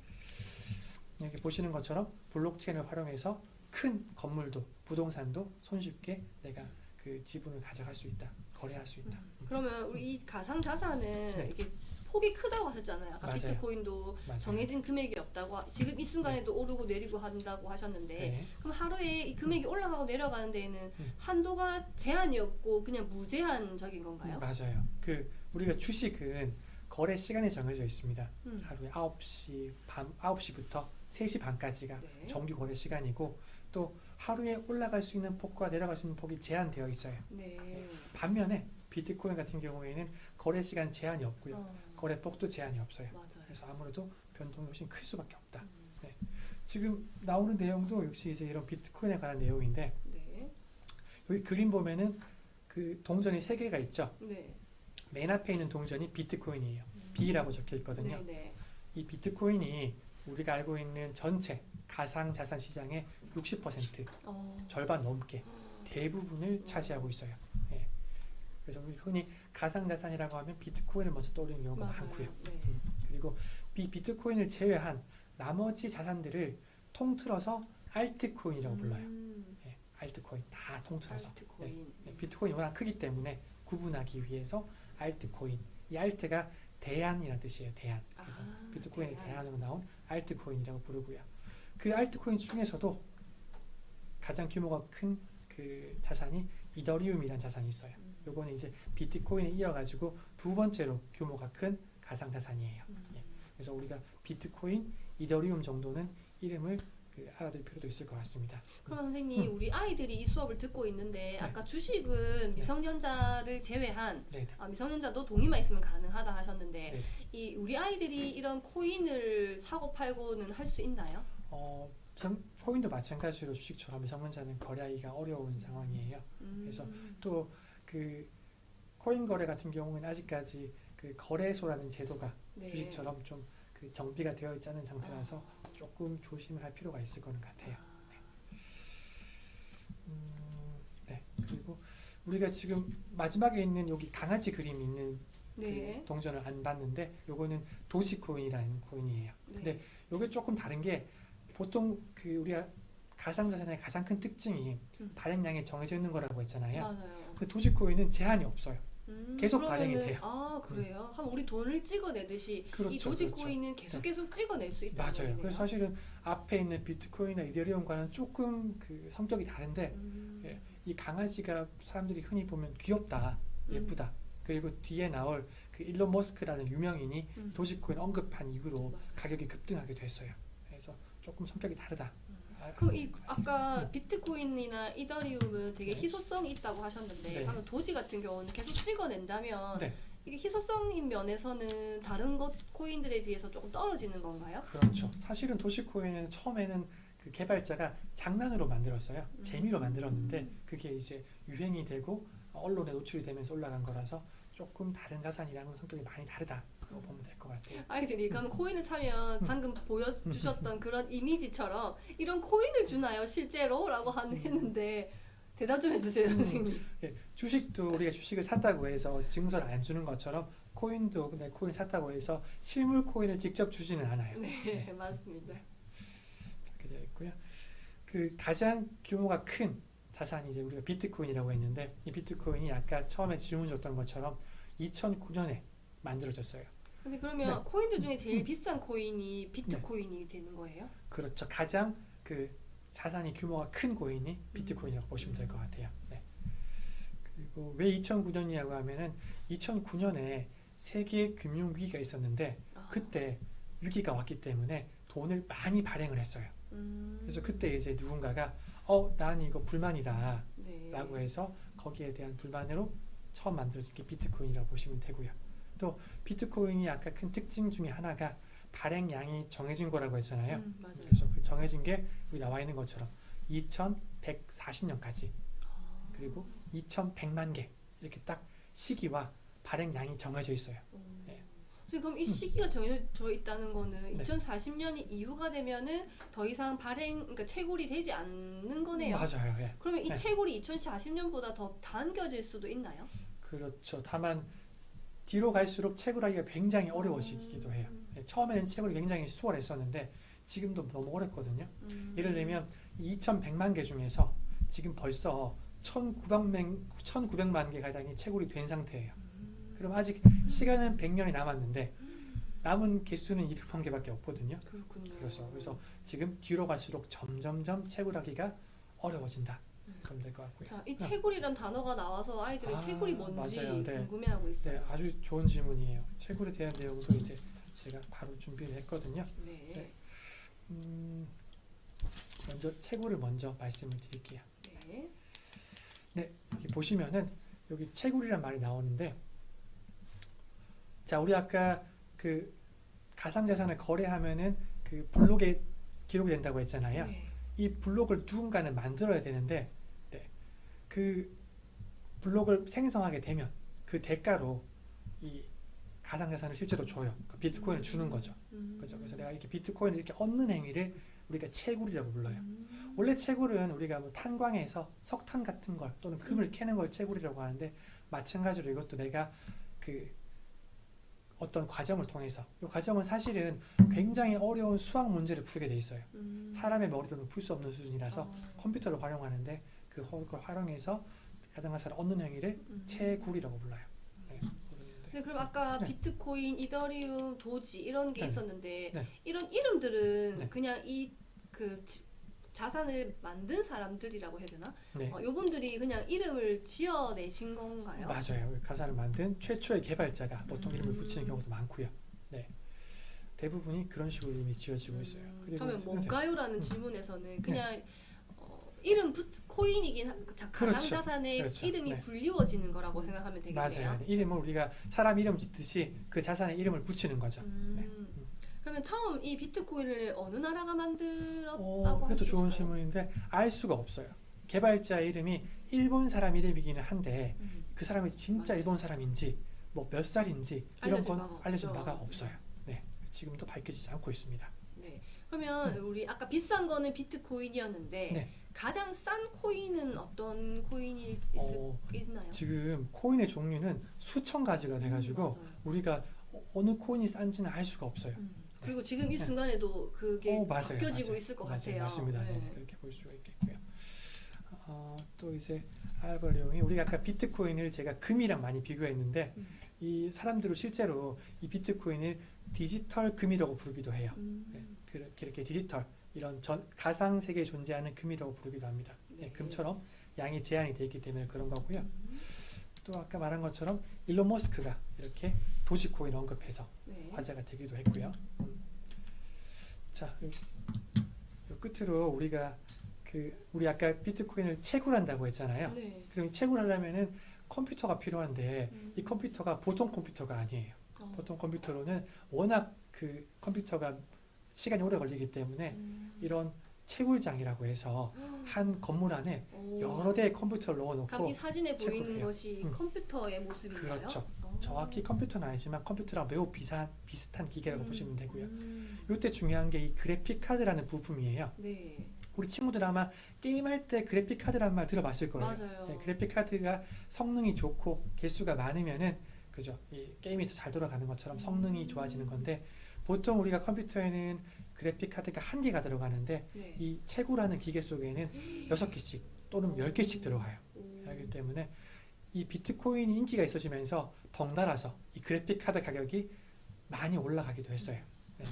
여기 보시는 것처럼 블록체인을 활용해서 큰 건물도 부동산도 손쉽게 내가 그 지분을 가져갈 수 있다. 거래할 수 있다. 그러면 우리 이 가상 자산은 네. 이게 폭이 크다고 하셨잖아요. 아까 맞아요. 비트코인도 맞아요. 정해진 금액이 없다고 지금 이 순간에도 오르고 내리고 한다고 하셨는데 네. 그럼 하루에 이 금액이 올라가고 내려가는 데에는 한도가 제한이 없고 그냥 무제한적인 건가요? 맞아요. 그 우리가 주식은 거래 시간이 정해져 있습니다. 하루에 9시부터 3시 반까지가 네. 정규 거래 시간이고 또 하루에 올라갈 수 있는 폭과 내려갈 수 있는 폭이 제한되어 있어요. 네. 반면에 비트코인 같은 경우에는 거래 시간 제한이 없고요. 어, 거래 폭도 제한이 없어요. 맞아요. 그래서 아무래도 변동이 훨씬 클 수밖에 없다. 네. 지금 나오는 내용도 역시 이제 이런 비트코인에 관한 내용인데 네. 여기 그림 보면은 그 동전이 3개가 있죠. 네. 맨 앞에 있는 동전이 비트코인이에요. B라고 적혀 있거든요. 네. 네. 이 비트코인이 우리가 알고 있는 전체 가상자산 시장의 60% 절반 넘게 대부분을 차지하고 있어요. 예. 그래서 우리 흔히 가상자산이라고 하면 비트코인을 먼저 떠오르는 경우가 맞아요. 많고요. 네. 그리고 비트코인을 제외한 나머지 자산들을 통틀어서 알트코인이라고 불러요. 예. 알트코인 다 통틀어서. 알트코인. 네. 비트코인이 워낙 크기 때문에 구분하기 위해서 알트코인. 이 알트가 대안이라는 뜻이에요. 대안. 그래서 비트코인의 대안으로 나온 알트코인이라고 부르고요. 그 알트코인 중에서도 가장 규모가 큰 그 자산이 이더리움이라는 자산이 있어요. 요거는 이제 비트코인에 이어가지고 두 번째로 규모가 큰 가상 자산이에요. 예. 그래서 우리가 비트코인, 이더리움 정도는 이름을 알아둘 필요도 있을 것 같습니다. 그럼 선생님, 우리 아이들이 이 수업을 듣고 있는데 아까 주식은 미성년자를 제외한 네. 미성년자도 동의만 있으면 가능하다 하셨는데 네. 이 우리 아이들이 이런 코인을 사고 팔고는 할 수 있나요? 코인도 마찬가지로 주식처럼 미성년자는 거래하기가 어려운 상황이에요. 그래서 또 그 코인 거래 같은 경우는 아직까지 그 거래소라는 제도가 네. 주식처럼 좀 그 정비가 되어 있지 않은 상태라서 조금 조심을 할 필요가 있을 거는 같아요. 네. 그리고 우리가 지금 마지막에 있는 여기 강아지 그림 있는 네. 그 동전을 안 봤는데 요거는 도지코인이라는 코인이에요. 네. 근데 요게 조금 다른 게 보통 그 우리가 가상자산의 가장 큰 특징이 발행량이 정해져 있는 거라고 했잖아요. 맞아요. 그 도지코인은 제한이 없어요. 계속 발행이 그러면은- 돼요. 아 그래요? 그럼 우리 돈을 찍어내듯이 그렇죠, 이 도지코인은 계속 찍어낼 수 있다는 맞아요. 거네요. 그래서 사실은 앞에 있는 비트코인이나 이더리움과는 조금 그 성격이 다른데 예, 이 강아지가 사람들이 흔히 보면 귀엽다, 예쁘다. 그리고 뒤에 나올 그 일론 머스크라는 유명인이 도지코인 언급한 이후로 맞아요. 가격이 급등하게 됐어요. 그래서 조금 성격이 다르다. 그럼 이 아까 비트코인이나 이더리움은 되게 네. 희소성이 있다고 하셨는데 네. 그러면 도지 같은 경우는 계속 찍어낸다면 네. 이게 희소성인 면에서는 다른 것 코인들에 비해서 조금 떨어지는 건가요? 그렇죠. 사실은 도지코인은 처음에는 그 개발자가 장난으로 만들었어요. 재미로 만들었는데 그게 이제 유행이 되고 언론에 노출이 되면서 올라간 거라서 조금 다른 자산이랑은 성격이 많이 다르다고 보면 될 것 같아요. 아이들이 그럼 코인을 사면 방금 보여주셨던 그런 이미지처럼 이런 코인을 주나요 실제로? 라고 했는데 대답 좀 해주세요 선생님. 예, 주식도 우리가 주식을 샀다고 해서 증서를 안 주는 것처럼 코인도 근데 코인 샀다고 해서 실물 코인을 직접 주지는 않아요. 네 맞습니다. 이렇게 되어 있고요. 그 가장 규모가 큰 자산이 이제 우리가 비트코인이라고 했는데 이 비트코인이 아까 처음에 질문 줬던 것처럼 2009년에 만들어졌어요. 근데 그러면 네. 코인들 중에 제일 비싼 코인이 비트코인이 되는 거예요? 그렇죠. 가장 그 자산이 규모가 큰 코인이 비트코인이라고 보시면 될 것 같아요. 네. 그리고 왜 2009년이라고 하면은 2009년에 세계 금융 위기가 있었는데 그때 위기가 왔기 때문에 돈을 많이 발행을 했어요. 그래서 그때 이제 누군가가 난 이거 불만이다 네. 라고 해서 거기에 대한 불만으로 처음 만들어진 게 비트코인이라고 보시면 되고요. 또 비트코인이 아까 큰 특징 중에 하나가 발행량이 정해진 거라고 했잖아요. 맞아요. 그래서 그 정해진 게 여기 나와 있는 것처럼 2140년까지 그리고 2100만 개 이렇게 딱 시기와 발행량이 정해져 있어요. 네. 선생님, 그럼 이 시기가 정해져 있다는 거는 네. 2040년이 이후가 되면은 더 이상 그러니까 채굴이 되지 않는 거네요. 맞아요. 예. 그러면 이 네. 채굴이 2040년보다 더 당겨질 수도 있나요? 그렇죠. 다만 뒤로 갈수록 채굴하기가 굉장히 어려워지기도 해요. 예, 처음에는 채굴이 굉장히 수월했었는데 지금도 너무 어렵거든요. 예를 들면 2100만 개 중에서 지금 벌써 1900만 개 가량이 채굴이 된 상태예요. 그럼 아직 시간은 100년이 남았는데 남은 개수는 200만 개밖에 없거든요. 그렇군요. 그래서 지금 뒤로 갈수록 점점점 채굴하기가 어려워진다. 그럼 될 것 같고요. 자, 이 채굴이란 단어가 나와서 아이들이 채굴이 뭔지 맞아요. 네. 궁금해하고 있어요. 네, 아주 좋은 질문이에요. 채굴에 대한 내용도 이제 제가 바로 준비를 했거든요. 네. 네. 먼저 채굴을 먼저 말씀을 드릴게요. 네. 네, 여기 보시면은 여기 채굴이란 말이 나오는데, 자, 우리 아까 그 가상자산을 거래하면은 그 블록에 기록이 된다고 했잖아요. 네. 이 블록을 누군가는 만들어야 되는데, 네, 그 블록을 생성하게 되면 그 대가로 이 가상자산을 실제로 줘요. 그 비트코인을 주는 거죠. 그죠? 그래서 내가 이렇게 비트코인을 이렇게 얻는 행위를 우리가 채굴이라고 불러요. 원래 채굴은 우리가 뭐 탄광에서 석탄 같은 걸 또는 금을 캐는 걸 채굴이라고 하는데 마찬가지로 이것도 내가 그 어떤 과정을 통해서 이 과정은 사실은 굉장히 어려운 수학 문제를 풀게 돼 있어요. 사람의 머리로는 풀 수 없는 수준이라서 컴퓨터를 활용하는데 그걸 활용해서 가상자산을 얻는 행위를 채굴이라고 불러요. 네. 네, 그럼 아까 네. 비트코인, 이더리움, 도지 이런 게 네. 있었는데 네. 이런 이름들은 네. 그냥 이 그 자산을 만든 사람들이라고 해야 되나? 네. 요분들이 그냥 이름을 지어내신 건가요? 맞아요. 가상을 만든 최초의 개발자가 보통 이름을 붙이는 경우도 많고요. 네. 대부분이 그런 식으로 이미 지어지고 있어요. 그리고 그러면 뭔가요라는 네. 질문에서는 그냥 이름 코인이긴 가상자산의 그렇죠. 이름이 네. 불리워지는 거라고 생각하면 되겠네요. 맞아요. 네. 이름을 우리가 사람 이름 짓듯이 그 자산에 이름을 붙이는 거죠. 네. 그러면 처음 이 비트코인을 어느 나라가 만들었다고 그것도 할수 좋은 있을까요? 질문인데 알 수가 없어요. 개발자 이름이 일본 사람 이름이기는 한데 그 사람이 진짜 맞아요. 일본 사람인지 뭐 몇 살인지 이런 알려진 건 바가 알려진 없죠. 바가 없어요. 네. 지금도 밝혀지지 않고 있습니다. 네. 그러면 우리 아까 비싼 거는 비트코인이었는데 네. 가장 싼 코인은 어떤 코인이 있나요? 지금 코인의 종류는 수천 가지가 돼가지고 맞아요. 우리가 어느 코인이 싼지는 알 수가 없어요. 그리고 지금 이 네. 순간에도 그게 맞아요, 바뀌어지고 맞아요. 있을 것 맞아요, 같아요. 맞습니다. 네. 네, 그렇게 볼 수가 있겠고요. 또 이제 알고리즘이 우리가 아까 비트코인을 제가 금이랑 많이 비교했는데 이 사람들은 실제로 이 비트코인을 디지털 금이라고 부르기도 해요. 네, 그렇게 디지털 이런 가상 세계에 존재하는 금이라고 부르기도 합니다. 네, 금처럼 양이 제한이 되어 있기 때문에 그런 거고요. 또 아까 말한 것처럼 일론 머스크가 이렇게 도지코인 언급해서 네. 화제가 되기도 했고요. 자, 요 끝으로 우리가 우리 아까 비트코인을 채굴한다고 했잖아요. 네. 그럼 이 채굴하려면은 컴퓨터가 필요한데 이 컴퓨터가 보통 컴퓨터가 아니에요. 보통 컴퓨터로는 워낙 그 컴퓨터가 시간이 오래 걸리기 때문에 이런 채굴장이라고 해서 한 건물 안에 여러 대의 컴퓨터를 넣어놓고 각이 사진에 보이는 채굴해요. 것이 컴퓨터의 모습인가요? 그렇죠. 정확히 컴퓨터는 아니지만 컴퓨터랑 매우 비슷한 기계라고 보시면 되고요. 이때 중요한 게 이 그래픽 카드라는 부품이에요. 네. 우리 친구들 아마 게임할 때 그래픽 카드라는 말 들어봤을 거예요. 맞아요. 네, 그래픽 카드가 성능이 좋고 개수가 많으면은 그죠? 이 게임이 더 잘 돌아가는 것처럼 성능이 좋아지는 건데 보통 우리가 컴퓨터에는 그래픽 카드가 한 개가 들어가는데 네. 이 채굴하는 기계 속에는 6개씩 또는 10개씩 들어가요. 그렇기 때문에 이 비트코인이 인기가 있어지면서 덩달아서 이 그래픽 카드 가격이 많이 올라가기도 했어요. 네.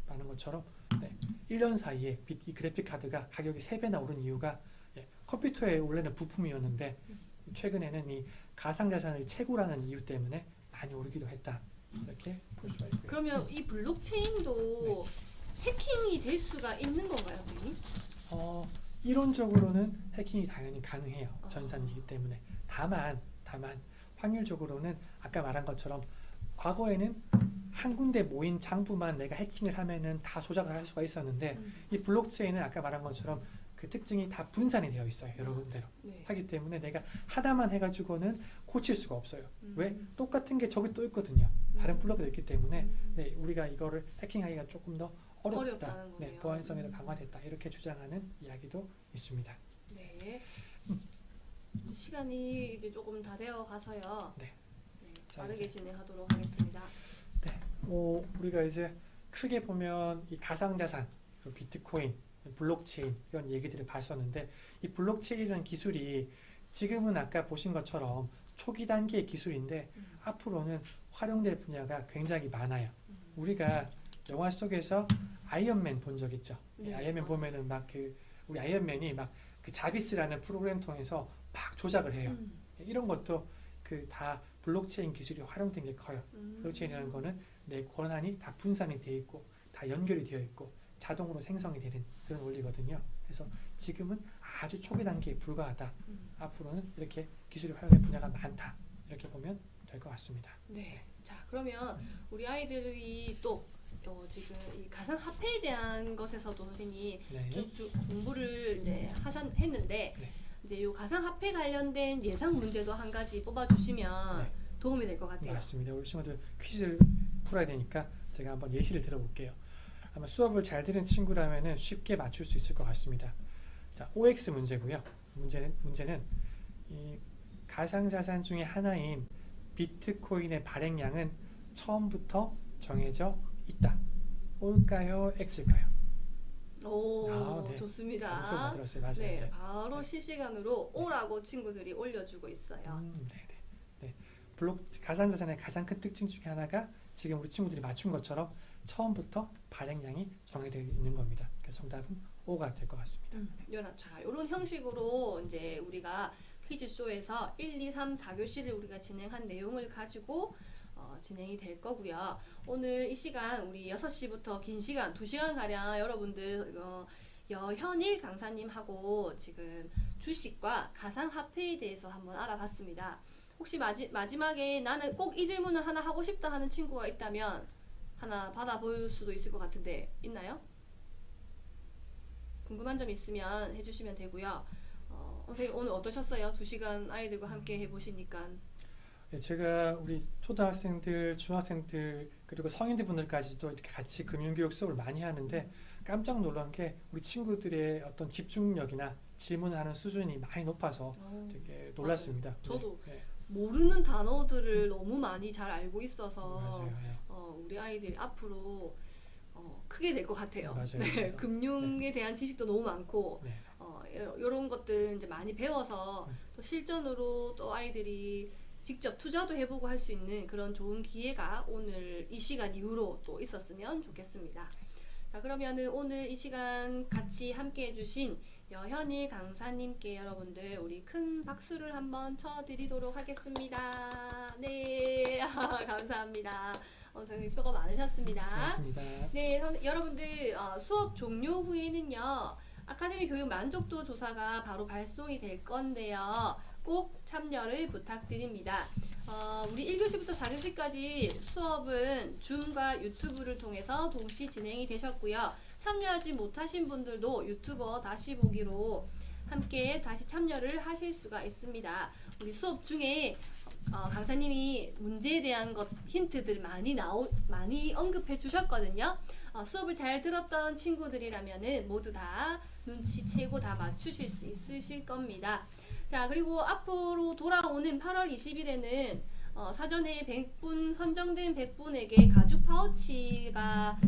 많은 것처럼 1년 사이에 이 그래픽 카드가 가격이 3배나 오른 이유가 컴퓨터에 원래는 부품이었는데 최근에는 이 가상자산을 채굴하는 이유 때문에 많이 오르기도 했다. 이렇게 볼 수가 있고요. 그러면 이 블록체인도 해킹이 될 수가 있는 건가요, 선생님? 이론적으로는 해킹이 당연히 가능해요. 전산이기 때문에. 다만 확률적으로는 아까 말한 것처럼 과거에는 한 군데 모인 장부만 내가 해킹을 하면은 다 조작을 할 수가 있었는데 이 블록체인은 아까 말한 것처럼 그 특징이 다 분산이 되어 있어요. 여러 군데로. 네. 하기 때문에 내가 하나만 해가지고는 고칠 수가 없어요. 왜? 똑같은 게 저기 또 있거든요. 다른 블록이 있기 때문에 네, 우리가 이거를 해킹하기가 조금 더 어렵다. 어렵다는 네, 거네요. 보안성이 더 강화됐다. 이렇게 주장하는 이야기도 있습니다. 네. 시간이 이제 조금 다 되어 가서요. 네. 자, 빠르게 이제. 진행하도록 하겠습니다. 네, 우리가 이제 크게 보면 이 가상자산, 그리고 비트코인, 블록체인 이런 얘기들을 봤었는데 이 블록체인이라는 기술이 지금은 아까 보신 것처럼 초기 단계의 기술인데 앞으로는 활용될 분야가 굉장히 많아요. 우리가 영화 속에서 아이언맨 본 적 있죠? 네. 아이언맨 보면은 막 우리 아이언맨이 막 그 자비스라는 프로그램 통해서 막 조작을 해요. 이런 것도 다 블록체인 기술이 활용된 게 커요. 블록체인이라는 거는 내 권한이 다 분산이 되어 있고 다 연결이 되어 있고 자동으로 생성이 되는 그런 원리거든요. 그래서 지금은 아주 초기 단계에 불과하다. 앞으로는 이렇게 기술이 활용될 분야가 많다. 이렇게 보면 될 것 같습니다. 네. 자, 그러면 우리 아이들이 또 지금 이 가상화폐에 대한 것에서도 선생님 네. 쭉 공부를 이제 했는데 네. 이제 이 가상화폐 관련된 예상 문제도 한 가지 뽑아주시면 네. 도움이 될 것 같아요. 맞습니다. 우리 친구들 퀴즈를 풀어야 되니까 제가 한번 예시를 들어볼게요. 아마 수업을 잘 들은 친구라면 쉽게 맞출 수 있을 것 같습니다. 자, OX 문제고요. 문제는 이 가상자산 중에 하나인 비트코인의 발행량은 처음부터 정해져 있다. O일까요? X일까요? 오, 네. 좋습니다. 수업 만들었어요. 맞아요. 네, 네. 바로 실시간으로 O라고 친구들이 올려주고 있어요. 네. 가상자산의 가장 큰 특징 중에 하나가 지금 우리 친구들이 맞춘 것처럼 처음부터 발행량이 정해되어 있는 겁니다. 그래서 정답은 O가 될 것 같습니다. 자, 이런 형식으로 이제 우리가 퀴즈쇼에서 1, 2, 3, 4교시를 우리가 진행한 내용을 가지고 진행이 될 거고요. 오늘 이 시간 우리 6시부터 긴 시간 2시간 가량 여러분들 여현일 강사님하고 지금 주식과 가상화폐에 대해서 한번 알아봤습니다. 혹시 마지막에 나는 꼭 이 질문을 하나 하고 싶다 하는 친구가 있다면 하나 받아볼 수도 있을 것 같은데 있나요? 궁금한 점 있으면 해주시면 되고요. 선생님 오늘 어떠셨어요? 2시간 아이들과 함께 해보시니까. 네, 제가 우리 초등학생들, 중학생들 그리고 성인들 분들까지도 이렇게 같이 금융교육 수업을 많이 하는데 깜짝 놀란 게 우리 친구들의 어떤 집중력이나 질문하는 수준이 많이 높아서 되게 놀랐습니다. 저도 네. 모르는 단어들을 너무 많이 잘 알고 있어서 맞아요. 우리 아이들이 앞으로 크게 될 것 같아요. 맞아요. 네, 그래서, 금융에 대한 지식도 너무 많고 네. 이런 것들을 이제 많이 배워서 또 실전으로 또 아이들이 직접 투자도 해보고 할 수 있는 그런 좋은 기회가 오늘 이 시간 이후로 또 있었으면 좋겠습니다. 자, 그러면은 오늘 이 시간 같이 함께 해주신 여현일 강사님께 여러분들 우리 큰 박수를 한번 쳐드리도록 하겠습니다. 네, 감사합니다. 선생님 수고 많으셨습니다. 수고하셨습니다. 네, 여러분들 수업 종료 후에는요 아카데미 교육 만족도 조사가 바로 발송이 될 건데요. 꼭 참여를 부탁드립니다. 우리 1교시부터 4교시까지 수업은 줌과 유튜브를 통해서 동시 진행이 되셨고요. 참여하지 못하신 분들도 유튜버 다시 보기로 함께 다시 참여를 하실 수가 있습니다. 우리 수업 중에 강사님이 문제에 대한 힌트들 많이 언급해 주셨거든요. 수업을 잘 들었던 친구들이라면은 모두 다 눈치채고 다 맞추실 수 있으실 겁니다. 자, 그리고 앞으로 돌아오는 8월 20일에는 사전에 100분 선정된 100분에게 가죽 파우치가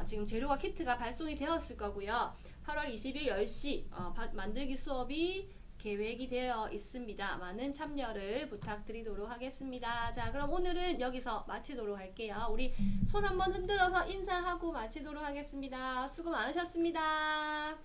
지금 재료와 키트가 발송이 되었을 거고요. 8월 20일 10시 만들기 수업이 계획이 되어 있습니다. 많은 참여를 부탁드리도록 하겠습니다. 자, 그럼 오늘은 여기서 마치도록 할게요. 우리 손 한번 흔들어서 인사하고 마치도록 하겠습니다. 수고 많으셨습니다.